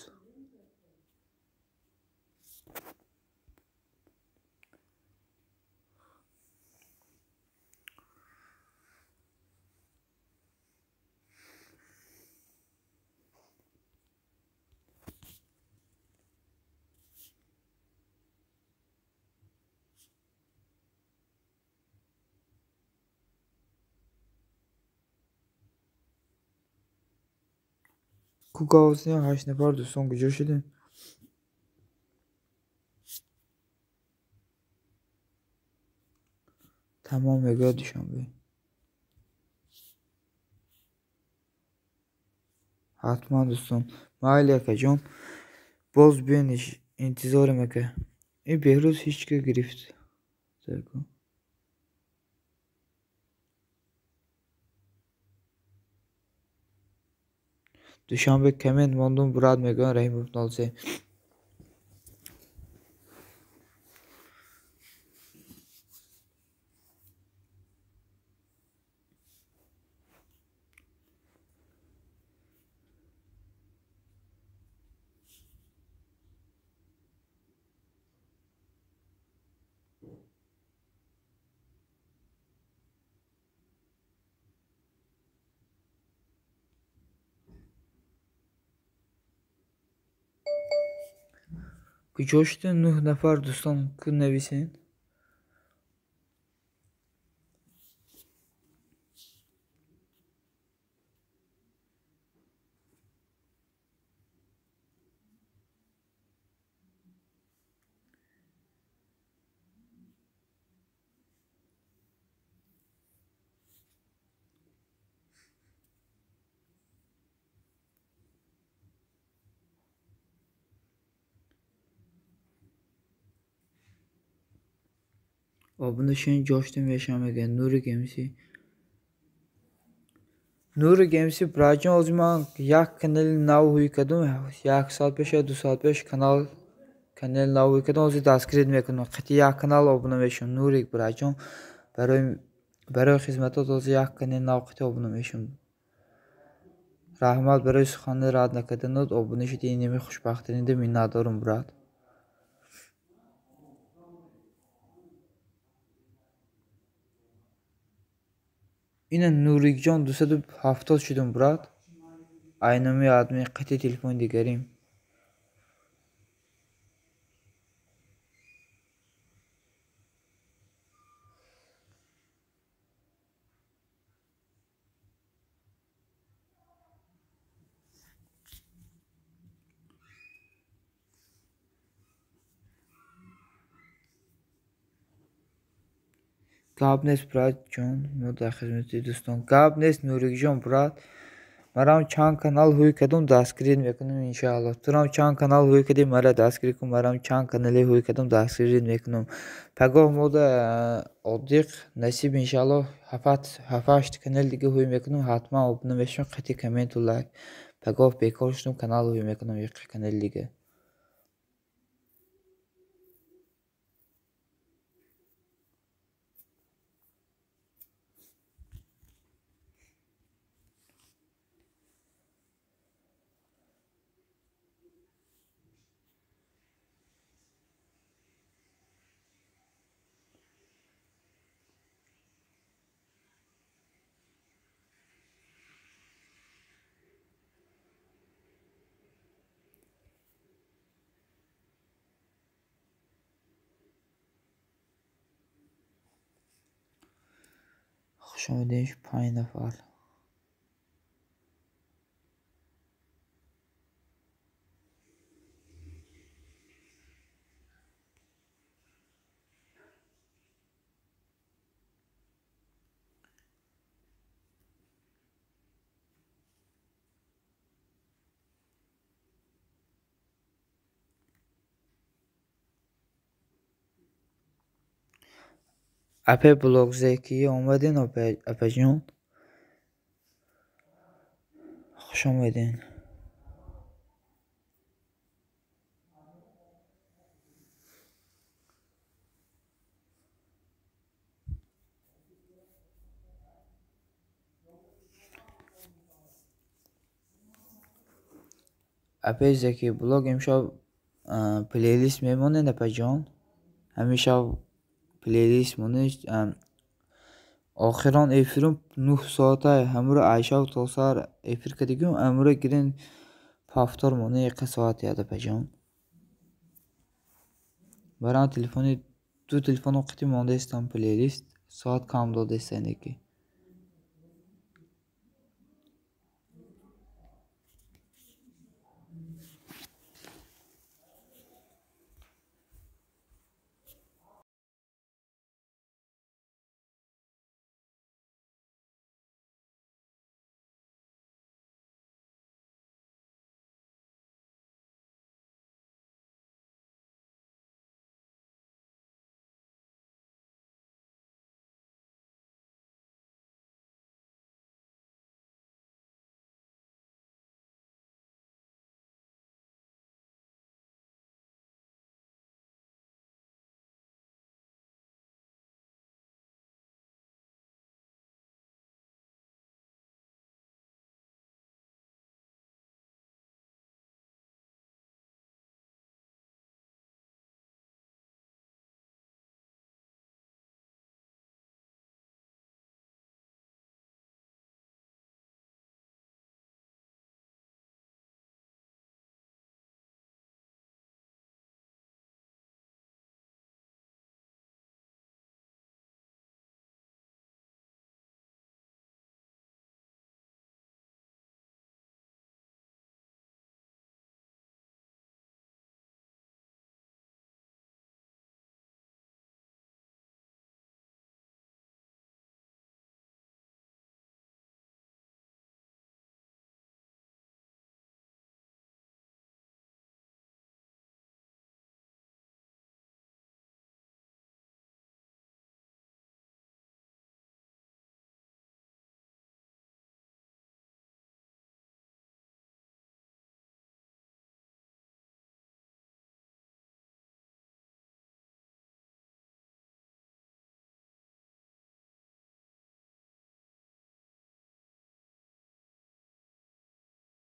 ку гавзни 8 нафар дӯстон куҷо шудем. тамом мегӯяд душанбе. ҳатман дӯстон майли акаҷон боз биён интизорем ака. ин Беҳрӯз ҳеҷ ки гирифт. душанбе коммент мондум брат мегӯяд Раҳимов 03. Coştu 9 nafar do'ston ku navisin. Bunda şimdi coştum yaşamagan Nuri gemisi Brajan o zaman yak kanal nav huई kadın yak saat 5 ya 2 saat 5 kanal nav huई kadın o zaman daskred mekanım. Qati yak kanal obuna meşhum Nuri Brajan برای خدمتات از یک کنین ناقطه abone میشم. Rahmat برای سخن رد نکردنت abone شدی اینمی خوشبختانه de minnettarım brad. Yine Nurican 270 şudum brad. Aynamı adımı qati telefon digerim. Gabnes brad John moda hizmeti dostum. Gabnes Nurican brad. مرام چند کانال हुई कदम दास्क्रीन मेकनम इंशाल्लाह तुराम चंद कनाल हुई कदम मरा दास्क्री को मराम चंद कनाले हुई कदम दास्क्रीन मेकनम पगो मोदा oddiq nasib inşallah hafaşt kanal dige huy mekunum hatma obna meşun qati comment like pagov bekorshtum kanal huy mekunum yaqi kanal dige خوش آمدین 5 نفر اپه بلوگ زکی اومدین اپه جون خوش آمدین اپه زکی بلوگ امشب پلیلیست میمونه اپه جون همیشه پلیلیست مونه آخران efirim 9 saate hamura Ayşe tosar efir kadigum amura girin paftar mone 1 saat ya da pejam baran telefoni tu telefonu qiti monde istam playlist saat kam do deseneki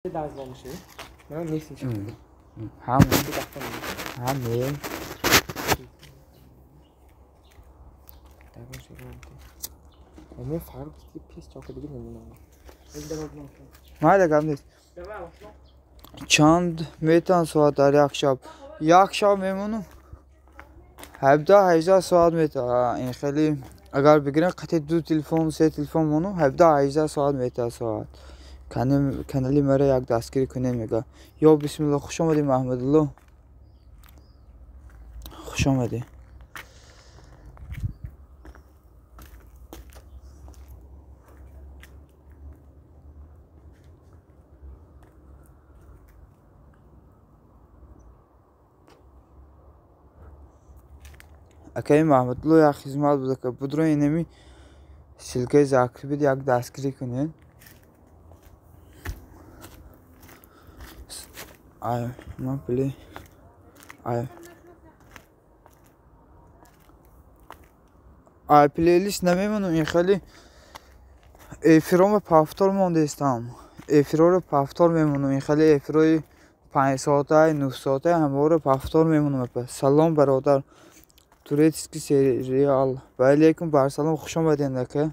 دازدانشی من نیستم چه همه من فرق کی پیس چاک دیگه نمیدونم ما دقیقا نیست چند میتون ساعت در یک شب میمونم 17-18 ساعت میتون این خیلی اگر بگیرن قطعه 2 تلفن 3 تلفن مونم 17-18 ساعت میتون ساعت کانالی مرا یک دستگیری کنه میگه یا بسم الله خوش آمدی محمد الله خوش آمدی اکای محمد الله یک خدمت بوده که بدرو اینمی سلکه زاکری بید یک دستگیری کنین من پلی پلیلیست نمیمونم این خیلی افرام پافتار مونده استم افرار پافتار میمونم این خیلی افرای 5 ساعته 9 ساعته همه رو پافتار میمونم سلام برادر туретский сериал ва алейкум барсалом хуш омадед ака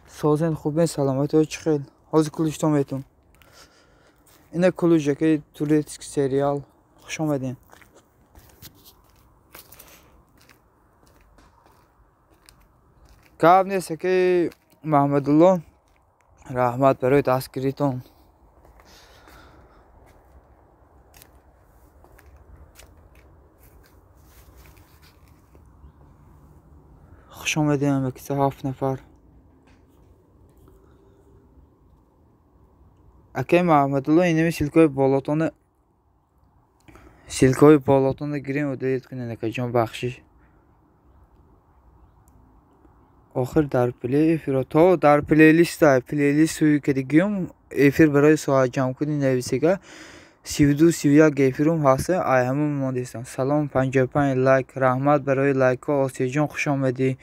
созен хубен саломати чӣ хел ҳозир кулушто метум ина кулуш ака туретский сериал хуш омадед гап нест ака маҳмадулло раҳмат барои дастгиритон خوش آمدیم به کسی 7 نفر اکی محمد الله اینمی سلکای بالاتون گیریم و دید کنین اکی جان بخشش آخر در پلی افیر تا در پلیلیست سوی که دیگیم افیر برای ساعت جمع کنی نویسیگه 32-31 افیرم هسته ای همون ماندیستم سلام 55 لایک رحمت برای لایک ها آسیه جان خوش آمدی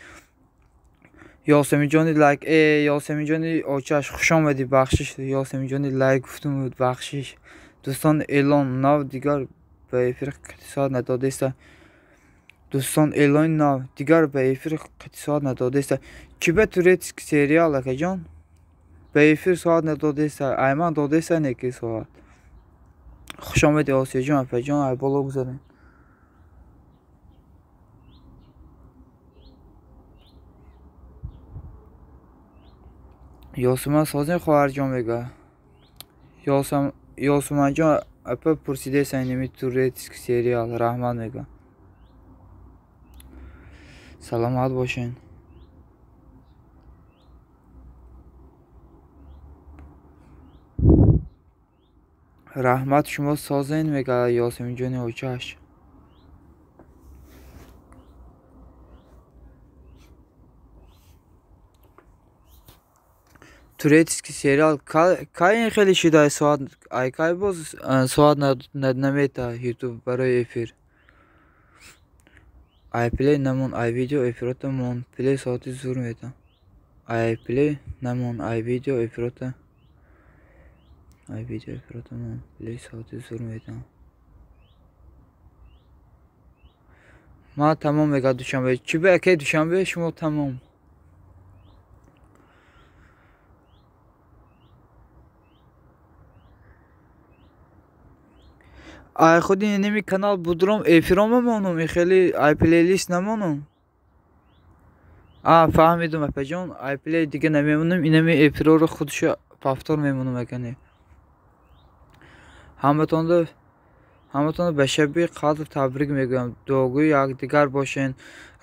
یاسمی جانی لایک یاسمی جانی آچش خوش آمدی بخشش یاسمی جانی لایک گفتم بود بخشش دوستان اعلان نو دیگر به افیر اقتصاد نداده است دوستان اعلان نو دیگر به افیر اقتصاد نداده است کی به توریتسک سریال اکا جان به افیر ساعت نداده است ایمان داده است نکی ساعت خوش آمدی آسیه جان اپا جان ای بالا گذارین یاسمان سازین خواهر جان بگه یاسمان جان اپا پرسیده سینمی توریتسک سریال رحمت میگه سلامت باشین رحمت شما سازین میگه یاسمین جانی اوچش туретский сериал кай хеле шидай соат ай кай боз соат намета ютуб барои эфир ай плей намон ай видео эфирота мон плей соати зур мета ай плей намон ай видео эфирота мон плей соати зур мета ма тамом мега душанбе чӣ бе аке душанбе шумо тамом ай худи неми канал будром эфиром мемонам хеле ай плейлист намонам фаҳмидум апаҷон ай плей дига намемонам инами эфироро худшо пафтор мемонам акане ҳаматонро ба шаби қадр табрик мегӯям дуогӯи якдигар бошен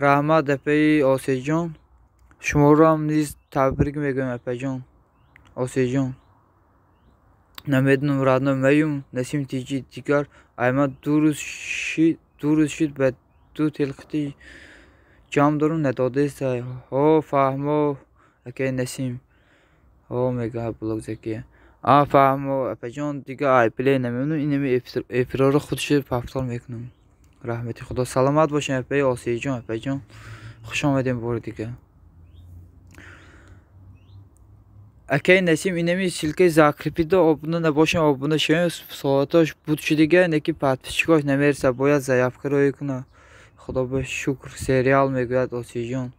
раҳмат апаи осиҷон шумороам низ табрик мегӯям апаҷон осиҷон намедонам радном маюм насим тиҷи дигар айма ду рӯз шид ба ду телхити ҷамъ дорум надодеста фаҳмо акаи насим мегаҳа блогзакия фаҳмо апаҷон дига ай плей намемонам инами эфироро худши пафтор мекунам раҳмати худо саломат бошем апаи осиҷон апаҷон хуш омадем бори дига Окей, Насим, инеми силкай закрепида обуна набошен обуна шеем соаташ будшидига неки подписчиков намерса бояд заявка рой куна. Худо ба шукр сериал мегӯяд Осиҷон.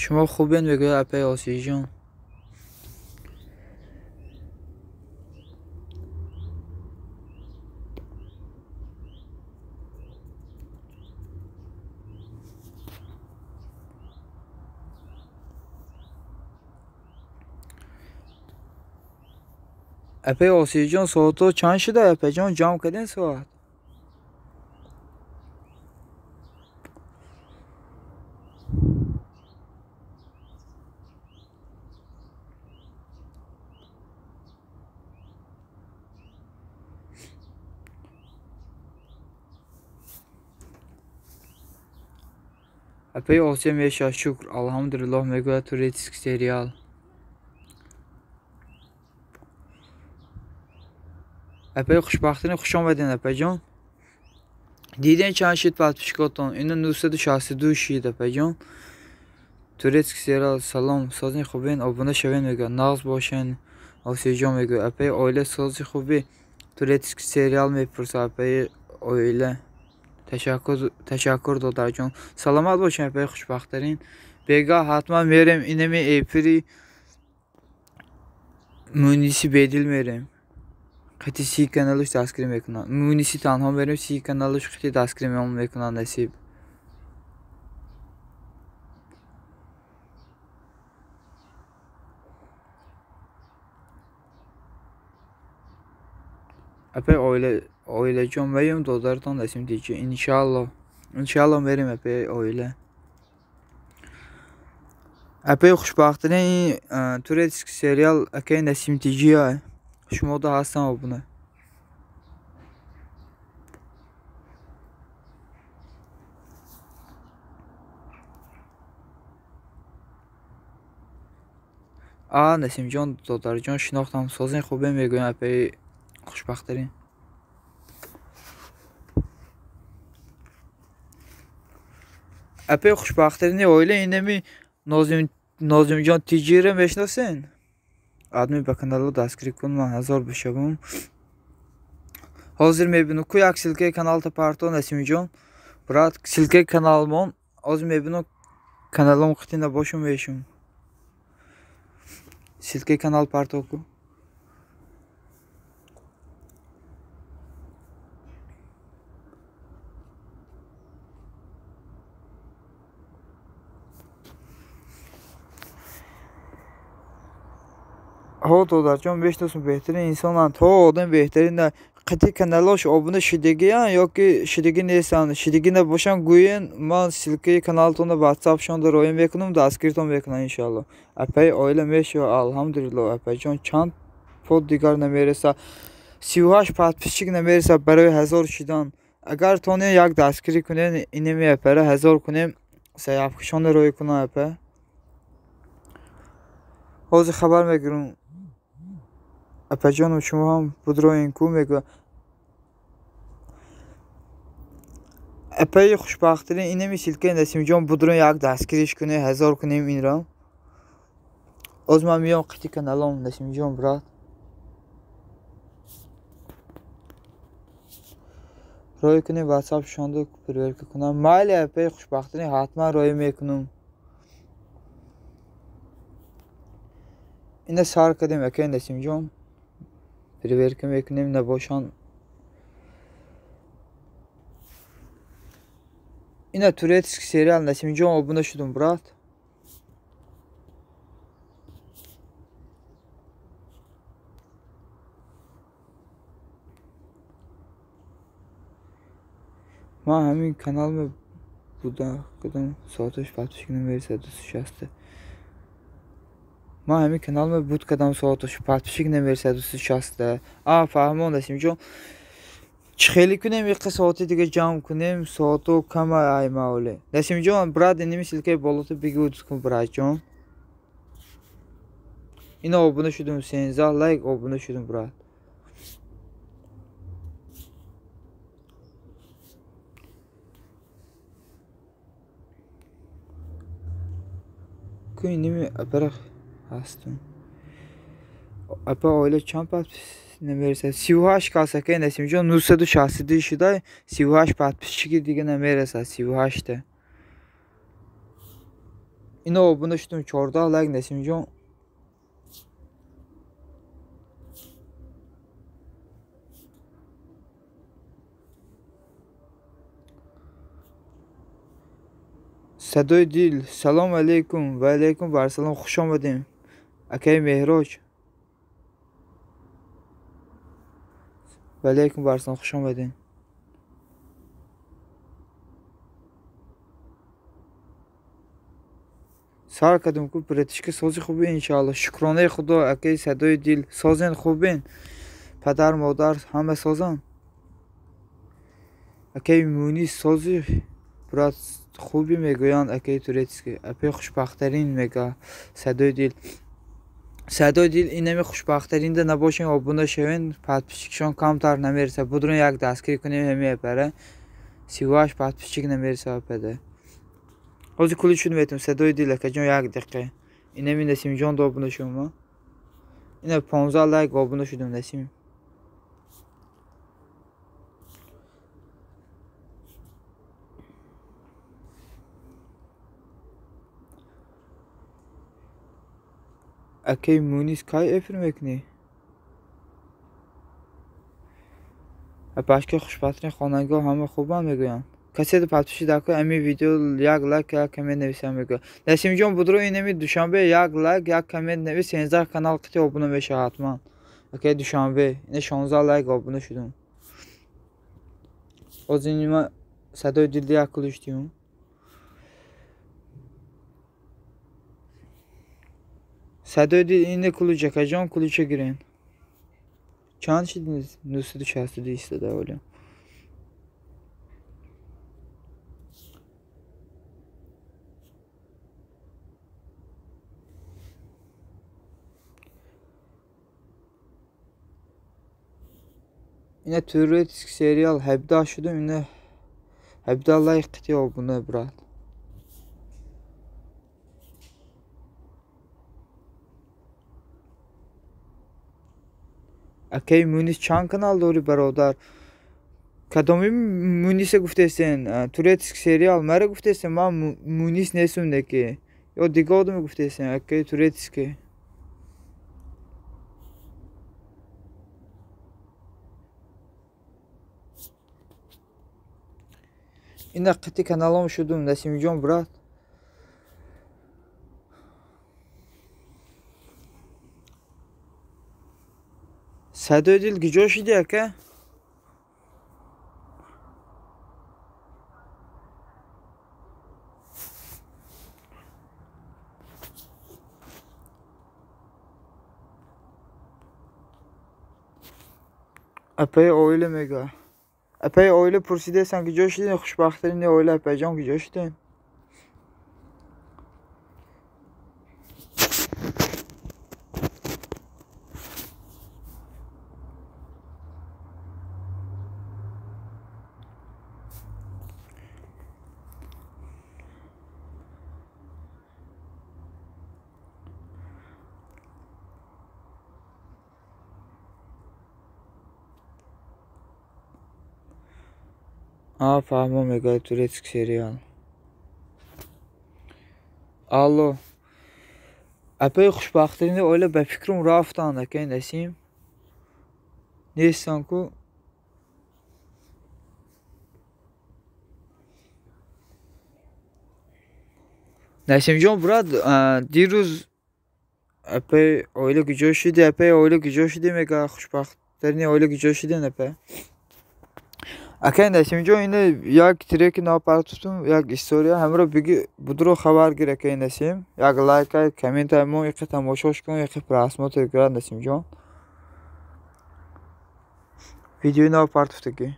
شما خوبین بگوید اپای آسیجان. اپای آسیجان ساعتا چند شده اپای جان جمع کردین ساعت؟ اپای آسیا میشه شکر الحمدلله میگوید توریسtik serial. اپای خوشبختین خوش آمدین اپای جان. دیدین چند شید подписчикатон اینو 962 شید اپای جان. توریسtik serial سلام سازین خوبین abone شوین میگه ناز باشین آسیا جان میگه اپای aile سازی خوبی توریسtik serial میپرسه اپای aile. Teşekkür Dodarcan. Salamat başın epey xoşbaxtların. Bega hatman verem inemi epiri munisip edilmerem. Qati si kanalı daskrim ekran. Munisi tanham verem si kanalı qati daskrim olm ekran nasib. Epey ailecam veyim Dodardan nasim diyeceğim. İnşallah. İnşallah verim epey aile. Epey xoşbaxtların توریسtik serial epey nasim diyeceğim. Şuma da hastan buna. Nasimcan Dodarcan şinaxtam sazın خوبه میگویم epey xoşbaxtların. Epey xoşbaxtların öyle inemi Nazimcan Ticire meşnasen. Admi به کانال دستگیری کن من هزار بشم. Hazır mebinu kuyak silke kanalta parto Nasim Can. Brat silke kanalımın az mebinu kanalım kıtında boşum veşim. Silke kanal parto ku. ها تو در جان بیشترشون بهترین انسانن تا آدم بهترین نه قطعی کانالاش abone شدگی هن یا که شدگی نیستن شدگی نباشن گوین من سلکه کانالتون واتساپ شون در رویم بکنم دستگیرتون بکنم انشالله اپای aile میشه الحمدلله اپای جان چند پود دیگر نمیرسه 38 подписчик نمیرسه برای 1000 شدن اگر تونه یک دستگیری کنین اینمی اپره 1000 کنیم سیافکشون روی کنم اپای حاضر خبر میگیرم اپا جانم شما هم بودروین کو میگه اپای خوشبخترین اینه میسیل که نسیم جان بودروین یک دستگیریش کنه 1000 کنیم این را از من میام قطعی کنالام نسیم جان برات روی کنیم واتساپ شانده پرورک کنم مایل اپای خوشبخترین حتما روی میکنم اینه سار کدیم اکای نسیم جان پرورک میکنیم نباشان اینه توریسtik serial نسیم جان abone شدم برات من همین کانال بودم کدام ساعتش پاتش نمیرسه دوستش هسته ما همین کانال بود کدام ساعتش پاتش نمیرسه دوستش هسته فهمون نسیم جان خیلی کنیم یک ساعتی دیگه جمع کنیم ساعتو کم ای موله نسیم جان برات اینمی سیلکه بالاتو بگو کن برات جان اینا abone شدم 13 لایک abone شدم برات که اینمی اپرخ هستم اپا اوله چند پس نمیرسه 38 کاسه که نسیم جان 962 شده 38 подписчики دیگه نمیرسه 38 اینا abone شدم 14 لایک نسیم جان صدای دل سلام علیکم و علیکم بر سلام خوش آمدیم اکای مهراج و علیکم بر سلام خوش آمدین سر کردم که پرتیشک سازی خوبه انشالله شکرانه خدا اکای صدای دل سازن خوبین پدر مادر همه سازن اکای مونی سازی برات خوبی میگویند اکای توریتسکی اپی خوشبخترین میگه صدای دل اینمی خوشبخترین ده نباشین abone شوین подписчикشون کمتر نمیرسه بدون یک دستگیری کنیم همه پره 38 подписчик نمیرسه اپده حاضر کلی شد میتونم صدای دل که جان یک دقیقه اینمی نسیم جان دا abone شما اینه 15 لایک abone شدم نسیم اکی مونیس کای افر میکنی باشکه خوشبخترین خانگاه همه خوبان میگویند کسی دو پادپیشی دکو امی ویدیو یک لایک یک کامنت نویسم میگه نسیم جان بدرو اینمی دوشنبه یک لایک یک کامنت نویس 13 کانال قطعی abone میشه حتما اکی دوشنبه اینه 16 لایک abone شدم از اینما صدای دل یک کلوشتیم صدای دل اینه کلوچه که جان کلوچه گیرین چند شدید 962 ایستاده اولیم اینه توریتسک سریال 17 شدم اینه 17 لایک قطعی abone برات اکی مونیس چند کانال داری برادر کدامی مونیس گفتهستین توریتسک سریال مرا گفتهستین من مونیس نیستم نکی یا دیگه آدم گفتهستین اکی توریتسک این قطعی کانالام شدم نسیم جان برات صدای دل گیجا شدی اکه اپای اویله میگه اپای اویله پرسیده سن گیجا شدین خوشبخترین اویله اپای جان گیجا شدین فهمم میگه توریتسک سریال الو اپای خوشبخترین اویله به فکرم رفتن اکی نسیم نیستن که نسیم جان برات دیروز اپای اویله گیجا شدی اپای اویله گیجا شدی میگه خوشبخترین اویله گیجا شدی اپای اکی نسیم جان اینه یک تریک ناپرتوتم یک استوریا همراه بگی بدرو خبر گیره که نسیم یک لایک کامنت همون یک تماشاش کن یک پراسمات گرد نسیم جان ویدیو ناپرتوتگی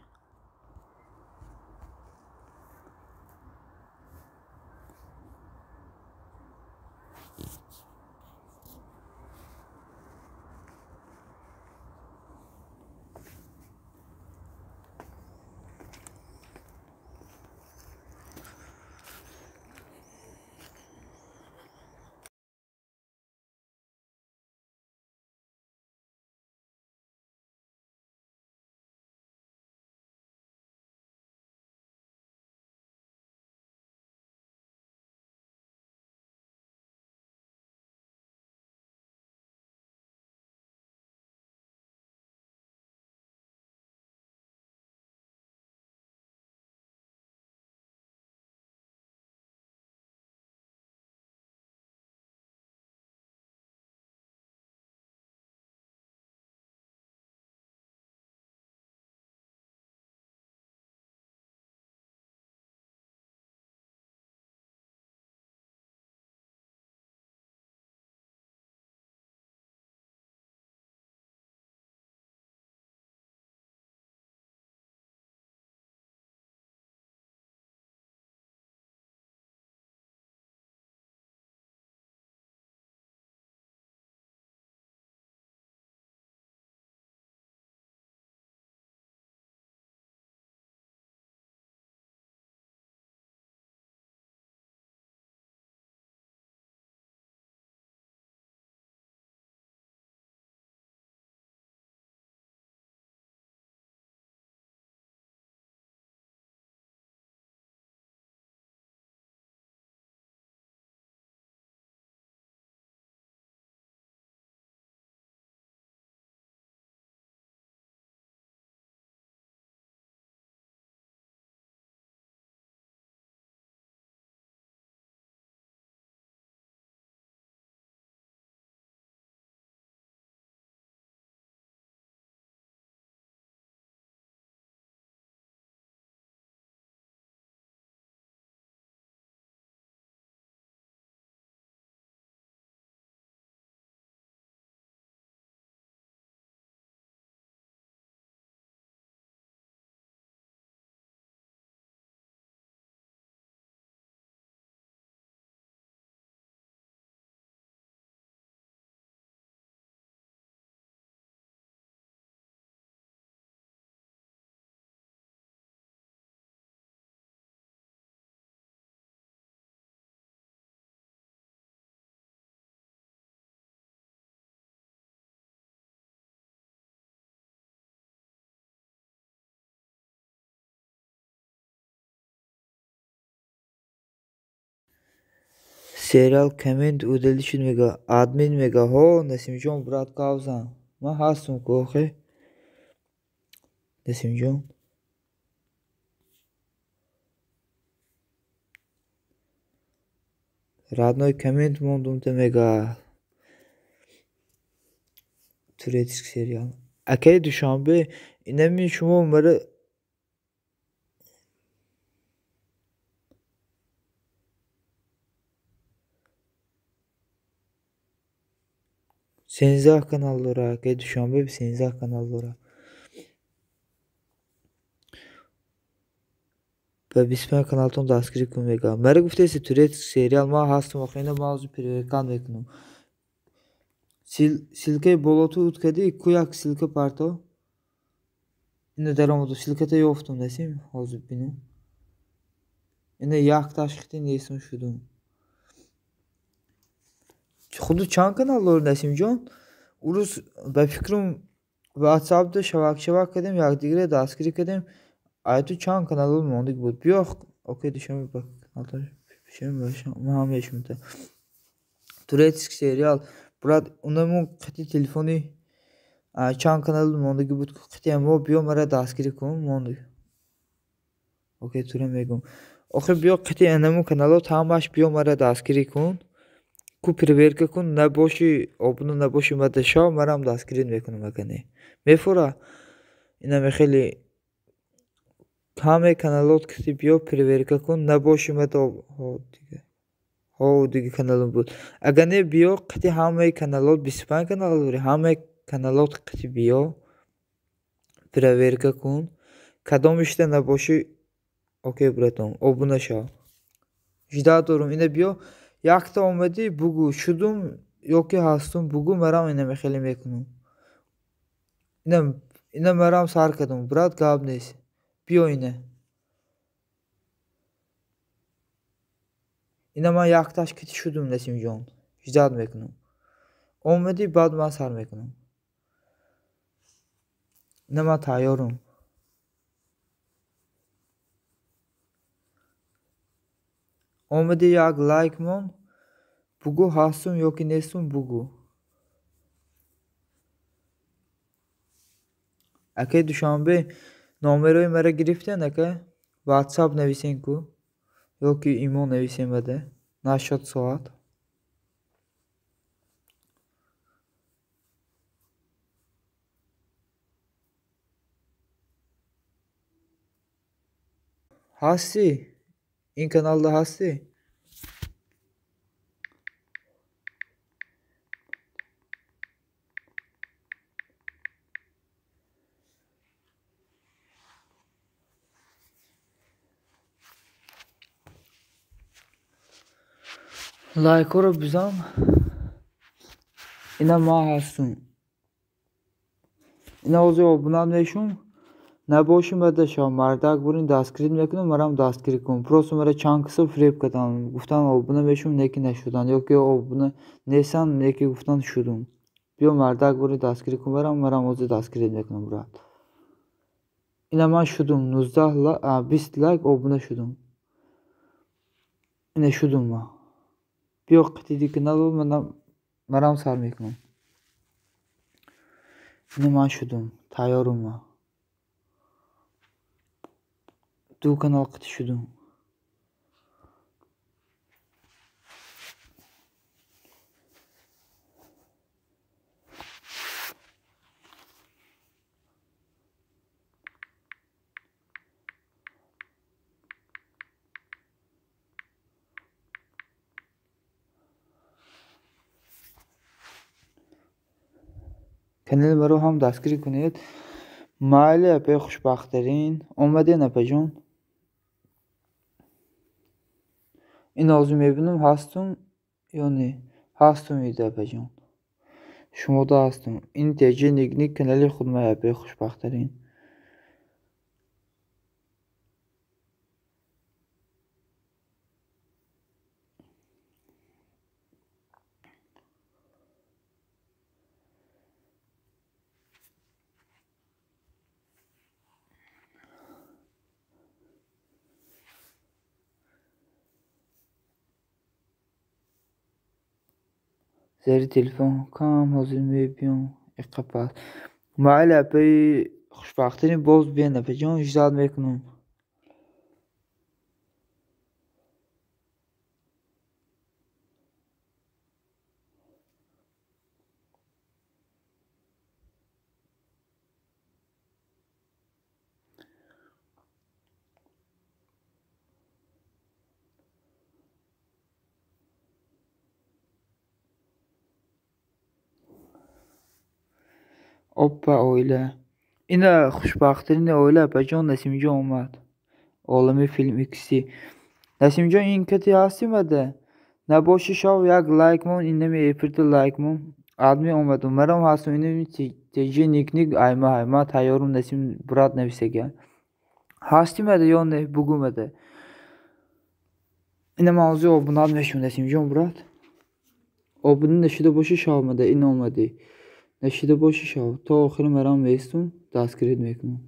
Serial komment ödülüşün mega admin mega ho Nesimjon brat kavzan. Ma hastım kohe. Nesimjon. Radnoy komment mondum te mega. Türetisk serial. Akay Duşanbe inemi şuma umarı Senzah kanallara Akay Duşanbe bir Senzah kanallara. Ve bismillah kanalton da askeri kumega. Mera guftesi türetisk serial ma hastım okuyana mağazu perivekan vekunum. Silke bolotu utkadi kuyak silke parto. Yine deromodu silkete yoftum nesim hozu binu. Yine yaktaşkıtın yesin şudum. Xudu çan kanalları nesimjon. Urus be fikrim WhatsApp'da şavak edem yak digre de askeri kedem. Aytu çan kanalı mondik bud. Yok. Okey düşeme bak. Alta şey başım. Maham yaşımda. Turetisk serial. Brad unamun kati telefonu. Çan kanalı mondik bud. Kati mo biyo mara da askeri kum mondik. Okey turem begum. Okey biyo kati anamun kanalı tam baş biyo mara da askeri kum. Ku preverka kun naboshi obnu naboshi madasha maram daskirin mekunum akane. Mefora ina mexeli kame kanalot kiti biyo preverka kun naboshi mada ho dige kanalum bud. Agane biyo kiti hame kanalot bispan kanaluri hame kanalot kiti biyo preverka kun kadom işte naboshi okey bratom obuna sha. Jida durum ina biyo yakta olmadı bugu şudum yok ki hastım bugu meram ine mexeli mekunum. İne meram sarkadım brat gabnes. Biyo ine. İne ma yaktaş kiti şudum nesim jon. Jidad mekunum. Olmadı bad ma sar mekunum. İne ma tayorum. Olmadı yak like mon. Bugu hastım yok ki nesum bugu. Ake düşanbe numarayı mera giriften ake WhatsApp nevisin ku. Yok ki imo nevisemede. Naşat saat. Hasti. İn kanalda hasti. Like ora bizam. İne ma hastım. İne ozo bunan veşum. Naboşum da şam mardak burin daskrin mekunum maram daskri kum. Prosu mera çankısı frep katan. Guftan o buna veşum neki neşudan. Yok ki o buna nesan neki guftan şudum. Biyo mardak burin daskri kum maram ozo daskri mekunum brat. İne ma şudum nuzdahla bist like o buna şudum. İne şudum ma. Biyo kıtidi kanalı maram sar mekunum. İne ma şudum. Tayorum ma. Du kanal kıtı şudum. Kanal برو هم دستگیری کنید. مایل به خوشبخت‌ترین اومده نپجون. این آزم میبینم هستم یعنی هستم ایده پجون. شما da هستم. این تیجه نیک کانالی خود مایل به خوشبخت‌ترین. Zeri telefon kam hazır mı yapıyorum? Kapat. Mali pey xoşbaxtini boz bir yapacağım. İcad mekunum. Hoppa öyle. Yine xoşbaxtini öyle yapacağım. Nesimci olmaz. Oğlumu film ikisi. Nesimci in kötü yasimede. Ne boşu şov yak like mon inemi efirti like mon. Admi olmadı. Meram hasım inemi teci niknik ayma tayorum nesim brat nefise gel. Hastimede yon ne bugumede. İne mağazı o bunu admeşim nesimci on brat. O bunun neşide boşu şavmadı in olmadı. Neşide boşu şav. Ta ahırı meram veystum. Daskir etmekim.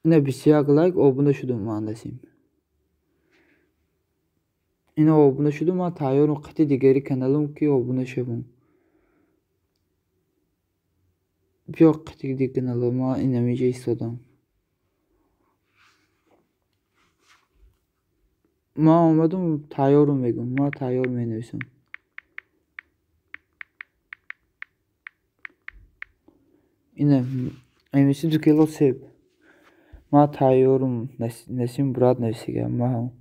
İne bir siyah like o bunda şudum mandesim. İne o bunda şudum ma tayorum qati digeri kanalım ki o bunda şebum. Yok qati digeri kanalıma inemeyece istedim. Ma olmadım tayorum megum. Ma tayorum menüsüm. İne emisi dükelo seb. Ma tayorum nesim brat nefsi gel ma.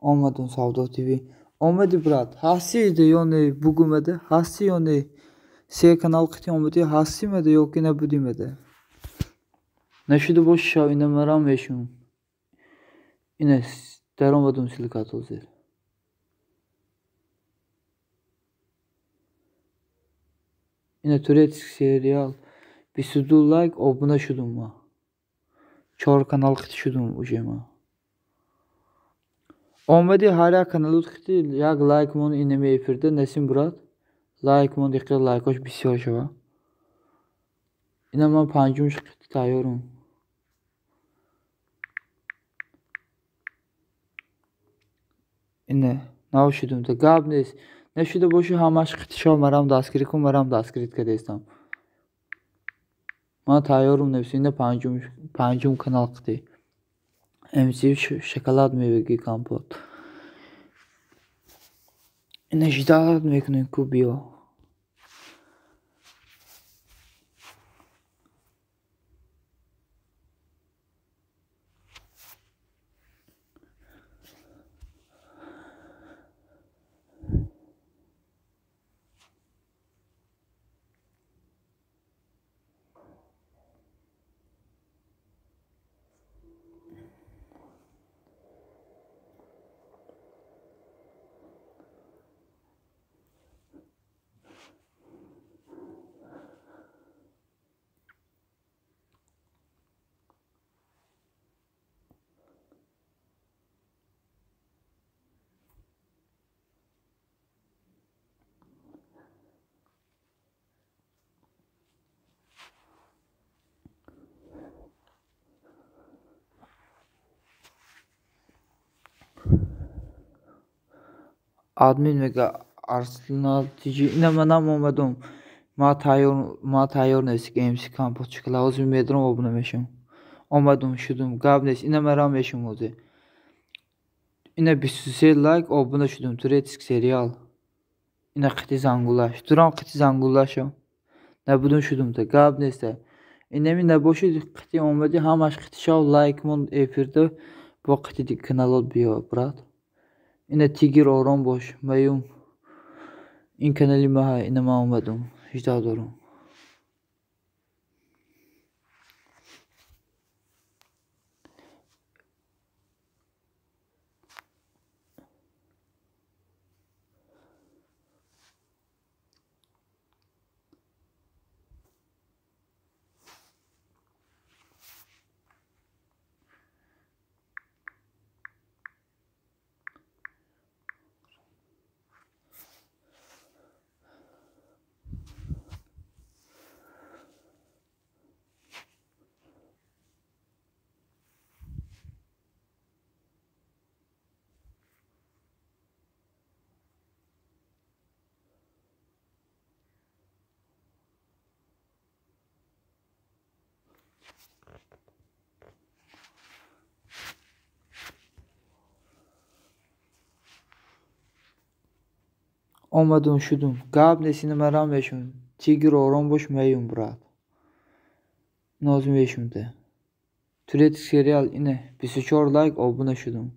Olmadım Savdo TV. Olmadı brat. Hasi de yone bugumede. Hasi yone şey kanal kiti olmadı. Hasi mede yok yine bu dimede. Neşide boş şav yine meram veşim. Yine deromadım silikat olzer. Yine türet serial. Bir sudu like o buna şudum ma. Çor kanal kiti şudum ujema. Olmadı hala kanalı kiti yak like mon ineme efirde nesim brat. Like mon dikkat like hoş bir şey hoşa. Yine ma pancum şıkkı tayorum. Yine navşudum da gabnes. Neşide boşu hamaş kıtışa maram da askeri kum maram da askerit kadestam. Ma tayorum nefsi yine pancum kanal kıtı. MC şokolad meyvegi kampot. Yine jidalat meknun kubiyo. Admin mega Arsenal tici inamanam olmadım. Ma tayor nefsi MC kampot çıkala uzun medrum obuna meşim. Olmadım şudum gabnes inameram meşim oldu. Yine bir süse like obuna şudum turetisk serial. Yine kıtı zangulaş. Duran kıtı zangulaşım. Ne budun şudum da gabnes de. Yine ne boşu kıtı olmadı hamaş kıtı şav like mon efirde bu kıtı kanal biyo brat. Yine tigir oran boş. Mayum. این کانالی ما اینه ما اومدم 18 دارم Омадум шудум. Гап нест, ина марам мешун. Тигр ором бош, меюм брат. Нозм мешунде. Türet serial ine 24 like obuna şudum.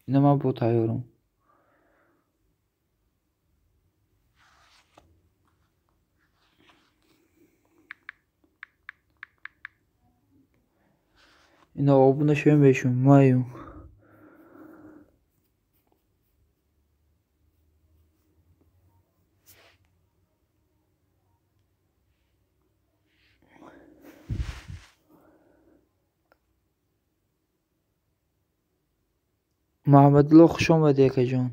Ine ma botayıyorum. Ine obuna şöyle meşhum mayum. محمدالله خوش آمدی یکا جان.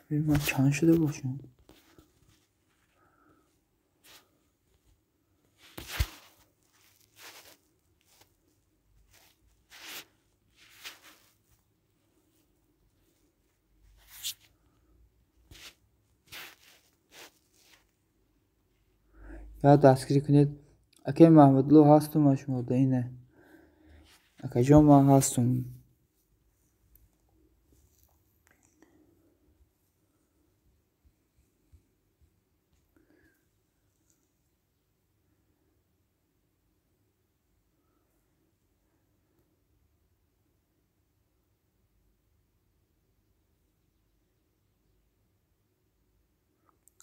من چند شده باشم. یا دستگیری کنید. اگه محمدالله هستم شما ده اینه. اگه جان من هستم.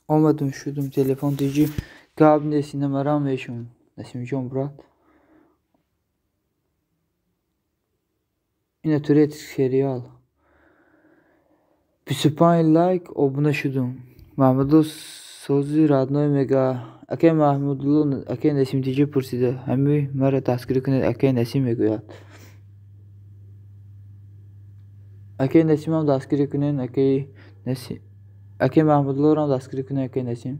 Olmadım şudum telefon dici. Gab nesine maram meşhum. Nesim John Brat. Yine türet serial. 25 like obuna şudum. محمدالله سوزی رادنای میگه اگه محمدالله اگه نسیم دیجی پرسیده همی مرا دستگیری کنید اگه نسیم میگوید اگه نسیم هم دستگیری کنید اگه محمدالله رو هم دستگیری کنید اگه نسیم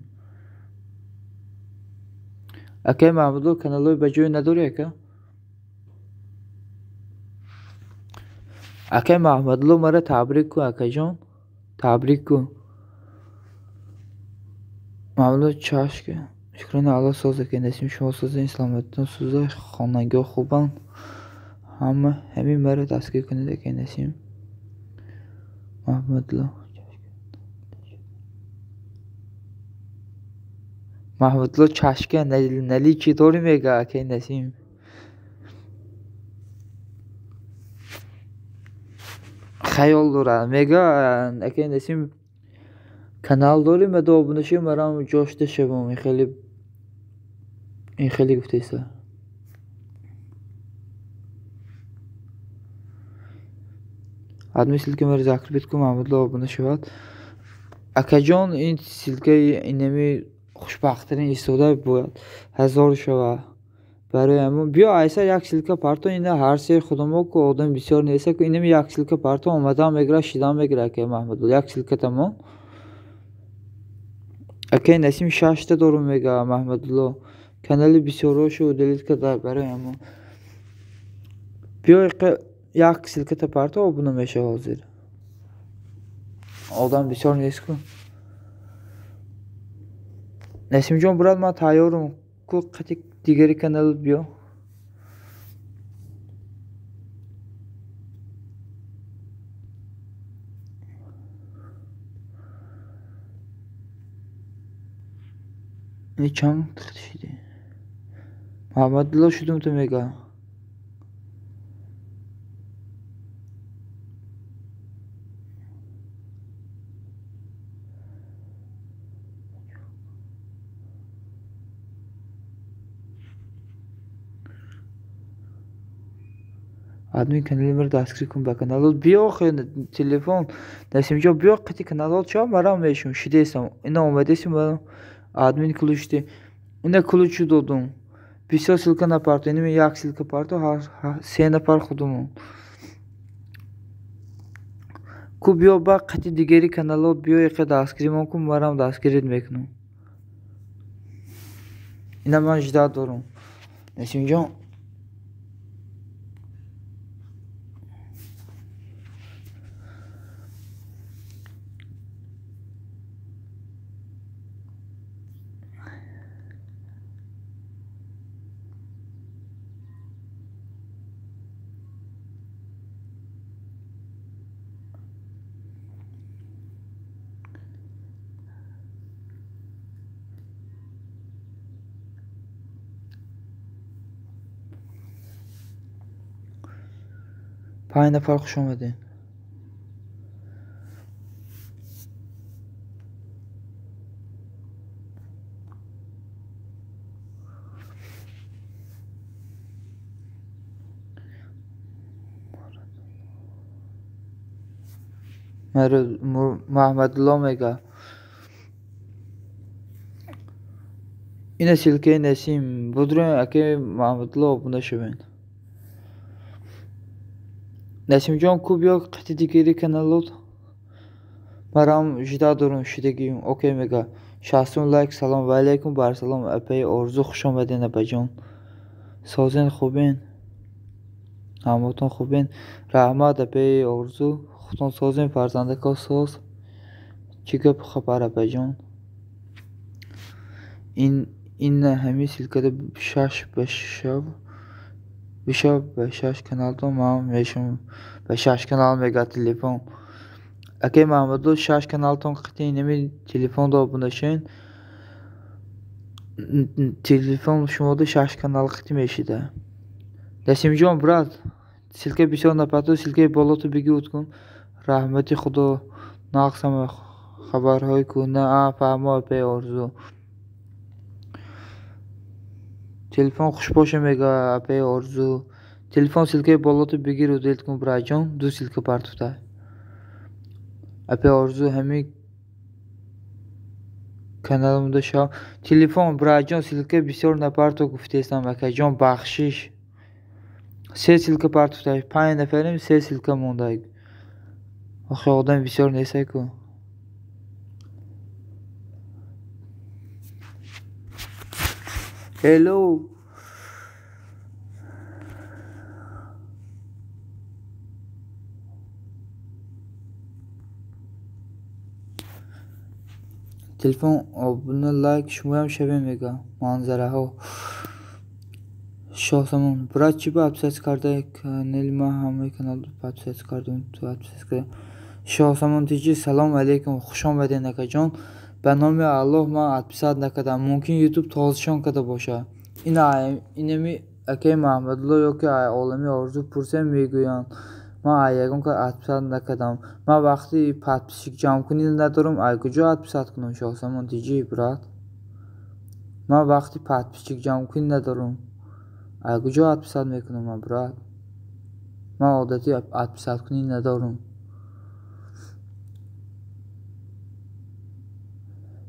اگه محمدالله کانالوی بجوی نداری اگه محمدالله مرا تبریک کن اگه جان تبریک کن محمدالله چشکه شکران الله سازه که نسیم شما سازه اسلامتون سوزه خاننگاه خوبان همین مرا دستگیر کنید اگه نسیم محمدالله محمدالله چشکه نلی چطوری میگه اگه نسیم خیال داره میگه اگه نسیم کانال داریم و دو abone شیم برام جاشته شوم این خیلی گفته ایسا آدمی سیلکه مری ذکر بید که محمدالله abone شود اکا جان این سیلکه اینمی خوشبختترین استفاده باید 1000 شود برای همون بیا ایسا یک سیلکه پارتو اینه هر سیر خودمو که آدم بسیار نیسته که اینمی یک سیلکه پارتو آمدم میگره شیدم میگره که محمدالله یک سیلکه تمام اگه نسیم 6 تا دارم میگه محمدالله کانال بسیاراشو دلیت کرده برای همون بیا یک سیلکه تا پارتو abone میشه حاضر آدم بسیار نیست که نسیم جان برات من تیارم که قطعی دیگری کانال بیا این چند تخشیده محمدالله شدم تو میگه آدمی کانال مرا دستگیر کن با کانال بیا خیلی تلفن نسیم جان بیا قطعی کانال چه مرام میشون شده ایستم اینا اومده ایستم برام آدمی کلوشته اینا کلوچو دادم بسیار سیلکه نپارتو اینمی یک سیلکه پارتو سه نفر خودمون کو بیا با قطعی دیگری کانال بیا یک دستگیری من کن مرام دستگیرید میکنم اینا من جدا دارم نسیم جان 5 nafar xush omading. Mahmudullo Mega. Yine Silke Nesim. Budrun ake Mahmudullo obuna şubin. Nesimjon Kubyok qiti digiri kanalot. Maram jida durun shidegiyum. Okey Mega. Şahsum like salam ve aleyküm bar salam epey orzu xush omadin abajon. Sozin khubin. Hamotun khubin. Rahmat epey orzu. Xutun sozin farzandaka soz. Chigab khabar abajon. این همه سلکده بشش kanal تو ما میشم به 6 kanal mega telefon. Ake Mahmudlu 6 kanal ton qiti nemi telefon da bunashin. Telefon şumoda 6 kanal qiti meşide. Nasimjon brat. Silke bişo napato silke bolotu bigi utkun. Rahmeti Xudo naqsam xabarhay ku na fahmo pe orzu. Telefon xushbo'sh mega apay orzu. Telefon silke bolotu bigir udeltkun brajon du silke partuta. Apay orzu hemi kanalımda şa. Telefon brajon silke bisyor naparto guftesam akajon baxshish. Se silke partuta. 5 neferim se silke monday. Oxe odam bisyor nesa ku. Hello. Telefon abone like şumayam şebe mega manzara ho. Şahsamon brat çiba apses karda kanalma hamı kanal apses kardım tu apses ka. Şahsamon tici salam aleyküm xush omadin akajon. به نام الله ما ادپساد نکردم ممکن یوتیوب تازشان کده باشه اینمی اکی محمدلو یا که عالمی آرزو پرسه میگویند ما ایگون که ادپساد نکردم ما وقتی پادپیشک جمع کنی ندارم ای کجا ادپساد کنم شخصا دیجی برات ما وقتی پادپیشک جمع کنی ندارم ای کجا ادپساد میکنم ما برات ما عادتی ادپساد کنی ندارم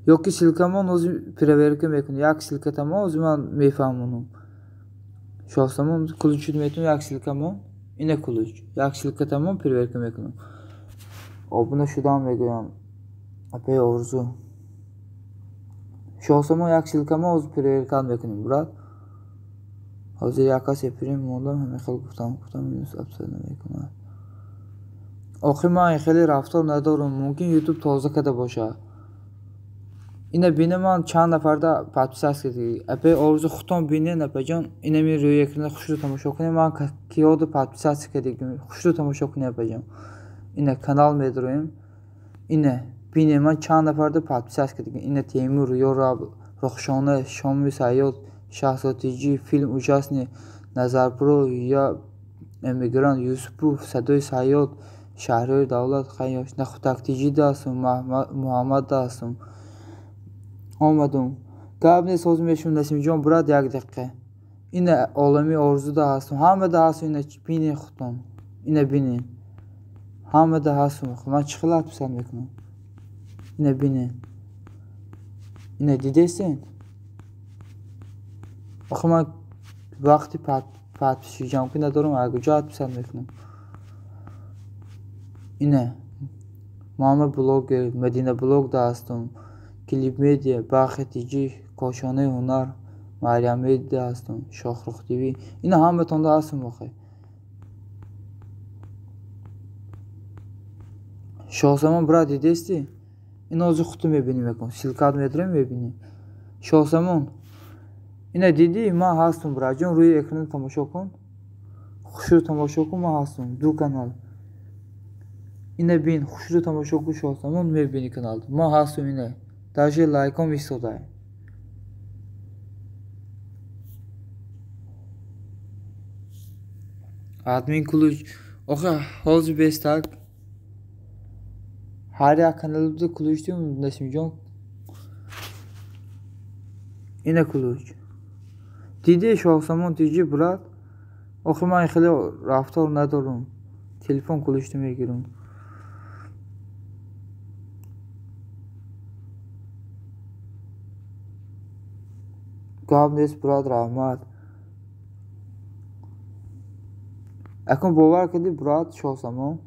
Yok ki silkamon ozu preverke mekun yak silkatama o zaman mefhamunum. Şahsamon kuluç hürmetim yak silkamon ine kuluç yak silkatamon preverke mekunum. O buna şudan megoyan apey orzu. Şahsamon yak silkamon ozu preverke mekunum brat. Hazır yakas yapırım ondan hemen kılıktan minus apsana mekunum. Oxima xeli raftar ندارم ممکن یوتیوب تازه کده باشه. اینه بینه من چند نفر دا پادپیس کردی. اپی آرزو خودم بینه نپجان. اینه می روی اکران خوش رو تماشا کنی. من کیادو پادپیس کردیم. خوش رو تماشا کنی نپجان. اینه کانال میدرویم. اینه بینه من چند نفر دا پادپیس کردیم. اینه تیمور یوراب رخشانه شامی سایاد شخصیتی فیلم اجازنی نظرپرو یا امیگران یوسفو صدای سایاد شهرهای دولت خیاش نخوتاکتیجی داستم محمد داستم آمدم قبل سوز میشون نسیمجان برات یک دقیقه اینه عالمی آرزو ده هستم همه ده هستم اینه بینی خودم اینه بینی همه ده هستم من چخلات پسند میکنم اینه بینی اینه دیدیستین آخه من وقتی پاد پیشیجم که ندارم اگه جات پسند میکنم اینه محمد بلوگر مدینه بلوگ ده هستم کلیپ میدیا باختیجی کاشانه هنر مریم میدیا هستم شاخرخ تیوی اینا همه تونده هستم بخیر شخصمان برا دیدستی اینا از خودت میبینی میکن سیلکات میدرم میبینی شخصمان اینا دیدی ما هستم برا جون روی اکران تماشا کن خوش رو تماشا کن ما هستم دو کانال اینا بین خوش رو تماشا کن شخصمان میبینی کانال ما هستم اینا Даже лайком истодай. Admin kuluç Oxa, hozir bestak. Har bir kanalda kuluşdum Nasimjon. Yine kuluç. Didi şahsamon tiji brat. Oxir man xeli raftor nadarum. Telefon kuluşdu megirum. Gabnes brat rahmat. Akın bovar kedi brat şahsamon.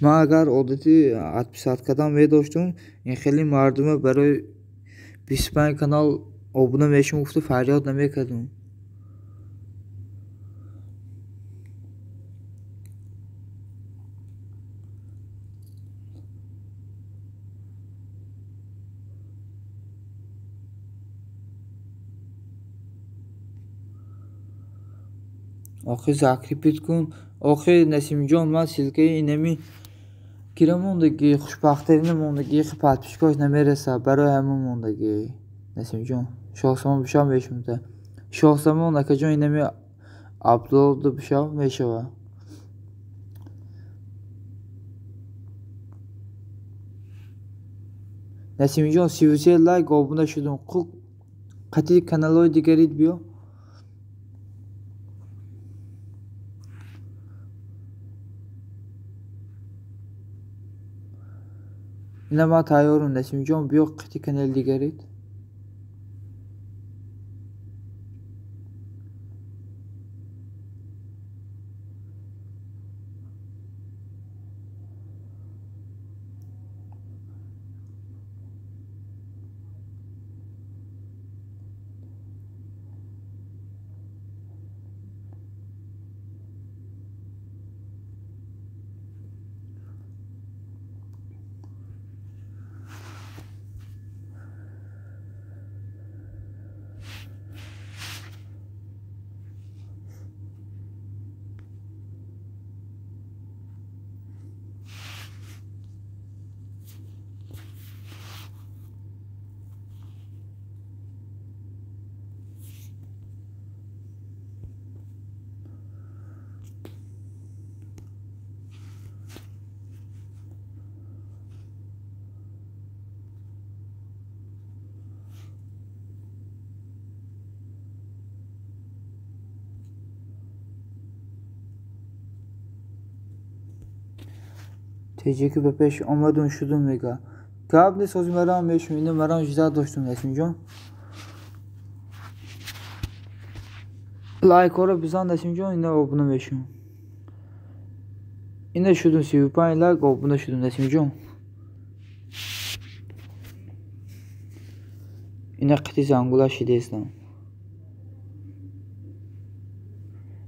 من اگر عادتی 70 قدم می داشتم این خیلی مردم برای 25 کانال abone میشم گفته فریاد نمیکردم. آخه زاکریپیت کن. آخه نسیم جان من سیلکه اینمی گیرم موندگی خوشبخترینم موندگی خیلی پیشکاش نمیرسه برای همون موندگی نسیم جان شخصما بشم میشم شخصما نکه جان اینمی upload بشم میشه نسیم جان 33 لایک abone شدم قطعی kanalای دیگری بیا اینه ما تایارم نسیم جان بیا قطعی kanal دیگری تیجی که به پیش آمدون شدون میگه قبل نیست از مرام میشم اینه مرام جدا داشتم نسیم جان لایک ها رو بزن نسیم جان اینه abone میشم اینه شدون 35 لایک abone شدون نسیم جان اینه قطعی زنگوله شده استم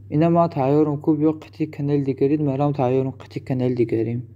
اینه ما تایارم که بیا قطعی kanal دیگرید مرام تایارم قطعی kanal دیگریم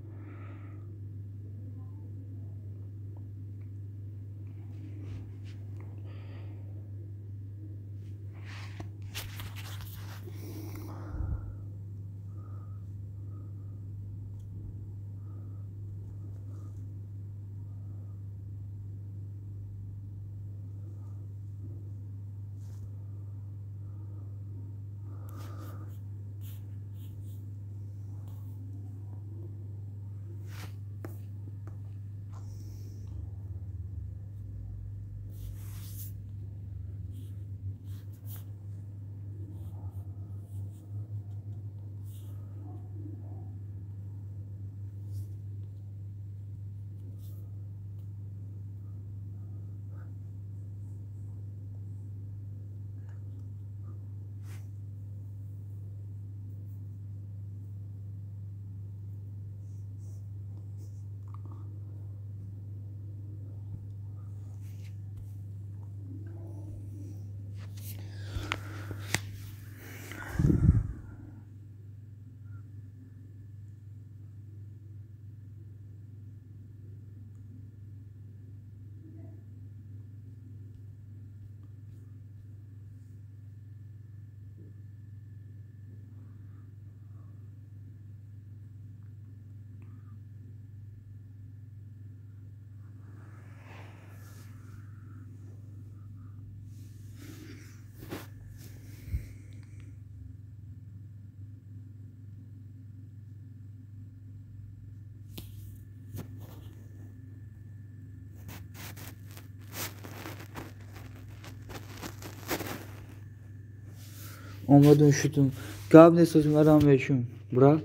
Omadan şutum. Gabne sözüm aram veşim. Brat.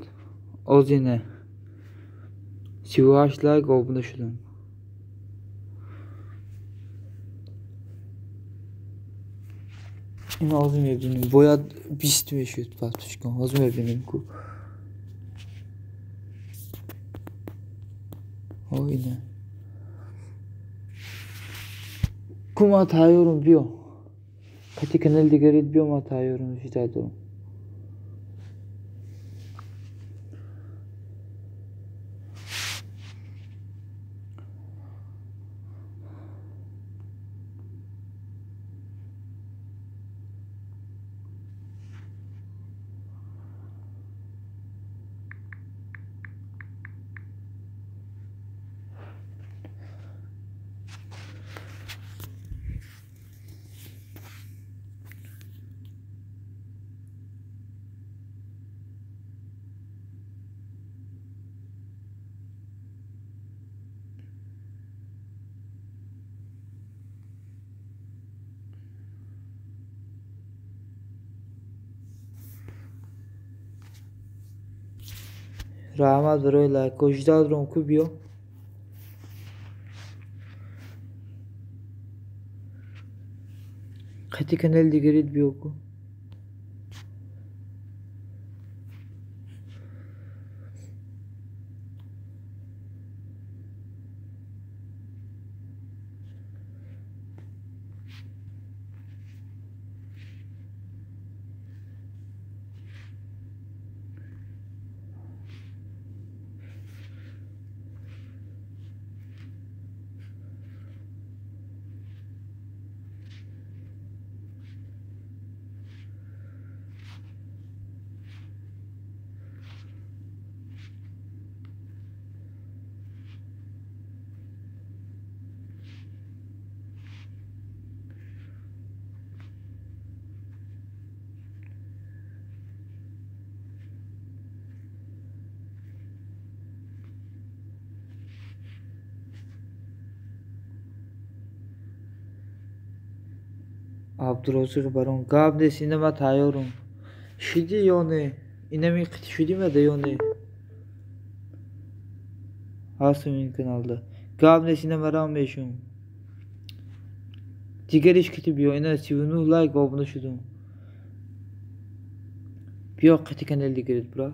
Ozine. Sivaşlayık obuna şutum. İn ağzım evlenim. Boya bisti ve şut patuşkan. Ağzım evlenim ku. O yine. Kuma tayorum biyo. Kati kanal digarit biyo ma tayorum şitado. Rahmat veroy like. Koşdad rom ku biyo. Kati kanal digarit biyo ku. Abdurrazık baron. Gabne sinema tayorum. Şidi yone. İnemi kiti şidi mi de yone. Hasımın kanalda. Gabne sinema ram veşim. Digeriş kiti biyo. İna sivunu like obuna şudum. Biyo kati kanal digarit brat.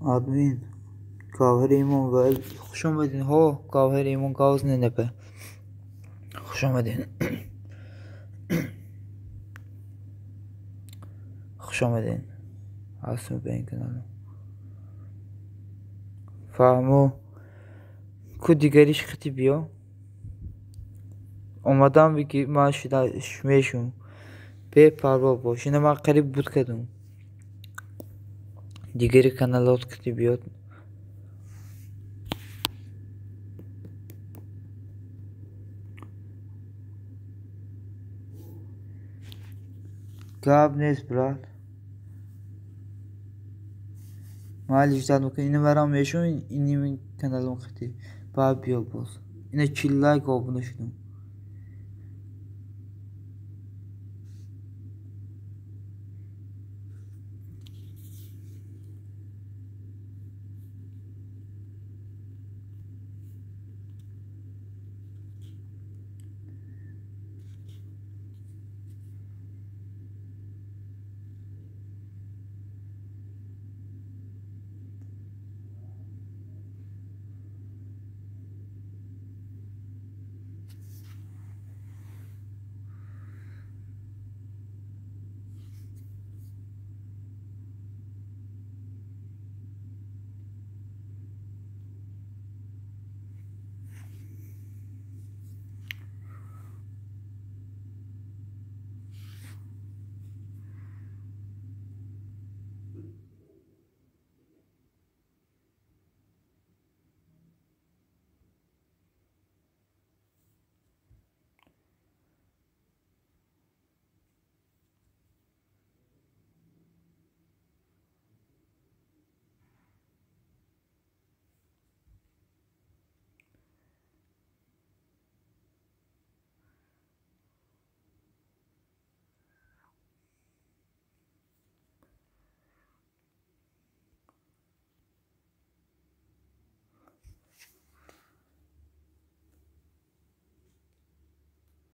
Admin. Gavhar Iman ve hoş omadin. Ho, Gavhar Iman gavz ne nepe. Hoş omadin. Hoş omadin. Asım ben kanalım. Fahmo. Ku digeriş khiti biyo. اومدم بگی من شمیشم به پروا باش اینه من قریب بود کدوم دیگری کانالات کتی بیاد قاب نیست برات مالی جداد بکن اینه برام میشم اینی من کانالم کتی با بیا باز اینه چیل لایک و abone شدم